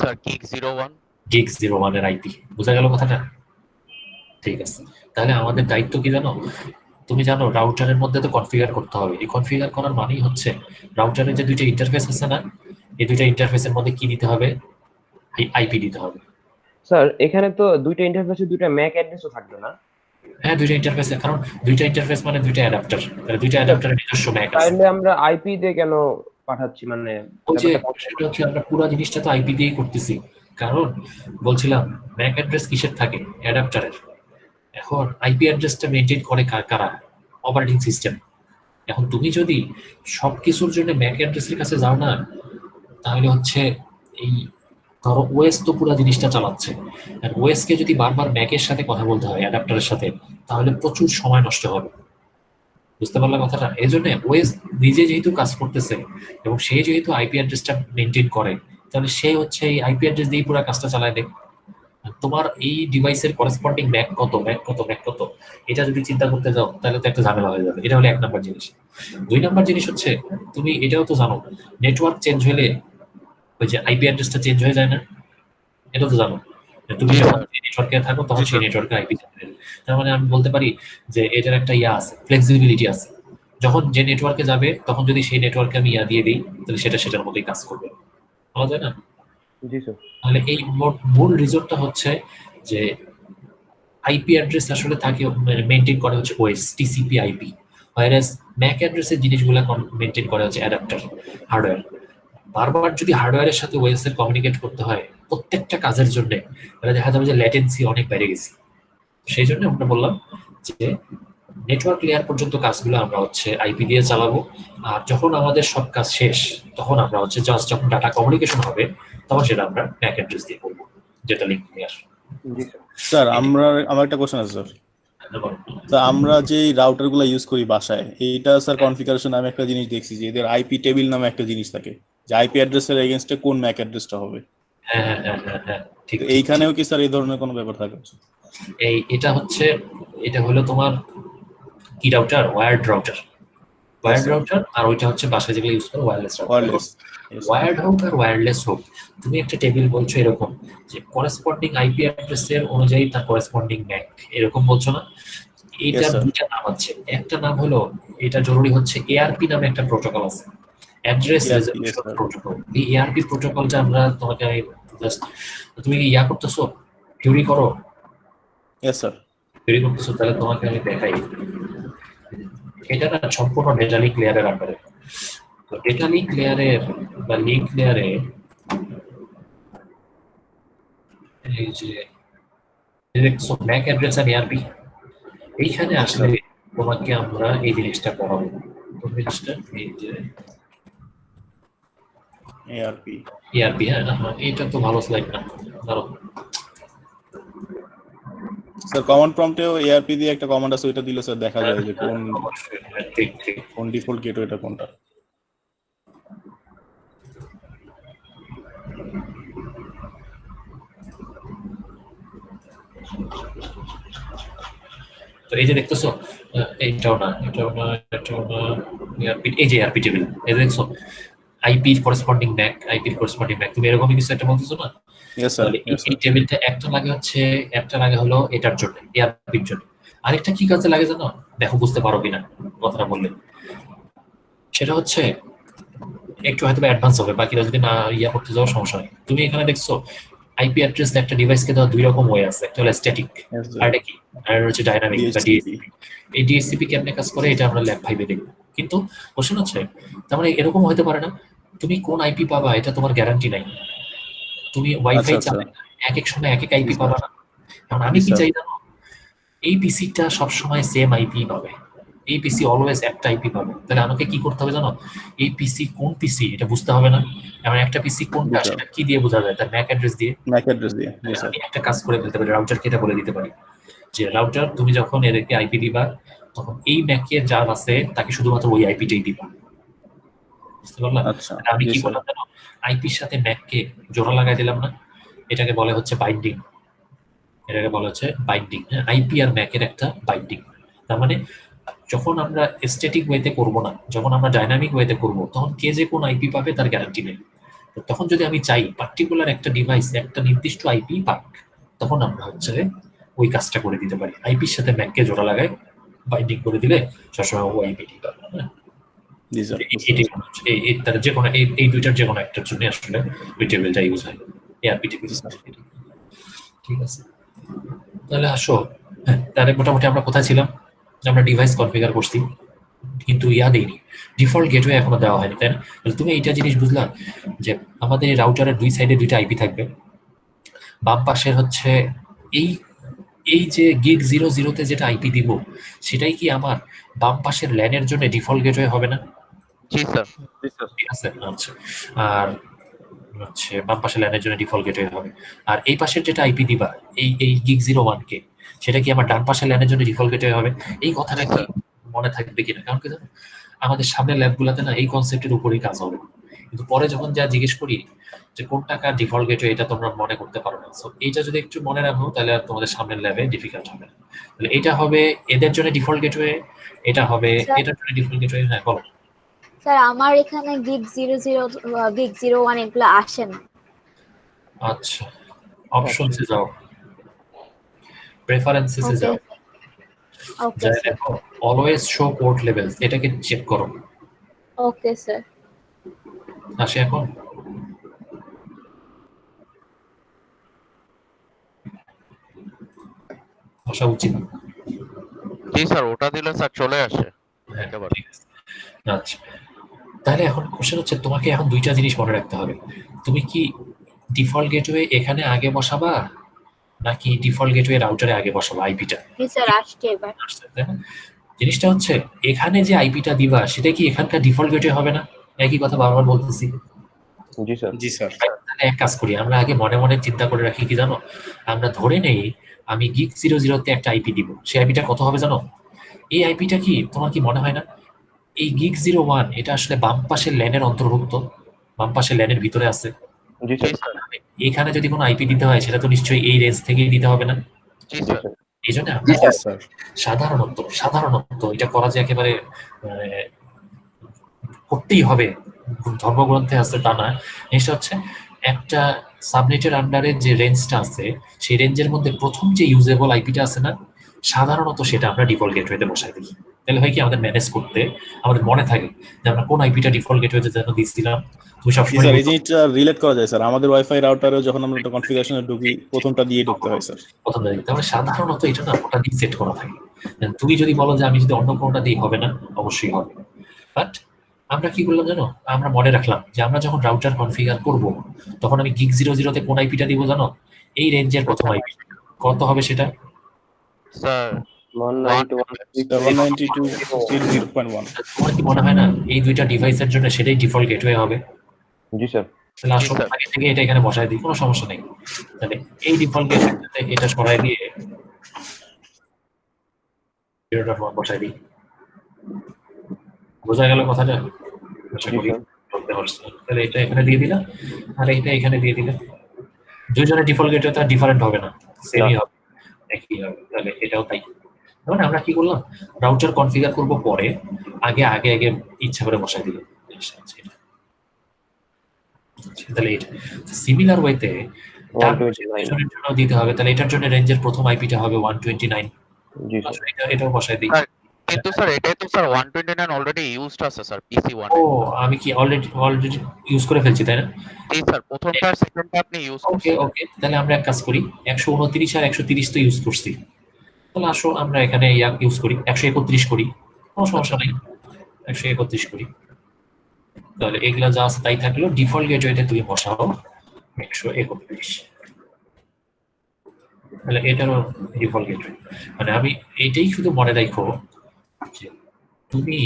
Speaker 2: Sir gig 01।
Speaker 1: গিগ 01 এর আইপি, বুঝা গেল কথাটা? ঠিক আছে, তাহলে আমাদের দায়িত্ব কি জানো? তুমি জানো রাউটারের মধ্যে তো কনফিগার করতে হবে। এই কনফিগার করার মানেই হচ্ছে রাউটারের যে দুইটা ইন্টারফেস আছে না, এই দুইটা ইন্টারফেসের মধ্যে কি দিতে হবে? আইপি দিতে হবে।
Speaker 9: স্যার এখানে তো দুইটা ইন্টারফেসে দুইটা ম্যাক অ্যাড্রেসও থাকবে না?
Speaker 1: হ্যাঁ, দুইটা ইন্টারফেসে, কারণ দুইটা ইন্টারফেস মানে দুইটা অ্যাডাপ্টার, দুইটা অ্যাডাপ্টারের নিজস্ব ম্যাক আছে।
Speaker 9: তাহলে আমরা আইপি দিয়ে কেন পাঠাচ্ছি? মানে
Speaker 1: ওই যে সেটা হচ্ছে আমরা পুরো জিনিসটা তো আইপি দিয়েই করতেছি, কারণ বলছিলাম ম্যাক অ্যাড্রেস কিসের থাকে? অ্যাডাপ্টারের। এখন আইপি অ্যাড্রেসটা মেইনটেইন করে কারা? Operating system. এখন তুমি যদি সবকিছুর জন্য ম্যাক অ্যাড্রেসের কাছে যাও না, তাহলে হচ্ছে এই ধরো ওএস তো পুরো জিনিসটা চালাচ্ছে, আর ওএস কে যদি বারবার ম্যাকের সাথে কথা বলতে হয়, অ্যাডাপ্টারের সাথে, তাহলে প্রচুর সময় নষ্ট হবে। বুঝতে পারলাম কথাটা? এই জন্য ওএস নিজে যেহেতু কাজ করতেছে এবং সে যেহেতু আইপি অ্যাড্রেসটা মেনটেন করে, তাহলে সে হচ্ছে এই আইপি অ্যাড্রেস দিয়ে পুরো কাজটা চালায় দেয়। তোমার এই ডিভাইসের করেসপন্ডিং ম্যাক কত, এটা যদি চিন্তা করতে যাও তাহলে তো একটা ঝামেলা হয়ে যাবে। এটা হলো 1 নাম্বার জিনিস। 2 নাম্বার জিনিস হচ্ছে, তুমি এটাও তো জানো নেটওয়ার্ক চেঞ্জ হলে ওই যে আইপি অ্যাড্রেসটা চেঞ্জ হয়ে যায় না? এটা তো জানো। তুমি যখন নেটওয়ার্কে থাকো তখন সেই নেটওয়ার্কে আইপি চেঞ্জ হয়ে যায়। তার মানে আমি বলতে পারি যে এটার একটা আছে, ফ্লেক্সিবিলিটি আছে। যখন যে নেটওয়ার্কে যাবে তখন যদি সেই নেটওয়ার্কে আমি দিয়ে দিই, তাহলে সেটার মধ্যেই কাজ করবে। বলা যায় না?
Speaker 9: জি স্যার।
Speaker 1: তাহলে এই মূল রিজনটা হচ্ছে যে আইপি অ্যাড্রেস আসলে থাকে মেনটেন করে হচ্ছে ওএস, টিসিপি, আইপি, হোয়ারএস ম্যাক অ্যাড্রেসের জিনিসগুলো মেনটেন করে হচ্ছে অ্যাডাপ্টার, হার্ডওয়্যার। বারবার যদি হার্ডওয়্যারের সাথে ওএস এর কমিউনিকেট করতে হয় প্রত্যেকটা কাজের জন্য, তাহলে দেখা যাবে যে ল্যাটেন্সি অনেক বেড়ে গেছে। সেই জন্য আমরা বললাম যে নেটওয়ার্ক লেয়ার পর্যন্ত কাজগুলো আমরা হচ্ছে আইপি দিয়ে চালাবো, আর যখন আমাদের সব কাজ শেষ তখন আমরা হচ্ছে জাস্ট যখন ডাটা কমিউনিকেশন হবে তখন সেটা আমরা ম্যাক অ্যাড্রেস দিয়ে করবো, যেটা লিঙ্ক লেয়ার।
Speaker 8: স্যার আমার একটা কোশ্চেন আছে স্যার। তো আমরা যে রাউটার গুলো ইউজ করি বাসায়, এইটা স্যার কনফিগারেশন নামে একটা জিনিস দেখছি যে এদের আইপি টেবিল নামে একটা জিনিস থাকে, যে আইপি অ্যাড্রেসের এগেইনস্টে কোন ম্যাক অ্যাড্রেসটা হবে।
Speaker 1: হ্যাঁ, ঠিক।
Speaker 8: এইখানেও কি স্যার এই ধরনের কোনো ব্যাপার থাকে?
Speaker 1: এটা হলো তোমার কি রাউটার? Wired router. আর ওইটা হচ্ছে বাসায় যেগুলো ইউজ করো ওয়্যারলেস রাউটার। ওয়্যার্ড হোক আর ওয়্যারলেস হোক, তুমি একটা টেবিল বলছো এরকম যে করেসপন্ডিং আইপি অ্যাড্রেসের অনুযায়ী তার করেসপন্ডিং ম্যাক, এরকম বলছো না? এইটার দুইটা নাম আছে। একটা নাম হলো, এটা জরুরি হচ্ছে এআরপি নামে একটা প্রোটোকল আছে, অ্যাড্রেস রেজলিউশন প্রোটোকল। এই এআরপি প্রোটোকলটা আমরা তোমাকে জাস্ট, তুমি কি করতেছো, থিওরি করো?
Speaker 8: ইয়েস স্যার,
Speaker 1: থিওরি করতেছো, তাহলে তোমাকে আমি দেখাই। এটা না সম্পূর্ণ ডেটা লিঙ্ক লেয়ারের আন্ডারে। তো ডেটা লিঙ্ক লেয়ারের বা লিঙ্ক লেয়ারে এই যে দেখছো ম্যাক অ্যাড্রেস আর এআরপি, এইখানে আসলে তোমাকে আমরা এই জিনিসটা পড়াবো। তো জিনিসটা এই যে
Speaker 8: এআরপি,
Speaker 1: হ্যাঁ না, এটা তো ভালো স্লাইড না, ধরো
Speaker 8: স্যার কমান্ড প্রম্পটেও এআরপি দিয়ে একটা কমান্ড আছে, ওইটা দিলে স্যার দেখা যায় যে কোন কোন ডিফল্ট গেটওয়েটা কোনটা।
Speaker 1: তো এই যে দেখতেছো, এইটাও না, এই যে এআরপি টেবিল, এই দেখছো আইপির করেসপন্ডিং ম্যাক, তুমি এরকমই কিছু একটা বলতেছো না? এই টেবিলটা একটা লাগে হলো এটার জন্য, এআরপির জন্য। আরেকটা কি কাজে লাগে জানো? দেখো বুঝতে পারো কিনা কথাটা বললে। সেটা হচ্ছে একটু হয়তো অ্যাডভান্স হবে, বাকিরা যদি না করতে যাও সমস্যা নেই। তুমি এখানে দেখছো আইপি অ্যাড্রেস একটা ডিভাইসকে দেওয়া 2 রকম ওয়ে আছে, একটা হলো স্ট্যাটিক, আর এটা কি, আর হচ্ছে ডাইনামিক বা ডিএসসিপি। এই ডিএসসিপি কেমনে কাজ করে এটা আমরা ল্যাব 5 এ দেখব। কিন্তু কোশ্চেন হচ্ছে, তার মানে এরকম হতে পারে না তুমি কোন আইপি পাবা এটা তোমার গ্যারান্টি নাই। তুমি ওয়াইফাই চালাবে এক এক সময় এক এক আইপি পাবা না। কারণ আমি কি চাই জানো? এই পিসিটা সব সময় সেম আইপি পাবে, এই পিসি অলওয়েজ একটা আইপি পাবে। তাহলে আমাকে কি করতে হবে জানো? এই পিসি কোন পিসি এটা বুঝতে হবে না? এমন একটা পিসি কোনটা সেটা কি দিয়ে বোঝা যায়? তার ম্যাক অ্যাড্রেস দিয়ে। আমি একটা কাজ করে ফেলতে পারি, রাউটারকে এটা বলে দিতে পারি যে রাউটার তুমি যখন এদেরকে আইপি দিবা তখন এই ম্যাকে যার আছে তাকে শুধুমাত্র ওই আইপিটাই দিবা। বুঝতে পারলাম? আমি কি বললাম জানো? আইপির সাথে ম্যাককে জোড়া লাগাই দিলাম না, এটাকে বলে হচ্ছে বাইন্ডিং। আইপি আর ম্যাকের একটা বাইন্ডিং। তার মানে যখন আমরা স্ট্যাটিক ওয়েতে করব না, যখন আমরা ডাইনামিক ওয়েতে করব, তখন কে যে কোন আইপি পাবে তার গ্যারান্টি নেই। তখন যদি আমি চাই পার্টিকুলার একটা ডিভাইস একটা নির্দিষ্ট আইপি পাক, তখন আমরা হচ্ছে ওই কাজটা করে দিতে পারি। আইপির সাথে ম্যাককে জোড়া লাগায় বাইন্ডিং করে দিলে সবসময় ও আইপিটি পাবে।
Speaker 8: জি স্যার।
Speaker 1: তার যে কোনো এই দুইটার যে কোনো একটার জন্য আসলে ওই টেবিলটা ইউজ হয়, এআরপি টেবিল। ঠিক আছে, তাহলে আসো। হ্যাঁ, তাহলে মোটামুটি আমরা কোথায় ছিলাম? আমরা ডিভাইস কনফিগার করছি, কিন্তু দেইনি, ডিফল্ট গেটওয়ে এখনো দেওয়া হয়নি, তাই না? তাহলে তুমি এইটা জিনিস বুঝলা যে আমাদের রাউটারের দুই সাইডে দুইটা আইপি থাকবে। বাম পাশের হচ্ছে এই যে গিগ 00 তে যেটা আইপি দিব, সেটাই কি আমার বাম পাশের ল্যানের জন্য ডিফল্ট গেটওয়ে হবে না?
Speaker 2: জি স্যার।
Speaker 1: ঠিক আছে, আচ্ছা। আর হচ্ছে বাম পাশের ল্যানের জন্য ডিফল্ট গেটওয়ে হবে। আর এই পাশের যেটা আইপি দিবা, এই গিগ 01 কে, সেটা কি আমার ডান পাশের ল্যানের জন্য ডিফল্ট গেটওয়ে হবে? এই কথাটা কি মনে থাকবে কিনা? কারণ কি জানো, আমাদের সামনের ল্যাবগুলোতে না এই কনসেপ্টের উপরেই কাজ হবে, কিন্তু পরে যখন যা জিজ্ঞেস করি যে কোনটা কার ডিফল্ট গেটওয়ে, এটা তোমরা মনে করতে পারো না। সো এইটা যদি একটু মনে রাখো তাহলে আর তোমাদের সামনের ল্যাবে ডিফিকাল্ট হবে না। তাহলে এটা হবে এদের জন্য ডিফল্ট গেটওয়ে, এটা হবে এটার জন্য ডিফল্ট গেটওয়ে। হ্যাঁ বলো।
Speaker 14: স্যার আমার এখানে গিগ 00 গিগ 01 এগুলো আসে না।
Speaker 1: আচ্ছা, অপশনসে যাও, প্রেফারেন্সেসে যাও,
Speaker 14: ওকে
Speaker 1: যাই দেখো অলওয়েজ শো পোর্ট লেভেলস, এটাকে চেক করো।
Speaker 14: Okay sir.
Speaker 1: আসে এখন? আসা উচিত।
Speaker 2: জি স্যার, ওটা দিলে স্যার চলে আসে একেবারে।
Speaker 1: আচ্ছা, তাহলে এখন কোশ্চেন হচ্ছে তোমাকে এখন দুইটা জিনিস মনে রাখতে হবে। তুমি কি ডিফল্ট গেটওয়ে এখানে আগে বসাবা, নাকি ডিফল্ট গেটওয়ে রাউটারে আগে বসাবা আইপিটা?
Speaker 14: জি স্যার, আসছে এবার।
Speaker 1: জিনিসটা হচ্ছে এখানে যে আইপিটা দিবা সেটা কি এখানকার ডিফল্ট গেটওয়ে হবে না? একই কথা বারবার বলতেছি।
Speaker 9: জি স্যার।
Speaker 8: জি স্যার।
Speaker 1: তাহলে এক কাজ করি, আমরা আগে মনে মনে চিন্তা করে রাখি কি জানো, আমরা ধরে নেই আমি গিগ 00 তে একটা আইপি দিব, সেই আইপিটা কত হবে জানো? এই আইপিটা কি তোমার কি মনে হয় না এই গিগ 01 এটা আসলে বাম পাশের ল্যানের অন্তর্ভুক্ত, বাম পাশের ল্যানের ভিতরে আছে?
Speaker 9: জি স্যার।
Speaker 1: এখানে যদি কোনো আইপি দিতে হয় সেটা তো নিশ্চয়ই এই রেঞ্জ থেকেই দিতে হবে না?
Speaker 2: জি স্যার।
Speaker 1: এই জন্য আমরা সাধারণত এটা করা যে একেবারে করতেই হবে ধর্মগ্রন্থে আছে তা না। জিনিসটা হচ্ছে একটা সাবনেটের আন্ডারে যে রেঞ্জটা আছে সেই রেঞ্জের মধ্যে প্রথম যে ইউজেবল আইপিটা আছে না, সাধারণত সেটা আমরা ডিফল্ট গেটওয়েতে বসাই দিই। তাহলে হয় কি আমাদের ম্যানেজ করতে আমাদের মনে থাকে যে আমরা কোন আইপিটা ডিফল্ট গেটওয়েতে যেন দিয়েছিলাম। তুমি সবসময়
Speaker 8: স্যার এই জিনিসটা রিলেট করা যায় স্যার, আমাদের ওয়াইফাই রাউটারেও যখন আমরা একটা কনফিগারেশনে ঢুকি প্রথমটা দিয়ে ঢুকতে হয় স্যার।
Speaker 1: প্রথমটা দিই, তাহলে সাধারণত এটা না ওটা দিয়ে সেট করা থাকে। তুমি যদি বলো যে আমি যদি অন্য কোনটা দিই হবে না, অবশ্যই হবে। বাট আমরা কি করলাম জানো, আমরা মনে রাখলাম যে আমরা যখন রাউটার কনফিগার করব তখন আমি গিগ 00 তে কোন আইপিটা দিব জানো? এই রেঞ্জের প্রথম আইপি। কত হবে সেটা?
Speaker 2: স্যার
Speaker 8: 192.1.1।
Speaker 1: তোমার কি মনে হয় না এই দুইটা ডিভাইসের জন্য সেটাই ডিফল্ট গেটওয়ে হবে?
Speaker 9: জি স্যার।
Speaker 1: তাহলে আসলে আগে থেকে এটা এখানে বসায় দিই, কোনো সমস্যা নেই। তাহলে এই ডিফল্ট গেটওয়েতে এটা সরাই দিয়ে 0.1 বসাই দিই। বোঝা গেল কথাটা? আশা করি বলতে পারছো। তাহলে এটা এখানে দিয়ে দিলাম আর এটা এখানে দিয়ে দিলাম। দুইজনের ডিফল্ট গেটওয়ে তার ডিফারেন্ট হবে না, সেমই হবে, একই হবে। তাহলে এটাও তাই। মানে আমরা কি করলাম, রাউটার কনফিগার করব পরে, আগে ইচ্ছা করে বসাই দিলাম। তাহলে এটা সিমিলার ওয়েতে জন্য দিতে হবে। তাহলে এটার জন্য রেঞ্জের প্রথম আইপিটা হবে 129।
Speaker 9: জি স্যার।
Speaker 1: এটাও বসাই দিই।
Speaker 2: কিন্তু স্যার এটাই তো স্যার 129 অলরেডি ইউজড আছে স্যার পিসি 1
Speaker 1: ও আমি কি অলরেডি ইউজ করে ফেলছি তাই না?
Speaker 2: জি স্যার, প্রথমটা আর সেকেন্ডটা আপনি ইউজ করছেন।
Speaker 1: ওকে, তাহলে আমরা এক কাজ করি, 129 আর 130 তো ইউজ করছি, তাহলে আসো আমরা এখানে ইউজ করি 131 করি, কোনো সমস্যা নেই, 131 করি। তাহলে এগুলা যা আছে তাই থাকলো। ডিফল্ট গেটওয়েতে তুমি বসাও 131। তাহলে এটারও ডিফল্ট গেটওয়ে। মানে আমি এইটাই শুধু মনে রাখো যে তুমি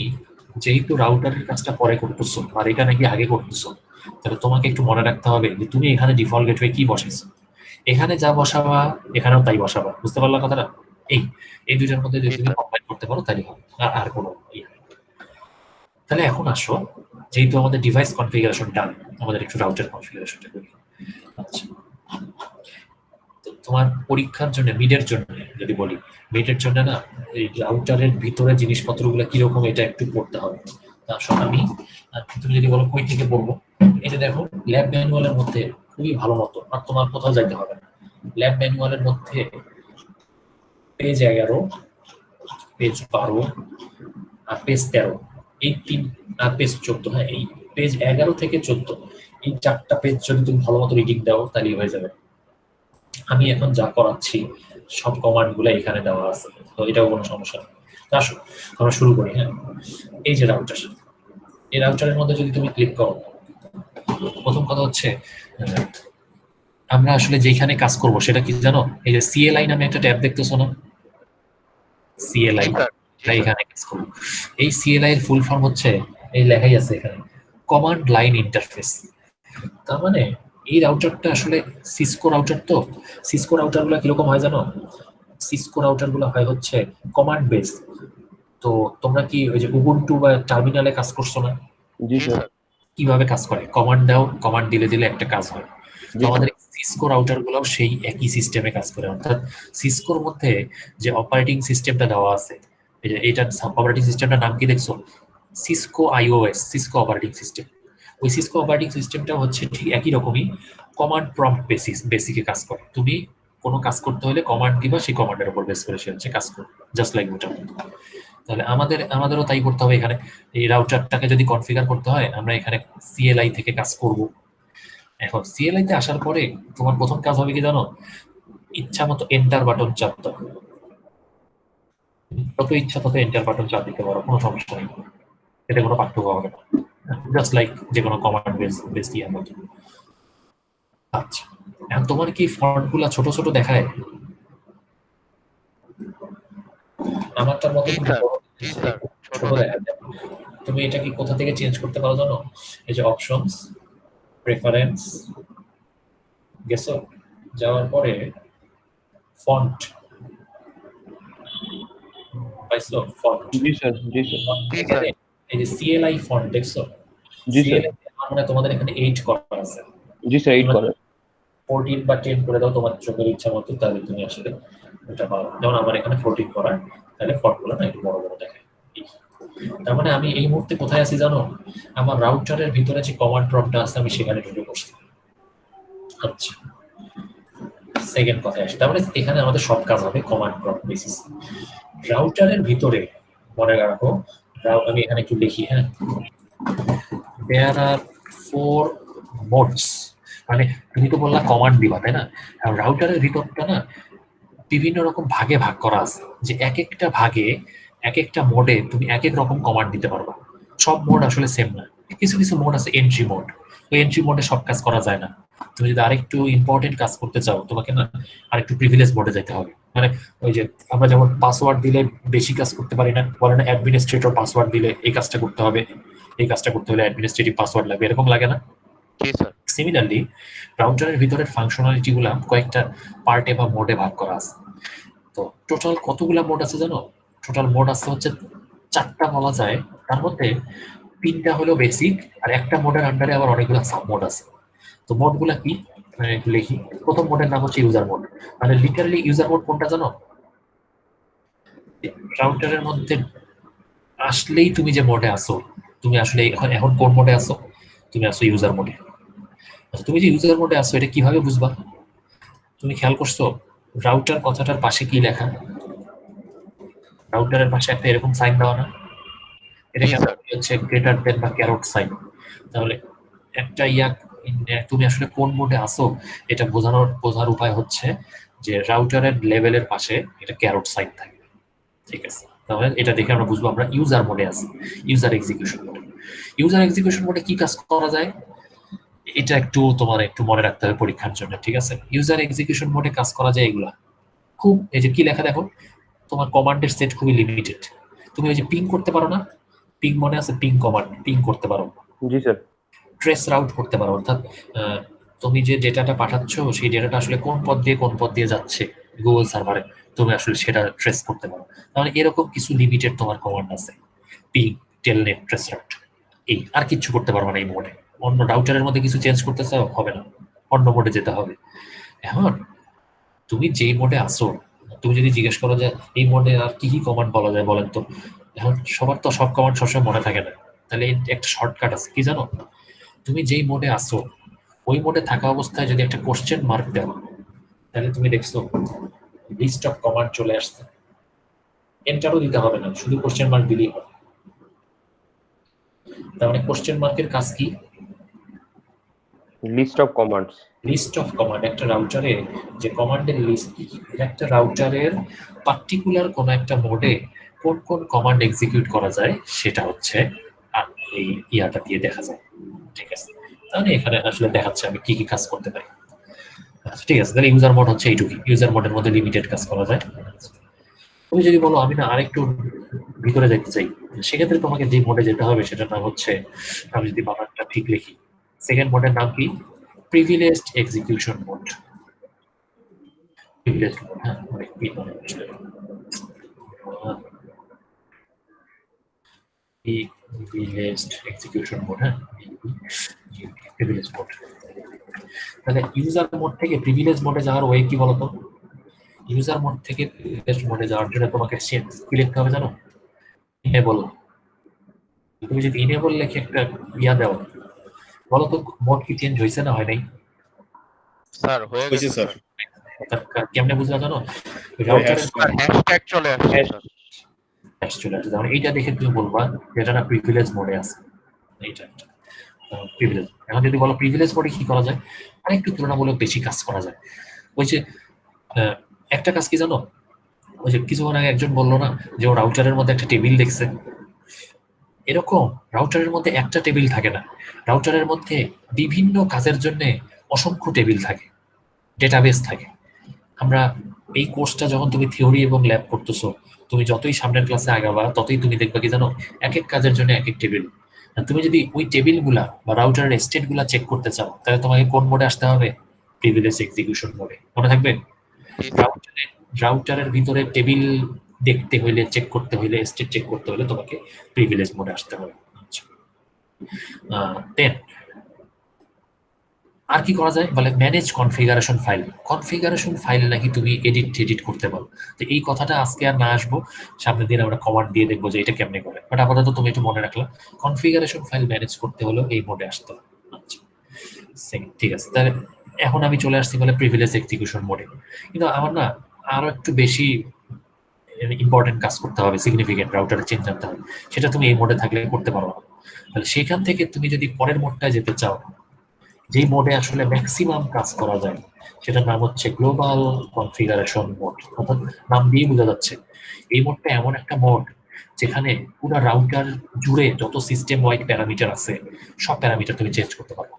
Speaker 1: যেহেতু রাউটারের কাজটা পরে করতেছো আর এটা নাকি আগে করতেছো, তাহলে তোমাকে একটু মনে রাখতে হবে যে তুমি এখানে ডিফল্ট গেটওয়ে কি বসাইছো, এখানে যা বসাবা এখানেও তাই বসাবা। বুঝতে পারলা কথাটা? এই দুইটার মধ্যে যদি তুমি কম্বাইন করতে পারো তাহলে হবে, আর কোনো ইয়ে নেই। তাহলে এখন আসো, যেহেতু আমাদের ডিভাইস কনফিগারেশন ডান, আমাদের একটু রাউটার কনফিগারেশনটা করি। আচ্ছা, তোমার পরীক্ষার জন্য মিডের জন্য যদি বলি, মিডের জন্য না এই রাউটারের ভিতরে জিনিসপত্রগুলো কিরকম এটা একটু পড়তে হবে। আসলে আমি তুমি যদি বলো কই থেকে পড়বো, এটা দেখো ল্যাব ম্যানুয়ালের মধ্যে খুবই ভালো মতো, আর তোমার কোথাও যাইতে হবে না। ল্যাব ম্যানুয়ালের মধ্যে পেজ 11, পেজ 12 আর পেজ 13, এই তিন আর পেজ 14, হ্যাঁ এই পেজ 11 থেকে 14 এই চারটা পেজ যদি তুমি ভালো মতো রিডিং দাও তাহলেই হয়ে যাবে। আমি এখন যা করাচ্ছি সব কমান্ড গুলো এখানে দেওয়া আছে, তো এটাও কোনো সমস্যা নেই। আসো আমরা শুরু করি। হ্যাঁ, এই যে রাউটার, এই রাউটারের মধ্যে যদি তুমি ক্লিক করো, প্রথম কথা হচ্ছে আমরা আসলে যেখানে কাজ করব সেটা কি জানো? এই যে সিএলআই নামে একটা ট্যাব দেখতেছো না, সিএলআই, এখানে কাজ করব। এই সিএলআই এর ফুল ফর্ম হচ্ছে, এই লেখাই আছে এখানে, কমান্ড লাইন ইন্টারফেস। তার মানে এই রাউটারটা আসলে সিসকো রাউটার। তো সিসকো রাউটারগুলো কিরকম হয় জানো? সিসকো রাউটারগুলো হয় হচ্ছে কমান্ড বেস। তো তোমরা কি ওই যে উবুন্টু বা টার্মিনালে কাজ করছো না?
Speaker 9: জি স্যার।
Speaker 1: কিভাবে কাজ করে? কমান্ড দাও, কমান্ড দিলে দিলে একটা কাজ হয়। তো আমাদের সিসকো রাউটার গুলো সেই একই সিস্টেমে কাজ করে। অর্থাৎ সিসকোর মধ্যে যে অপারেটিং সিস্টেমটা দেওয়া আছে, এই যে এইটার অপারেটিং সিস্টেমটার নাম কি দেখছো? Cisco iOS, Cisco operating system. ওই সিসকো অপারেটিং সিস্টেমটা হচ্ছে ঠিক একই রকমই কমান্ড প্রম্পট বেসিকে কাজ করে। তুমি কোনো কাজ করতে হলে কমান্ড দিবা, সেই কমান্ডের উপর বেস করে সে হচ্ছে কাজ করে, জাস্ট লাইক ওটা। তাহলে আমাদেরও তাই করতে হবে। এখানে এই রাউটারটাকে যদি কনফিগার করতে হয়, আমরা এখানে সিএলআই থেকে কাজ করব। এখন সিএলআই তে আসার পরে তোমার প্রথম কাজ হবে কি জানো? ইচ্ছা মতো এন্টার বাটন চাপ দাও, যত ইচ্ছা তত এন্টার বাটন চাপ দিতে পারো, কোনো সমস্যা নেই। এটা কোনো পার্থক্য হবে না, জাস্ট লাইক যে কোনো কমান্ড বেস দিয়ে মতো। আচ্ছা, এখন তোমার কি ফন্টগুলো ছোট ছোট দেখায়? আমারটার মতো ছোট দেখায়। তুমি এটা কি কোথা থেকে চেঞ্জ করতে পারো জানো? এই যে অপশনস, প্রেফারেন্স, গেছো, যাওয়ার পরে ফন্ট পাইছো? ফন্ট,
Speaker 9: জি স্যার। জি স্যার।
Speaker 1: এই যে সিএলআই ফন্ট দেখছো?
Speaker 9: জি স্যার।
Speaker 1: সিএলআই মানে তোমাদের এখানে 8 করা আছে।
Speaker 9: জি স্যার, 8 করে
Speaker 1: 14 বা 10 করে দাও তোমার চোখের ইচ্ছা মতো, তাহলে তুমি আসলে এটা পারো। যেমন আমার এখানে 14 করা, তাহলে ফন্টগুলো না একটু বড় বড় দেখায়। তার মানে আমি এই মুহূর্তে কোথায় আছি জানো? আমার রাউটারের ভিতরে যে কমান্ড প্রম্পটটা আছে আমি সেখানে ঢুকে পড়ছি। আচ্ছা, সেকেন্ড কথায় আসি। তার মানে এখানে আমাদের সব কাজ হবে কমান্ড প্রম্পট বেসিস। রাউটারের ভিতরে মনে রাখো, আমি এখানে একটু লিখি। হ্যাঁ, দেয়ার আর 4 মোডস। মানে তুমি তো বললা কমান্ড দিবা, তাই না? রাউটারের ভিতরটা না বিভিন্ন রকম ভাগে ভাগ করা আছে, যে এক একটা ভাগে এক একটা মোডে তুমি এক এক রকম কমান্ড দিতে পারবা। সব মোড আসলে সেম না, কিছু কিছু মোড আছে এন্ট্রি মোড। ওই এন্ট্রি মোডে সব কাজ করা যায় না। তুমি যদি আরেকটু ইম্পর্টেন্ট কাজ করতে চাও, তোমাকে না আরেকটু প্রিভিলেজ মোডে যেতে হবে। মানে ওই যে আমরা যেমন পাসওয়ার্ড দিলে বেশি কাজ করতে পারি না, বলে না অ্যাডমিনিস্ট্রেটর পাসওয়ার্ড দিলে এই কাজটা করতে হবে, এই কাজটা করতে হলে অ্যাডমিনিস্ট্রেটিভ পাসওয়ার্ড লাগবে, এরকম লাগে না? সিমিলারলি রাউটারের ভিতরের ফাংশনালিটি গুলা কয়েকটা পার্টে বা মোডে ভাগ করা আছে। তো টোটাল কতগুলা মোড আছে জানো? টোটাল মোড আছে হচ্ছে 4টা বলা যায়। তার মধ্যে 3টা হলো বেসিক, আর একটা মোডের আন্ডারে আবার অনেকগুলো সাব মোড আছে। তো মোডগুলা কি একটু লিখি। প্রথম মোডের নাম হচ্ছে ইউজার মোড। মানে লিটারালি ইউজার মোড কোনটা জানো? রাউটারের মধ্যে আসলেই তুমি যে মোডে আসো, তুমি আসলে এখন কোন মোডে আসো? তুমি আসো ইউজার মোডে। আচ্ছা, তুমি যে ইউজার মোডে আসো এটা কিভাবে বুঝবা? তুমি খেয়াল করছো রাউটার কথাটার পাশে কি লেখা? রাউটারের পাশে একটা এরকম সাইন দেওয়া না? এটা হচ্ছে গ্রেটার দেন বা ক্যারট সাইন। তাহলে একটা তুমি আসলে কোন মোডে আসো এটা বোঝার উপায় হচ্ছে যে রাউটারের লেভেলের পাশে এটা ক্যারট সাইন থাকবে। ঠিক আছে, তাহলে এটা দেখে আমরা বুঝবো আমরা ইউজার মোডে আছি, ইউজার এক্সিকিউশন মোডে। ইউজার এক্সিকিউশন মোডে কি কাজ করা যায় এটা তোমার একটু মনে রাখতে হবে পরীক্ষার জন্য। ঠিক আছে, ইউজার এক্সিকিউশন মোডে কাজ করা যায় এগুলা খুব, এই যে কি লেখা দেখো, তোমার কমান্ডের সেট খুবই লিমিটেড। তুমি ওই যে পিং করতে পারো না? পিং মনে আছে? পিং কমান্ড পিং করতে পারো।
Speaker 9: জি স্যার।
Speaker 1: ট্রেস রাউট করতে পারো, অর্থাৎ তুমি যে ডেটাটা পাঠাচ্ছ সেই ডেটাটা আসলে কোন পথ দিয়ে যাচ্ছে গুগল সার্ভারে, তুমি আসলে সেটা ট্রেস করতে পারো। তাহলে এরকম কিছু লিমিটেড তোমার কমান্ড আছে, পিং, টেলনেট, ট্রেস রাউট। এই আর কিছু করতে পারবে না এই মোডে। অন্য রাউটারের মধ্যে কিছু চেঞ্জ করতে চাও হবে না, অন্য মোডে যেতে হবে। এখন তুমি যেই মোডে আসো, তুমি যদি জিজ্ঞেস করো যে এই মোডে আর কি কি কমান্ড বলা যায় বলেন তো, এখন সবার তো সব কমান্ড সবসময় মনে থাকে না। তাহলে একটা শর্টকাট আছে, কি জানো? তুমি যেই মোডে আসো ওই মোডে থাকা অবস্থায় যদি একটা কোশ্চেন মার্ক দাও, তাহলে তুমি দেখছো লিস্ট অফ কমান্ড চলে আসছে, এন্টারও দিতে হবে না, শুধু কোশ্চেন মার্ক দিলেই হবে। তার মানে কোশ্চেন মার্কের কাজ কি?
Speaker 9: List of commands.
Speaker 1: List of command, একটা রাউটারে যে কমান্ডের লিস্ট, একটা রাউটারের পার্টিকুলার কোন একটা মোডে কোন কোন কমান্ড এক্সিকিউট করা যায় সেটা হচ্ছে এই ইয়াটা দিয়ে দেখা যায়। ঠিক আছে, তাহলে এখানে আসলে দেখাচ্ছে আমি কি কি কাজ করতে পারি। ঠিক আছে, তাহলে ইউজার মোড হচ্ছে এইটুকু, ইউজার মোডের মধ্যে লিমিটেড কাজ করা যায়। তুমি যদি বলো আমি না আরেকটু ভিতরে যেতে চাই, সেক্ষেত্রে তোমাকে যে মোডে যেতে হবে সেটার নাম হচ্ছে, আমি যদি বানানটা ঠিক লিখি, সেকেন্ড মোডের নাম কি? Privileged execution mode. Privileged mode, হ্যাঁ, অনেক প্রিভিলেজড এক্সিকিউশন মোড, হ্যাঁ, প্রিভিলেজড মোড। তাহলে ইউজার মোড থেকে প্রিভিলেজ মোডে যাওয়ার ওয়ে কি বলতো? ইউজার মোড থেকে প্রিভিলেজড মোডে যাওয়ার জন্য তোমাকে কি লিখতে হবে জানো? ইনেবল। তুমি যদি ইনেবল লিখে একটা ইয়া দাও, বলো তো মোড কি চেঞ্জ হয়েছে না হয় নাই?
Speaker 2: স্যার হয়ে গেছে স্যার।
Speaker 1: কেমনে বুঝলা জানো?
Speaker 2: হ্যাশট্যাগ চলে আসছে স্যার।
Speaker 1: চলে আসছে, মানে এইটা দেখে তুমি বলবা যেটা না প্রিভিলেজ মোডে আছে, এইটা প্রিভিলেজ। এখন যদি বলো প্রিভিলেজ মোডে কি করা যায়, আরেকটু তুলনামূলক বেশি কাজ করা যায়। ওই যে একটা কাজ কি জানো, ওই যে কিছুক্ষণ আগে একজন বললো না যে ও রাউটারের মধ্যে একটা টেবিল দেখছে, এরকম রাউটারের মধ্যে একটা টেবিল থাকে না, রাউটারের মধ্যে বিভিন্ন কাজের জন্য অসংখ্য টেবিল থাকে, ডেটাবেস থাকে। আমরা এই কোর্সটা যখন তুমি থিওরি এবং ল্যাব করতেছো, তুমি যতই সামনের ক্লাসে আগাবা ততই তুমি দেখবা কি জানো, এক এক কাজের জন্য এক এক টেবিল। তুমি যদি ওই টেবিলগুলা বা রাউটারের স্টেটগুলা চেক করতে চাও, তাহলে তোমাকে কোন মোডে আসতে হবে? প্রিভিলেজ এক্সিকিউশন মোডে। মনে থাকবে? রাউটারের ভিতরে টেবিল দেখতে হইলে, চেক করতে হইলে, স্টেট চেক করতে হলে তোমাকে প্রিভিলেজ মোডে আসতে হবে। দেন আর কি করা যায় বলে, manage configuration file. Configuration file নাকি তুমি এডিট করতে পারো। তো এই কথাটা আজকে আর না আসবো, সামনের দিন আমরা কমান্ড দিয়ে দেখবো যে এটা কেমনে করে, বাট আপাতত তুমি একটু মনে রাখলা কনফিগারেশন ফাইল ম্যানেজ করতে হলো এই মোডে আসতে হবে। আচ্ছা ঠিক আছে, তাহলে এখন আমি চলে আসছি বলে প্রিভিলেজ এক্সিকিউশন মোডে। কিন্তু আমার না আরো একটু বেশি ইম্পর্টেন্ট কাজ করতে হবে, সিগনিফিকেন্ট রাউটারে চেঞ্জ আনতে হবে, সেটা তুমি এই মোডে থাকলে করতে পারো না। তাহলে সেখান থেকে তুমি যদি পরের মোডটায় যেতে চাও, যেই মোডে আসলে ম্যাক্সিমাম কাজ করা যায়, সেটার নাম হচ্ছে গ্লোবাল কনফিগারেশন মোড। অর্থাৎ নাম দিয়ে বোঝা যাচ্ছে এই মোডটা এমন একটা মোড যেখানে পুরো রাউটার জুড়ে যত সিস্টেম ওয়াইড প্যারামিটার আছে সব প্যারামিটার তুমি চেঞ্জ করতে পারো।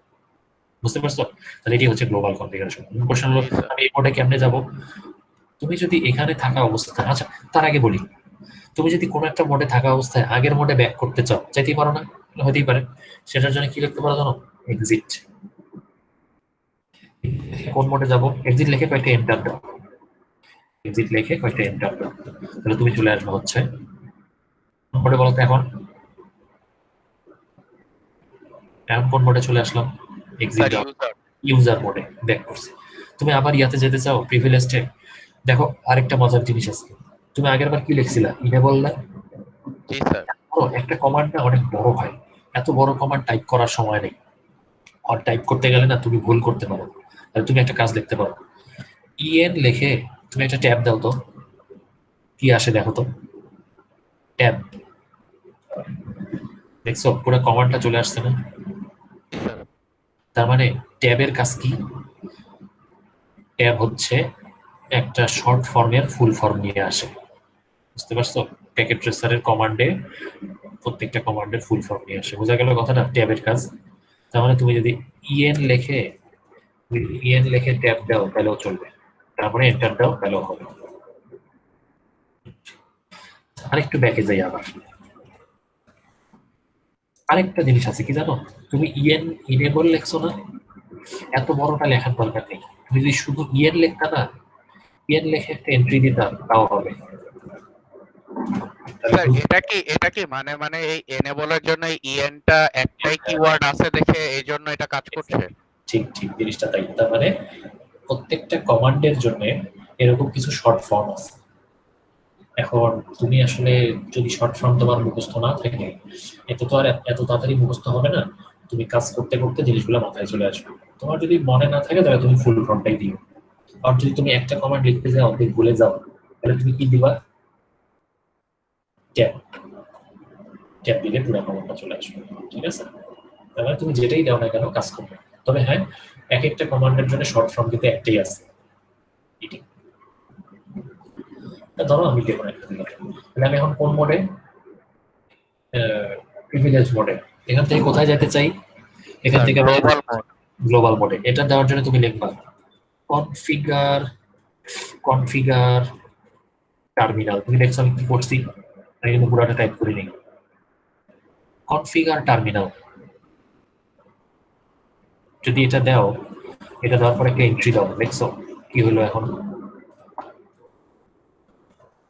Speaker 1: বুঝতে পারছো? তাহলে এটি হচ্ছে গ্লোবাল কনফিগারেশন। কোশ্চেন হলো আমি এই মোডে কেমনে যাব? তুমি যদি এখানে থাকা অবস্থায়, আচ্ছা তার আগে বলি, তুমি যদি কোনো একটা মোডে থাকা অবস্থায় আগের মোডে ব্যাক করতে চাও, চাইতেই পারো না? হতেই পারে। সেটার জন্য কি লিখতে পারো জানো? এক্সিট। কোন মোডে যাব? এক্সিট লিখে কয়েকটা এন্টার দাও, এক্সিট লিখে কয়েকটা এন্টার দাও, তাহলে তুমি চলে আসবে হচ্ছে মোডে। বলো তো এখন কোন মোডে চলে আসলাম? এক্সিট ইউজার মোডে ব্যাক করছি। তুমি আবার ইয়াতে যেতে চাও প্রিভিলেজে, দেখো আরেকটা মজার জিনিস আছে। তুমি আগেরবার কি লিখছিলা? ইনেবল না?
Speaker 2: জি স্যার।
Speaker 1: একটা কমান্ডটা অনেক বড় হয়, এত বড় কমান্ড টাইপ করার সময় নেই, আর টাইপ করতে গেলে না তুমি ভুল করতে পারো। তাহলে তুমি একটা কাজ লিখতে পারো, ইএন লিখে তুমি একটা ট্যাব দাও তো, কি আসে দেখো তো, ট্যাব। দেখছো পুরো কমান্ডটা চলে আসছে না? তার মানে ট্যাবের কাজ কি? ট্যাব হচ্ছে একটা শর্ট ফর্মের ফুল ফর্ম নিয়ে আসে। বুঝতে পারছো? প্যাকেট ট্রেসারের কমান্ডে প্রত্যেকটা কমান্ডের ফুল ফর্ম নিয়ে আসে। বোঝা গেল কথাটা? ট্যাবের কাজ। তার মানে তুমি যদি ইএন লিখে ট্যাব দাও তাহলেও চলবে, তারপরে এন্টার দাও তাহলেও হবে। আরেকটু ব্যাকে যাই আবার, আরেকটা জিনিস আছে কি জানো? তুমি ইনেবল লেখছো না, এত বড়টা লেখার দরকার নেই। তুমি যদি শুধু ইএন লেখতা না, ইএন লেখে একটা এন্ট্রি দিতাম তাও হবে।
Speaker 2: স্যার এটা কি মানে এই এনেবলের জন্য ইএনটা একটাই কিওয়ার্ড আছে দেখে এই জন্য এটা কাজ করছে?
Speaker 1: ঠিক জিনিসটা তাই। তার মানে প্রত্যেকটা কমান্ডের জন্য এরকম কিছু শর্ট ফর্ম আছে। এখন তুমি আসলে যদি শর্ট ফর্ম তোমার মুখস্থ না থাকে, এত তাড়াতাড়ি মুখস্থ হবে না। তুমি কাজ করতে করতে জিনিসগুলো মাথায় চলে আসবে। তোমার যদি মনে না থাকে তাহলে তুমি ফুল ফর্মটাই দিও, আর যদি তুমি একটা কমান্ড লিখতে যাও অর্ধেক ভুলে যাও তাহলে তুমি কি দিবা, ট্যাব ট্যাব দিলে পুরো কমান্ডটা চলে আসবে। ঠিক আছে, তাহলে তুমি যেটাই দাও না কেন কাজ করবে। তবে হ্যাঁ, এক একটা কমান্ডের জন্য শর্ট ফর্ম কিন্তু একটাই আছে, এটি। ধরো আমি যে কোনো একটা দিলাম, তাহলে আমি এখন কোন মোডে, প্রিভিলেজ মোডে। এখান থেকে কোথায় যেতে চাই, এখান থেকে গ্লোবাল মোডে। এটা দেওয়ার জন্য তুমি লিখবা কনফিগার টার্মিনাল। তুমি দেখছো আমি কি করছি, আমি কিন্তু পুরোটা টাইপ করি নি। কনফিগার টার্মিনাল যদি এটা দাও, এটা দেওয়ার পর একটা এন্ট্রি দাও, দেখছো কি হলো, এখন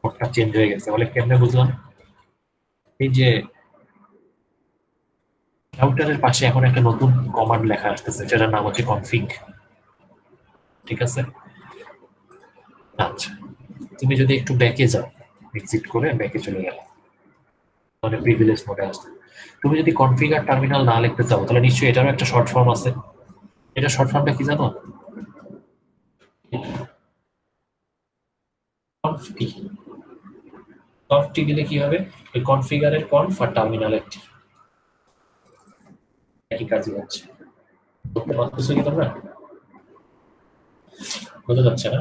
Speaker 1: মোডটা চেঞ্জ হয়ে গেছে। বলে কেমনে বুঝলাম, এই যে রাউটারের পাশে এখন একটা নতুন কমান্ড লেখা আসতেছে, যেটার নাম হচ্ছে কনফিগ। ঠিক আছে, আচ্ছা তুমি যদি একটু ব্যাকে যাও, এক্সিট করে ব্যাকে চলে গেলে মানে প্রিভিলেজ মোডে আসবে। তুমি যদি কনফিগার টার্মিনাল না লিখতে চাও তাহলে নিশ্চয়ই এটারও একটা শর্ট ফর্ম আছে। এটা শর্ট ফর্মটা কি জানো, কনফটি। কনফটি দিলে কি হবে, এই কনফিগারের কনফ আর টার্মিনালের টি একই কাজই হচ্ছে। বুঝতে পারতেছো কি তোমরা, বোঝা যাচ্ছে না?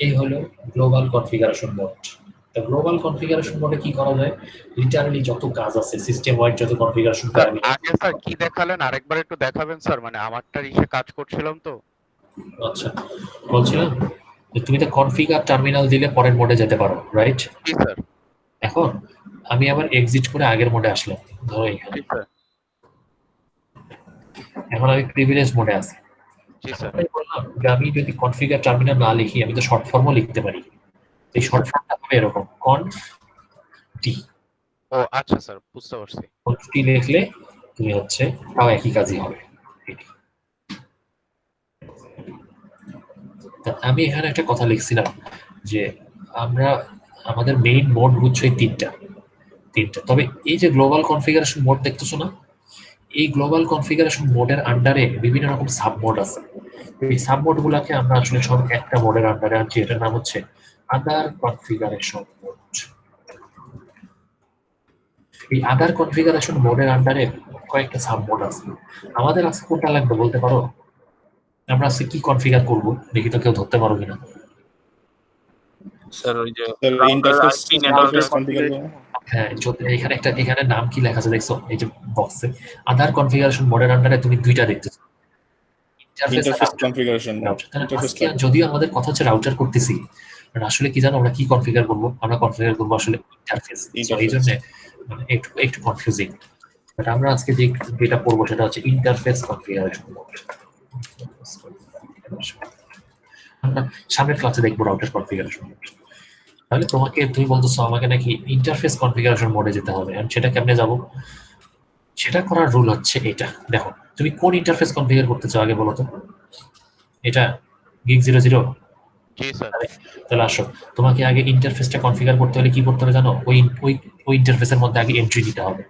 Speaker 1: এই হলো গ্লোবাল কনফিগারেশন মোড। তো গ্লোবাল কনফিগারেশন মোডে কি করা যায়, লিটারালি যত কাজ আছে সিস্টেম ওয়াইড যত কনফিগারেশন প্যারামিটার।
Speaker 2: আগে স্যার কি দেখালেন আরেকবার একটু দেখাবেন স্যার, মানে আমারটা ইসে কাজ করছিলাম তো।
Speaker 1: আচ্ছা বলছিলাম যে তুমি তো কনফিগার টার্মিনাল দিলে পরের মোডে যেতে পারো, রাইট?
Speaker 2: জি স্যার।
Speaker 1: এখন আমি আবার এক্সিট করে আগের মোডে আসলাম, ধরো এখানে। এখন আমি প্রিভিলেজ মোডে আছি।
Speaker 2: জি স্যার।
Speaker 1: আমি বললাম যে আমি যদি কনফিগার টার্মিনাল না লিখি, আমি তো শর্ট ফর্মও লিখতে পারি। এই শর্ট ফর্মটা হবে এরকম, কনফ টি।
Speaker 2: ও আচ্ছা স্যার, বুঝতে পারছি।
Speaker 1: কনফ টি লিখলে তুমি হচ্ছে তাও একই কাজই হবে। আমি এখানে একটা কথা লিখছিলাম যে আমরা আমাদের মেইন মোড হচ্ছে তিনটা। তবে এই যে গ্লোবাল কনফিগারেশন মোড দেখতেছো না, এই গ্লোবাল কনফিগারেশন মোডের আন্ডারে বিভিন্ন রকম সাব মোড আছে। এই সাব মোড গুলাকে আমরা আসলে সব একটা মোডের আন্ডারে আনছি, এটার নাম হচ্ছে আদার কনফিগারেশন মোড। এই আদার কনফিগারেশন মোডের আন্ডারে কয়েকটা সাব মোড আছে। আমাদের আজকে কোনটা লাগবে বলতে পারো? আমরা আজকে কি কনফিগার করব, দেখি তো কেউ ধরতে পারো কিনা।
Speaker 3: স্যার ওই যে
Speaker 1: হ্যাঁ, এখানে এখানে নাম কি লেখা আছে দেখছো, এই যে বক্সে আদার কনফিগারেশন মোডের আন্ডারে তুমি দুইটা দেখতেছো,
Speaker 8: ইন্টারফেস কনফিগারেশন মোড।
Speaker 1: আজকে যদিও আমাদের কথা হচ্ছে রাউটার করতেছি, বাট আসলে কি জানো আমরা কি কনফিগার করব, আমরা কনফিগার করব আসলে ইন্টারফেস। এই জন্য মানে একটু কনফিউজিং, বাট আমরা আজকে যেটা পড়বো সেটা হচ্ছে ইন্টারফেস কনফিগারেশন মোড। আমরা সামনের ক্লাসে দেখবো রাউটার কনফিগারেশন মোড। তাহলে তুমি বলতেছো আমাকে নাকি ইন্টারফেস কনফিগারেশন মোডে যেতে হবে, আমি সেটা কেমনে যাব? সেটা করার রুল হচ্ছে এটা। দেখো তুমি কোন ইন্টারফেস কনফিগার করতে চাও আগে বলো তো। এটা গিগ 00?
Speaker 2: জি স্যার।
Speaker 1: তাহলে আসো, তোমাকে আগে ইন্টারফেসটা কনফিগার করতে হলে কি করতে হবে জানো, ওই ইন্টারফেসের মধ্যে আগে এন্ট্রি দিতে হবে।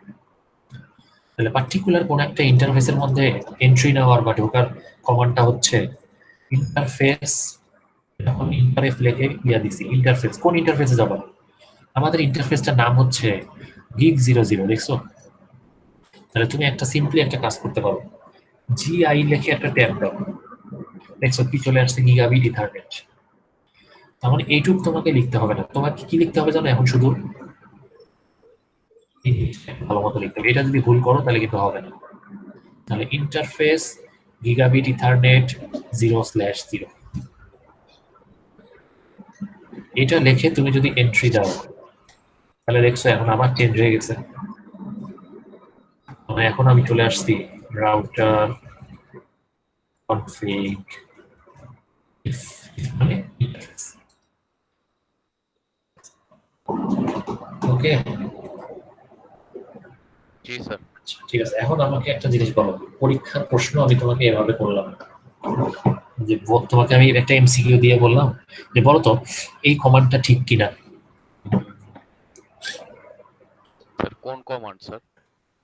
Speaker 1: তাহলে পার্টিকুলার কোন একটা ইন্টারফেসের মধ্যে এন্ট্রি নেওয়ার বা ঢোকার কমান্ডটা হচ্ছে ইন্টারফেস। এখন ইন্টারফেস লিখে দিছি, ইন্টারফেস কোন ইন্টারফেসে যাবো, আমাদের ইন্টারফেসটার নাম হচ্ছে গিগ 00, দেখছো? তাহলে তুমি একটা সিম্পলি একটা কাজ করতে পারো, GI লিখে একটা ট্যাব দাও, দেখছো কি চলে আসছে, গিগাবিট ইথারনেট। তার মানে এইটুকু তোমাকে লিখতে হবে না, তোমাকে কি লিখতে হবে জানো এখন, শুধু ভালো মতো লিখতে হবে। এটা যদি ভুল করো তাহলে কিন্তু হবে না। তাহলে ইন্টারফেস গিগাবিট ইথারনেট 0/0 এটা লিখে তুমি যদি এন্ট্রি দাও তাহলে দেখছো এখন আমার চেঞ্জ হয়ে গেছে। এখন আমি চলে আসছি রাউটার কনফিগ মানে ইন্টারফেস। ওকে
Speaker 2: জি স্যার।
Speaker 1: ঠিক আছে, এখন আমাকে একটা জিনিস বলো, পরীক্ষার প্রশ্ন আমি তোমাকে এভাবে করলাম যে তোমাকে আমি একটা এমসিকিউ দিয়ে বললাম যে বলো তো এই কমান্ডটা ঠিক কিনা।
Speaker 2: স্যার কোন কমান্ড স্যার?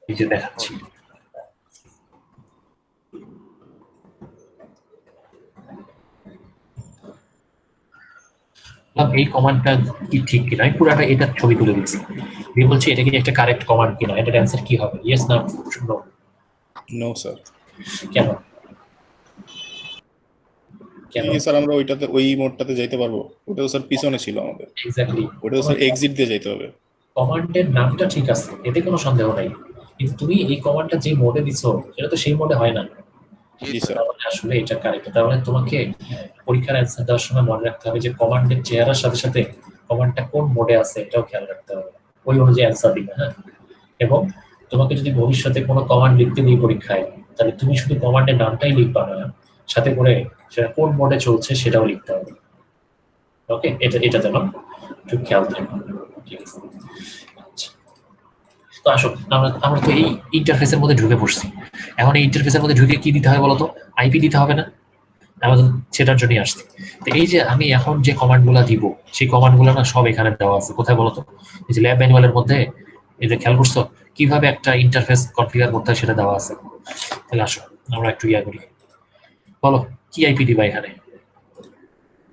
Speaker 1: এই যে দেখাচ্ছি, এই কমান্ডটা কি ঠিক কিনা, আমি পুরাটা এটা ছবি তুলে দিচ্ছি, দিয়ে বলছি এটা কি একটা কারেক্ট কমান্ড কিনা, এটার অ্যান্সার কি হবে, ইয়েস না নো?
Speaker 8: No sir.
Speaker 1: কেন কেন
Speaker 8: স্যার আমরা ওইটাতে ওই মোডটাতে যাইতে পারবো? ওটা তো স্যার পিছনে ছিল আমাদের।
Speaker 1: এক্স্যাক্টলি,
Speaker 8: ওটা তো স্যার এক্সিট দিয়ে যাইতে হবে।
Speaker 1: কমান্ডের নামটা ঠিক আছে, এতে কোনো সন্দেহ নাই, কিন্তু তুমি এই কমান্ডটা যে মোডে দিছো সেটা তো সেই মোডে হয় না।
Speaker 8: জি স্যার।
Speaker 1: তার মানে আসলে এটা কারেক্ট। তার মানে তোমাকে পরীক্ষার অ্যান্সার দেওয়ার সময় মনে রাখতে হবে যে কমান্ডের চেহারার সাথে সাথে কমান্ডটা কোন মোডে আছে এটাও খেয়াল রাখতে হবে, ওই অনুযায়ী অ্যান্সার দিবে। হ্যাঁ, এবং তোমাকে যদি ভবিষ্যতে কোনো কমান্ড লিখতে দিই পরীক্ষায়, তাহলে তুমি শুধু কমান্ডের নামটাই লিখবা না, সাথে করে সেটা কোন মোডে চলছে সেটাও লিখতে হবে। ওকে, এটা যেন একটু খেয়াল থাকে। ঠিক আছে, আচ্ছা। তো আসো আমরা তো এই ইন্টারফেসের মধ্যে ঢুকে পড়ছি। এখন এই ইন্টারফেসের মধ্যে ঢুকে কি দিতে হয় বলতো? আইপি দিতে হবে না? আমাদের সেটার জন্যই আসছে। তো এই যে আমি এখন যে কমান্ডগুলো দিব, সেই কমান্ডগুলো না সব এখানে দেওয়া আছে। কোথায় বলতো? এই যে ল্যাব ম্যানুয়ালের মধ্যে, এই যে খেয়াল করছো কিভাবে একটা ইন্টারফেস কনফিগার করতে হয় সেটা দেওয়া আছে। তাহলে আসো আমরা একটু ইয়া করি। বলো কি আইপি দিবা এখানে?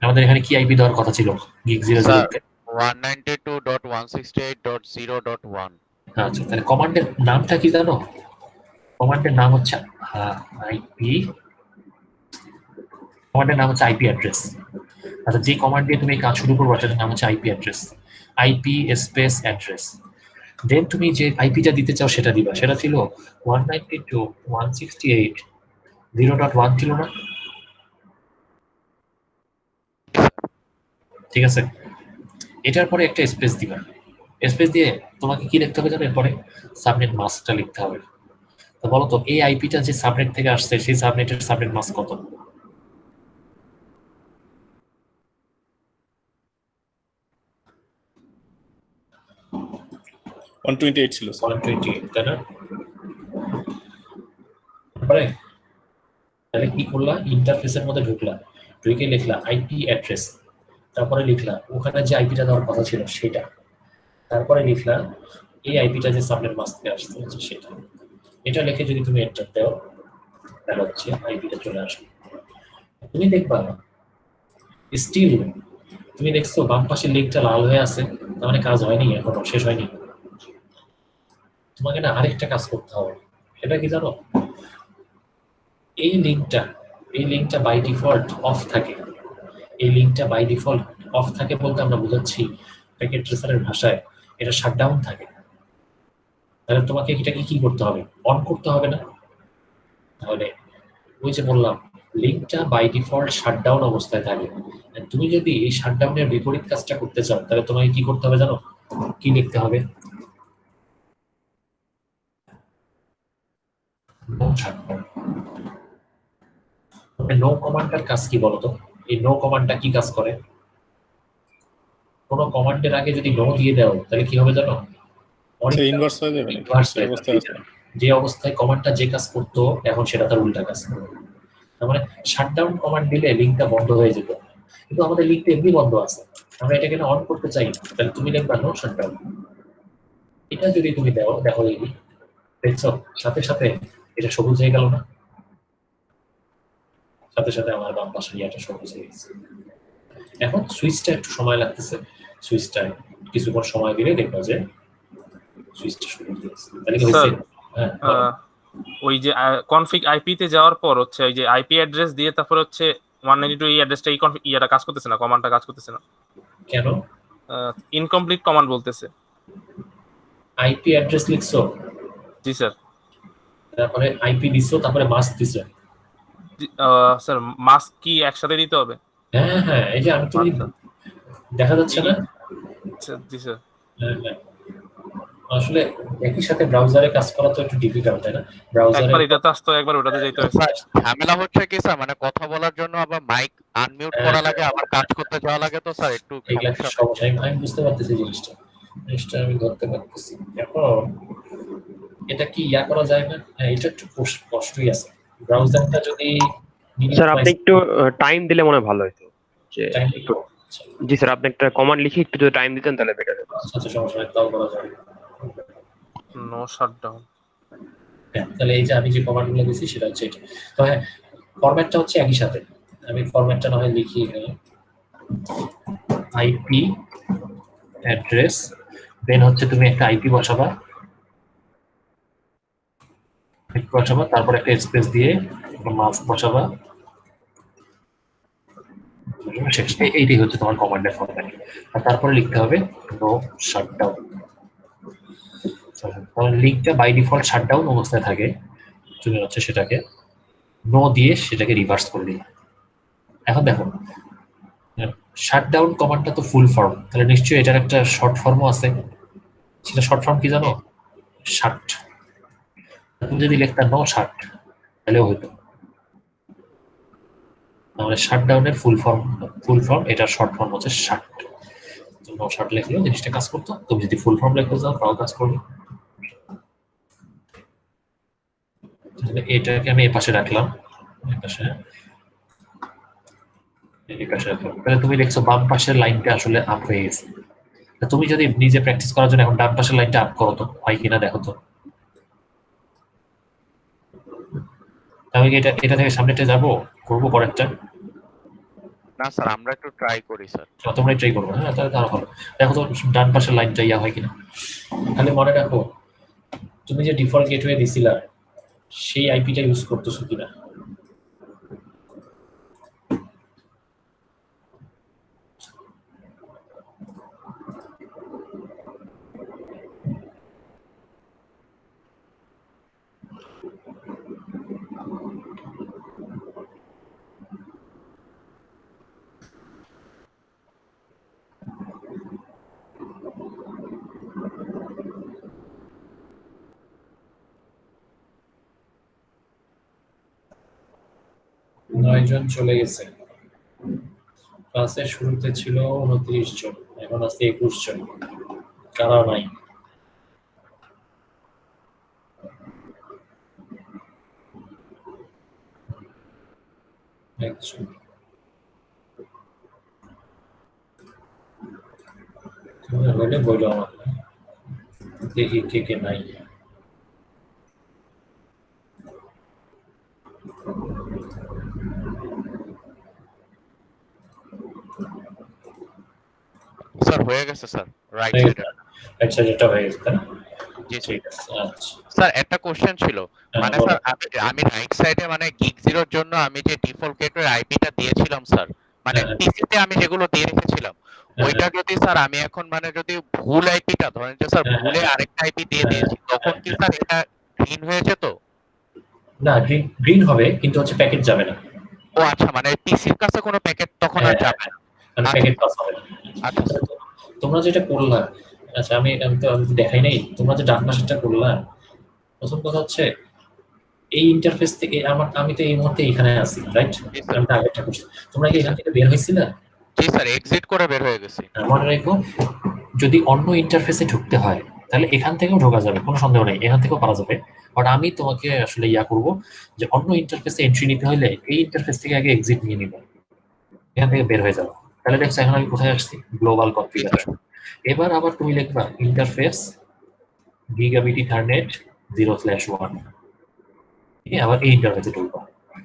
Speaker 1: আমাদের এখানে কি আইপি দেওয়ার কথা ছিল গিগ 00 তে?
Speaker 2: 192.168.0.1।
Speaker 1: আচ্ছা, তাহলে কমান্ডের নামটা কি জানো? কমান্ডের নাম হচ্ছে আইপি, কমান্ডের নাম হচ্ছে আইপি অ্যাড্রেস। আচ্ছা, যে কমান্ড দিয়ে তুমি কাজ শুরু করবে সেটার নাম হচ্ছে IP address, IP space address. Then তুমি যে আইপিটা দিতে চাও সেটা দিবা। সেটা ছিল 192.168.0.1 ছিল না? ঠিক আছে, এটার পরে একটা স্পেস দিবা। স্পেস দিয়ে তোমাকে কি লিখতে হবে জানো? এরপরে সাবনেট মাস্কটা লিখতে হবে। তো বলো তো এই আইপিটা যে সাবনেট থেকে আসছে সেই সাবনেটের সাবনেট মাস্ক কত?
Speaker 8: ছিল
Speaker 1: 128, তাই না? তারপরে তাহলে কি করলা? ইন্টারফেসের মধ্যে ঢুকলা, ঢুকে লিখলা আইপি অ্যাড্রেস, তারপরে লিখলা ওখানে যে আইপিটা দেওয়ার কথা ছিল সেটা, তারপরে লিখলা এই আইপিটা যে সাবনেট মাস্ক থেকে আসছে সেটা। এটা লিখে যদি তুমি এন্টার দাও তাহলে হচ্ছে আইপিটা চলে আসবে। তুমি দেখবা স্টিল তুমি দেখছো বাম পাশের লিঙ্কটা লাল হয়ে আছে, তার মানে কাজ হয়নি, এখনো শেষ হয়নি। তোমাকে না আরেকটা কাজ করতে হবে। এটা কি জানো? এই লিঙ্কটা বাই ডিফল্ট অফ থাকে। এই লিঙ্কটা বাই ডিফল্ট অফ থাকে বলতে আমরা বুঝাচ্ছি প্যাকেট ট্রেসারের ভাষায় এটা শাটডাউন থাকে। তাহলে তোমাকে এটাকে কি করতে হবে? অন করতে হবে না? তাহলে ওই যে বললাম লিঙ্কটা বাই ডিফল্ট শাটডাউন অবস্থায় থাকে। তুমি যদি এই শাটডাউনের বিপরীত কাজটা করতে চাও তাহলে তোমাকে কি করতে হবে জানো? কি লিখতে হবে? No shutdown. নো কমান্ডটার কাজ কি বলতো? এই নো কমান্ডটা কি কাজ করে? কোনো কমান্ডের আগে যদি নো দিয়ে দাও তাহলে কি হবে জানো?
Speaker 8: ইনভার্স হয়ে যাবে।
Speaker 1: যে অবস্থায় কমান্ডটা যে কাজ করতো এখন সেটা তার উল্টা কাজ করবে। তার মানে শাটডাউন কমান্ড দিলে লিঙ্কটা বন্ধ হয়ে যেত, কিন্তু আমাদের লিঙ্কটা এমনি বন্ধ আছে, আমরা এটাকে অন করতে চাই, তাহলে তুমি লিখবা নো শাটডাউন। এটা যদি তুমি দাও, দেখো এই দেখছো সাথে সাথে এটা সবুজ হয়ে গেল না? সাথে সাথে আমার বাম পাশে এটা সবুজ হয়ে গেছে। এখন সুইচটা একটু সময় লাগতেছে, সুইচটা কিছুক্ষণ সময় দিলে দেখবা যে সুইচটা শুরু হয়ে গেছে। তাহলে কি হয়েছে?
Speaker 3: ওই যে কনফিগ আইপি তে যাওয়ার পর হচ্ছে ওই যে আইপি অ্যাড্রেস দিয়ে তারপর হচ্ছে 192 এই অ্যাড্রেসটা এই কনফিগ ইয়াটা কাজ করতেছে না, কমান্ডটা কাজ করতেছে না
Speaker 1: কেন?
Speaker 3: ইনকমপ্লিট কমান্ড বলতেছে।
Speaker 1: আইপি অ্যাড্রেস লিখছো?
Speaker 3: জি স্যার।
Speaker 1: তারপরে আইপি দিছো, তারপরে মাস্ক দিছো?
Speaker 3: স্যার মাস্ক কি একসাথে দিতে হবে?
Speaker 1: হ্যাঁ হ্যাঁ, এই যে আমি তো দেখা যাচ্ছে না?
Speaker 3: জি স্যার।
Speaker 1: আসলে একই সাথে ব্রাউজারে কাজ করা তো একটু ডিফিকাল্ট, তাই না? ব্রাউজারে
Speaker 3: একবার এটাতে আসতো, একবার ওটাতে যাইতে হয়।
Speaker 2: ঝামেলা হচ্ছে কি স্যার, মানে কথা বলার জন্য আবার মাইক আনমিউট করা লাগে, আবার কাজ করতে যাওয়া লাগে, তো স্যার একটু
Speaker 1: সমস্যা। আমি বুঝতে পারতেছি জিনিসটা আমি ধরতে পারতেছি। এখন এটা কি ইয়া করা যায় না? হ্যাঁ, এটা একটু কষ্টই আছে। ব্রাউজারটা যদি
Speaker 9: স্যার আপনি একটু টাইম দিলে মনে ভালো হতো। যে জি স্যার, আপনি একটা কমান্ড লিখে একটু যদি টাইম দিতেন তাহলে বেটার হতো।
Speaker 1: আচ্ছা, সমস্যা নেই, তাও করা যায়।
Speaker 3: No shutdown.
Speaker 1: হ্যাঁ, তাহলে এই যে আমি যে কমান্ডগুলো দিয়েছি সেটা হচ্ছে এটা। তো হ্যাঁ, ফরম্যাটটা হচ্ছে একই সাথে। আমি ফরম্যাটটা না হয় লিখি এখানে। আইপি অ্যাড্রেস, দেন হচ্ছে তুমি একটা আইপি বসাবা, তারপর একটা স্পেস দিয়ে মাস্ক বসাবা, শেষ। এইটাই হচ্ছে তোমার কমান্ডের ফরম্যাট। আর তারপরে লিখতে হবে নো শাটডাউন। তাহলে লিঙ্কটা বাই ডিফল্ট শাটডাউন অবস্থায় থাকে, তুমি হচ্ছে সেটাকে নো দিয়ে সেটাকে রিভার্স করে দিলে। এখন দেখো শাটডাউন কমান্ডটা তো ফুল ফর্ম, তাহলে নিশ্চয়ই এটার একটা শর্ট ফর্মও আছে। সেটা শর্ট ফর্ম কি জানো? শাট। তুমি যদি লিখতা নো শাট তাহলেও হইতো। তাহলে শাটডাউনের ফুল ফর্ম এটার শর্ট ফর্ম হচ্ছে শাট। নো শাট লিখলেও জিনিসটা কাজ করতো, তুমি যদি ফুল ফর্ম লিখতে চাও তাও কাজ করবে। এটাকে আমি এই পাশে রাখলাম, তাহলে তুমি দেখছো বাম পাশের লাইনটা আসলে আপ হয়ে গেছে। তুমি যদি নিজে প্র্যাকটিস করার জন্য এখন ডান পাশের লাইনটা আপ করো তো, হয় কিনা দেখো তো। আমি এটা থেকে সামনেটা যাবো, করবো পরেরটা।
Speaker 2: না স্যার, আমরা একটু ট্রাই করি স্যার।
Speaker 1: তোমরাই ট্রাই করবো। হ্যাঁ, তাহলে তার ভালো। দেখো তো ডান পাশের লাইনটা ইয়া হয় কিনা। তাহলে মনে রাখো তুমি যে ডিফল্ট গেটওয়ে দিছিলা সেই আইপিটা ইউজ করতেছো কিনা। জন চলে গেছে। ক্লাসের শুরুতে ছিল 29 জন, এখন আছে 21 জন। কারা নাই? একজন। তুমি হলে বলো আমাকে, দেখি কে কে নাই।
Speaker 2: স্যার হয়ে গেছে স্যার, রাইট
Speaker 1: সাইডটা হয়ে গেছে না?
Speaker 2: জি
Speaker 1: ঠিক আছে। আচ্ছা
Speaker 2: স্যার, একটা কোশ্চেন ছিল, মানে স্যার আমি রাইট সাইডে মানে গিগ জিরোর জন্য আমি যে ডিফল্ট গেটওয়ে আইপিটা দিয়েছিলাম স্যার, মানে পিসিতে আমি যেগুলো দিয়ে রেখেছিলাম ওইটা যদি স্যার আমি এখন মানে যদি ভুল আইপিটা ধরেন যে স্যার ভুলে আরেকটা আইপি দিয়ে দিয়েছি, তখন কি স্যার এটা গ্রিন হয়ে যেত?
Speaker 1: না, গ্রিন হবে কিন্তু হচ্ছে প্যাকেট যাবে না।
Speaker 2: ও আচ্ছা, মানে পিসির কাছে কোনো প্যাকেট তখন আর যাবে না,
Speaker 1: মানে প্যাকেট পাস হবে না।
Speaker 2: আচ্ছা
Speaker 1: তোমরা যেটা করলা, আচ্ছা আমি তো দেখাই নাই, তোমরা যে ডান পাশেরটা করলা, প্রথম কথা হচ্ছে এই ইন্টারফেস থেকে আমি তো এই মুহূর্তে এখানে আছি, রাইট? আমি তো আগেরটা করছি। তোমরা কি এখান থেকে বের হইছিলা?
Speaker 2: জি স্যার, এক্সিট করে বের হয়ে গেছি।
Speaker 1: মনে রাখো যদি অন্য ইন্টারফেসে ঢুকতে হয় তাহলে এখান থেকেও ঢোকা যাবে, কোনো সন্দেহ নেই, এখান থেকেও পারা যাবে। বাট আমি তোমাকে আসলে ইয়া করব যে অন্য ইন্টারফেসে এন্ট্রি নিতে হলে এই ইন্টারফেস থেকে আগে এক্সিট নিয়ে নিবে, এখান থেকে বের হয়ে যাবে। তাহলে দেখছো এখন আমি কোথায় আসছি? Global configuration. এবার আবার তুমি লিখবা ইন্টারফেস গিগাবিট ইথারনেট 0/1, আবার এই ইন্টারফেসে ঢুকবা।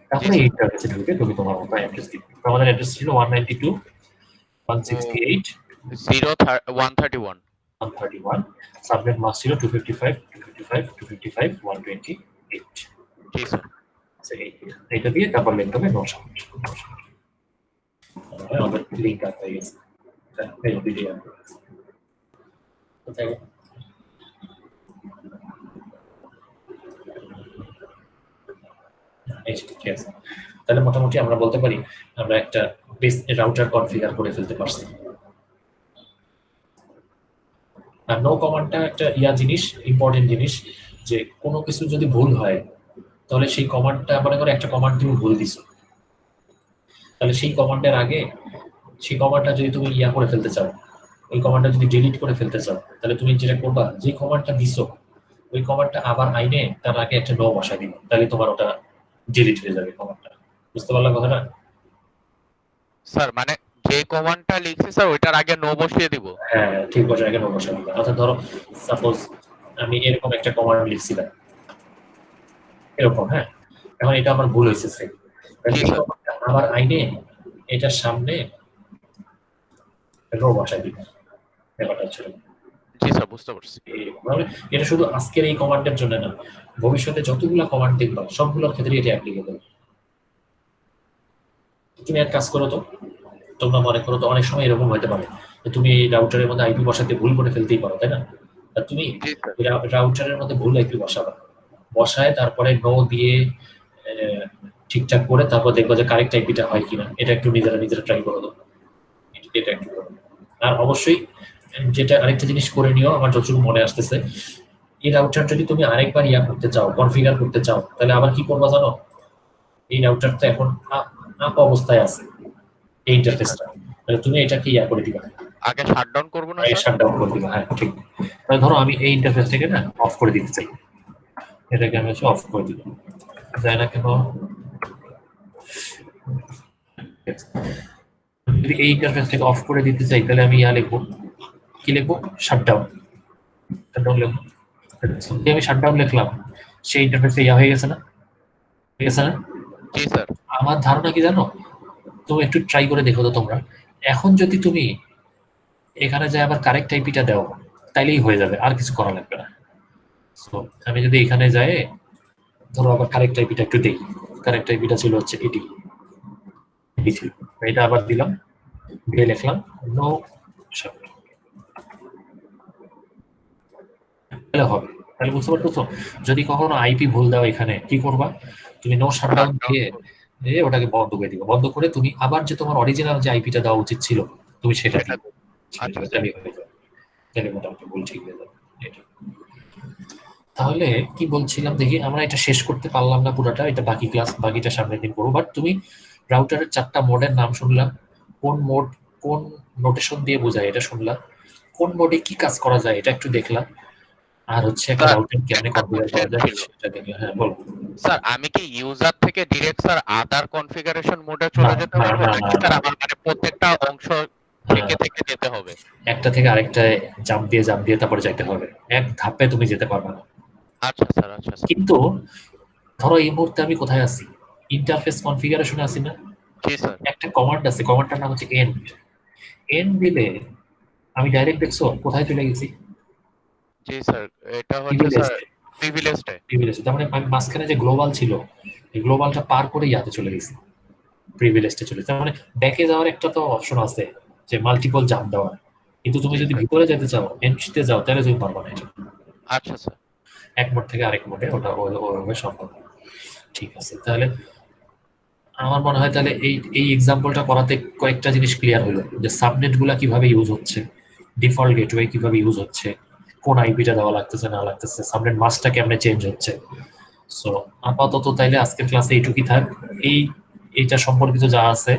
Speaker 1: তারপরে এই ইন্টারফেসে ঢুকে তুমি তোমার মতো অ্যাড্রেস দিবে। আমাদের অ্যাড্রেস ছিল 192.168.131, সাবনেট মাস্ক ছিল 255.255.255.128।
Speaker 2: জি স্যার।
Speaker 1: এটা দিয়ে তারপর লিংক হবে নশা। আমাদের লিংক আপ হয়ে গেছে। এই ভিডিও কোথায় ঠিক আছে। তাহলে মোটামুটি আমরা বলতে পারি আমরা একটা বেস রাউটার কনফিগার করে ফেলতে পারছি। আর নো কমান্ডটা একটা জিনিস, ইম্পর্টেন্ট জিনিস, যে কোনো কিছু যদি ভুল হয় তাহলে সেই কমান্ডটা মনে করে একটা কমান্ড তুমি ভুল দিছো, তাহলে সেই কমান্ডের আগে সেই কমান্ডটা যদি তুমি করে ফেলতে চাও, ওই কমান্ডটা যদি ডিলিট করে ফেলতে চাও, তাহলে তুমি যেটা করবা যে কমান্ডটা দিছো ওই কমান্ডটা আবার আইনে তার আগে একটা নো বসাই দিবা, তাহলে তোমার ওটা ডিলিট হয়ে যাবে কমান্ডটা। বুঝতে পারলা কথাটা?
Speaker 2: স্যার মানে যে কমান্ডটা লিখছি স্যার ওইটার আগে নো বসিয়ে দিব?
Speaker 1: হ্যাঁ ঠিক বসে আগে নো বসাই দিবা। অর্থাৎ ধরো সাপোজ আমি এরকম একটা কমান্ড লিখছিলাম এরকম, হ্যাঁ, এখন এটা আমার ভুল হয়েছে, আবার আইনে এটার সামনে নো বসাই দিবে, ব্যাপারটা হচ্ছে
Speaker 2: জি স্যার বুঝতে পারছি।
Speaker 1: এটা শুধু আজকের এই কমান্ডের জন্য না, ভবিষ্যতে যতগুলো কমান্ড দেখবা সবগুলোর ক্ষেত্রে এটা অ্যাপ্লিকেবল। তুমি এক কাজ করো তো, তোমরা মনে করো তো অনেক সময় এরকম হতে পারে যে তুমি রাউটারের মধ্যে আইপি বসাতে ভুল করে ফেলতেই পারো, তাই না? আর তুমি রাউটারের মধ্যে ভুল আইপি বসাবা, বসায় তারপরে নো দিয়ে ঠিকঠাক করে তারপর দেখবো যে কারেক্ট আইপিটা হয় কিনা। এটা একটু নিজেরা ট্রাই করে দাও, এটা একটু করো। আর অবশ্যই যেটা আরেকটা জিনিস করে নিও, আমার যতটুকু মনে আসতেছে, এই রাউটার যদি তুমি আরেকবার করতে চাও, কনফিগার করতে চাও, তাহলে আবার কি করবা জানো? এই রাউটার তো এখন আপ অবস্থায় আছে এই ইন্টারফেসটা, তাহলে তুমি এটাকে করে দিবা,
Speaker 2: আগে শাটডাউন করব না
Speaker 1: স্যার? শাটডাউন করে দিবা, হ্যাঁ ঠিক। তাহলে ধরো আমি এই ইন্টারফেস থেকে না অফ করে দিতে চাই, এটাকে আমি অফ করে দিব, যায় না কেন? যদি এই ইন্টারফেস থেকে অফ করে দিতে চাই তাহলে আমি লিখবো, কি লিখবো? শাটডাউন। শাটডাউন লিখবো, আমি শাটডাউন লিখলাম, সেই ইন্টারফেসে হয়ে গেছে না? হয়ে গেছে না?
Speaker 2: জি স্যার।
Speaker 1: আমার ধারণা কি জানো, তুমি একটু ট্রাই করে দেখো তো তোমরা, এখন যদি তুমি এখানে যায় আবার কারেক্ট আইপিটা দাও তাইলেই হয়ে যাবে, আর কিছু করা লাগবে না। সো আমি যদি এখানে যাই, ধরো আবার কারেক্ট আইপিটা একটু দেই, কারেক্ট আইপিটা ছিল হচ্ছে এটি ছিল, এটা আবার দিলাম, দিয়ে লিখলাম নো শাটডাউন, তাহলে হবে। তাহলে বুঝতে পারছো, যদি কখনো আইপি ভুল দাও এখানে কি করবা, তুমি নো শাটডাউন দিয়ে ওটাকে বন্ধ করে দিবা, বন্ধ করে তুমি আবার যে তোমার অরিজিনাল যে আইপিটা দেওয়া উচিত ছিল তুমি সেটা দিবে, তাহলে মোটামুটি ভুল ঠিক হয়ে যাবে। তাহলে কি বলছিলাম দেখি, আমরা এটা শেষ করতে পারলাম না পুরোটা, এটা বাকি ক্লাস, বাকিটা সামনের দিন করবো। বাট তুমি রাউটারের 4টা মোডের নাম শুনলা, কোন মোড কোন নোটেশন দিয়ে বোঝায় এটা শুনলা, কোন মোডে কি কাজ করা যায় এটা একটু দেখলা, আর হচ্ছে একটা রাউটার কেমনে কনফিগার করা যায় সেটা দেখলা। হ্যাঁ বলো
Speaker 2: স্যার, আমি কি ইউজার থেকে ডাইরেক্ট স্যার আদার কনফিগারেশন মোডে চলে যেতে পারবো নাকি স্যার আমার মানে প্রত্যেকটা অংশ থেকে যেতে হবে?
Speaker 1: একটা থেকে আরেকটা জাম্প দিয়ে তারপরে যেতে হবে, এক ধাপে তুমি যেতে পারবে না।
Speaker 2: আচ্ছা স্যার, আচ্ছা স্যার।
Speaker 1: কিন্তু ধরো এই মুহূর্তে আমি কোথায় আছি? ইন্টারফেস কনফিগারেশনে আছি না?
Speaker 2: জি স্যার।
Speaker 1: একটা কমান্ড আছে, কমান্ডটার নাম হচ্ছে এন্ড দিলে আমি ডাইরেক্ট দেখছো কোথায় চলে গেছি?
Speaker 2: জি স্যার, এটা হচ্ছে স্যার প্রিভিলেজে।
Speaker 1: তার মানে আমি মাঝখানে যে গ্লোবাল ছিল এই গ্লোবালটা পার করে ইয়াতে চলে গেছি, প্রিভিলেজে চলে গেছি। তার মানে ব্যাকে যাওয়ার একটা তো অপশন আছে যে মাল্টিপল জাম্প দেওয়ার, কিন্তু তুমি যদি ভিতরে যেতে চাও, এন্ট্রিতে যাও, তাহলে তুমি পারবে না এটা।
Speaker 2: আচ্ছা স্যার।
Speaker 1: এক মোড থেকে আরেক মোডে ওটা ওইভাবে সম্ভব। ঠিক আছে, তাহলে আমার মনে হয় তাহলে এই এক্সাম্পলটা করাতে কয়েকটা জিনিস ক্লিয়ার হলো, যে সাবনেট গুলা কিভাবে ইউজ হচ্ছে, ডিফল্ট গেটওয়ে কিভাবে ইউজ হচ্ছে, কোন আইপিটা দেওয়া লাগতেছে না লাগতেছে, সাবনেট মাস্কটা কেমনে চেঞ্জ হচ্ছে। সো আপাতত তাইলে আজকের ক্লাসে এইটুকুই থাক। এইটা সম্পর্কিত যা আছে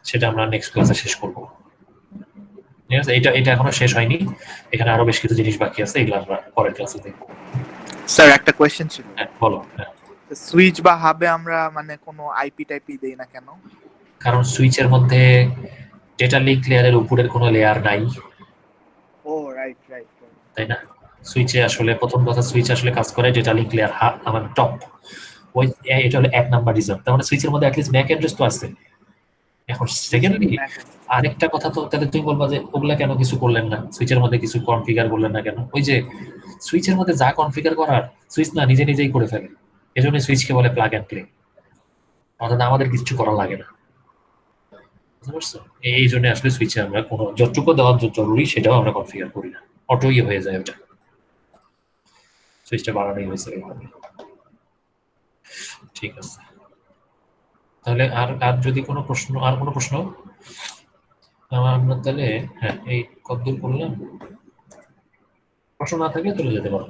Speaker 1: সেটা আমরা নেক্সট ক্লাসে শেষ করব। ঠিক আছে, এটা এখনো শেষ হয়নি, এখানে আরো বেশ কিছু জিনিস বাকি আছে, এগুলো আমরা পরের ক্লাসে দেখব।
Speaker 6: স্যার একটা কোয়েশ্চেন ছিল।
Speaker 1: বলো।
Speaker 6: সুইচ বা হাবে আমরা মানে কোনো আইপি টাইপি দেই না কেন?
Speaker 1: কারণ সুইচের মধ্যে ডেটা লিংক লেয়ারের উপরের কোনো লেয়ার নাই।
Speaker 6: ও রাইট,
Speaker 1: তাই না? সুইচে আসলে প্রথম কথা, সুইচ আসলে কাজ করে ডেটা লিংক লেয়ার আমার টপ, ওই এটা হলো 1 নাম্বার রিজন। তার মানে সুইচের মধ্যে অ্যাটলিস্ট ম্যাক অ্যাড্রেস তো আছে। এখন সেকেন্ডলি আরেকটা কথা, তো তাহলে তুমি বলবা যে ওগুলা কেন কিছু করলেন না, সুইচের মধ্যে কিছু কনফিগার করলেন না কেন? ওই যে সুইচের মধ্যে যা কনফিগার করার সুইচ না নিজেই করে ফেলে, এজন্য সুইচকে বলে প্লাগ অ্যান্ড প্লে, অর্থাৎ আমাদের কিছু করা লাগে না। বুঝতে পারছো? এই জন্য আসলে সুইচে আমরা কোনো যতটুকু দেওয়া জরুরি সেটাও আমরা কনফিগার করি না, অটোই হয়ে যায় ওটা, সুইচটা বাড়ানোই হয়েছে এইভাবে। ঠিক আছে, তাহলে আর যদি কোনো প্রশ্ন, আর কোনো প্রশ্ন আমরা তাহলে হ্যাঁ এই কতদূর করলাম, প্রশ্ন না থাকলে চলে যেতে পারো।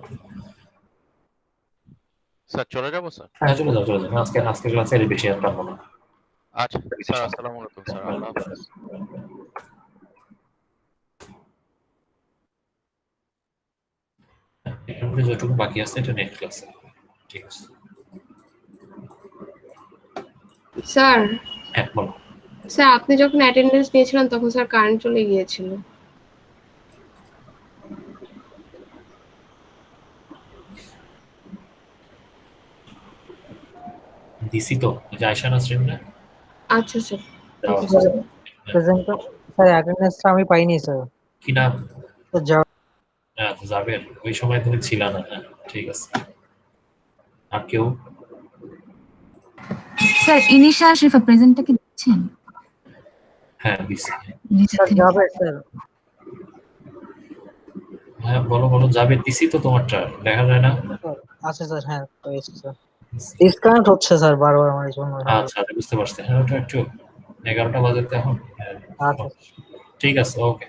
Speaker 2: স্যার চলে যাবো স্যার?
Speaker 1: হ্যাঁ চলে যাও। আজকে ক্লাসে এর বেশি আর পারবো না।
Speaker 2: আচ্ছা স্যার, আসসালামু আলাইকুম স্যার, আল্লাহ হাফেজ।
Speaker 1: যতটুকু বাকি আছে এটা নেক্সট ক্লাসে। ঠিক আছে
Speaker 10: স্যার।
Speaker 1: হ্যাঁ বলো।
Speaker 10: স্যার আপনি যখন অ্যাটেন্ডেন্স নিয়েছিলেন তখন স্যার কারেন্ট চলে গিয়েছিল।
Speaker 1: দিছি তো, যে আয়শা নাসরিন না?
Speaker 10: আচ্ছা স্যার।
Speaker 15: প্রেজেন্ট স্যার অ্যাটেন্ডেন্সটা আমি পাইনি স্যার।
Speaker 1: কি নাম?
Speaker 15: তো যা
Speaker 1: হ্যাঁ যাবেন, ওই সময় তুমি ছিলা না। হ্যাঁ ঠিক আছে। আর কেউ?
Speaker 16: স্যার ইনিশিয়াল শিফা প্রেজেন্টটা কি দিচ্ছেন?
Speaker 1: হ্যাঁ দিছি।
Speaker 15: স্যার যাবে স্যার।
Speaker 1: হ্যাঁ বলো বলো, যাবে দিছি তো তোমারটা, দেখা যায় না?
Speaker 15: আচ্ছা স্যার, হ্যাঁ পেয়েছি স্যার। ডিসকানেক্ট হচ্ছে স্যার বারবার আমার জন্য।
Speaker 1: আচ্ছা বুঝতে পারছি। হ্যাঁ ওটা একটু 11টা বাজে তো এখন। হ্যাঁ,
Speaker 15: আচ্ছা
Speaker 1: ঠিক আছে, ওকে।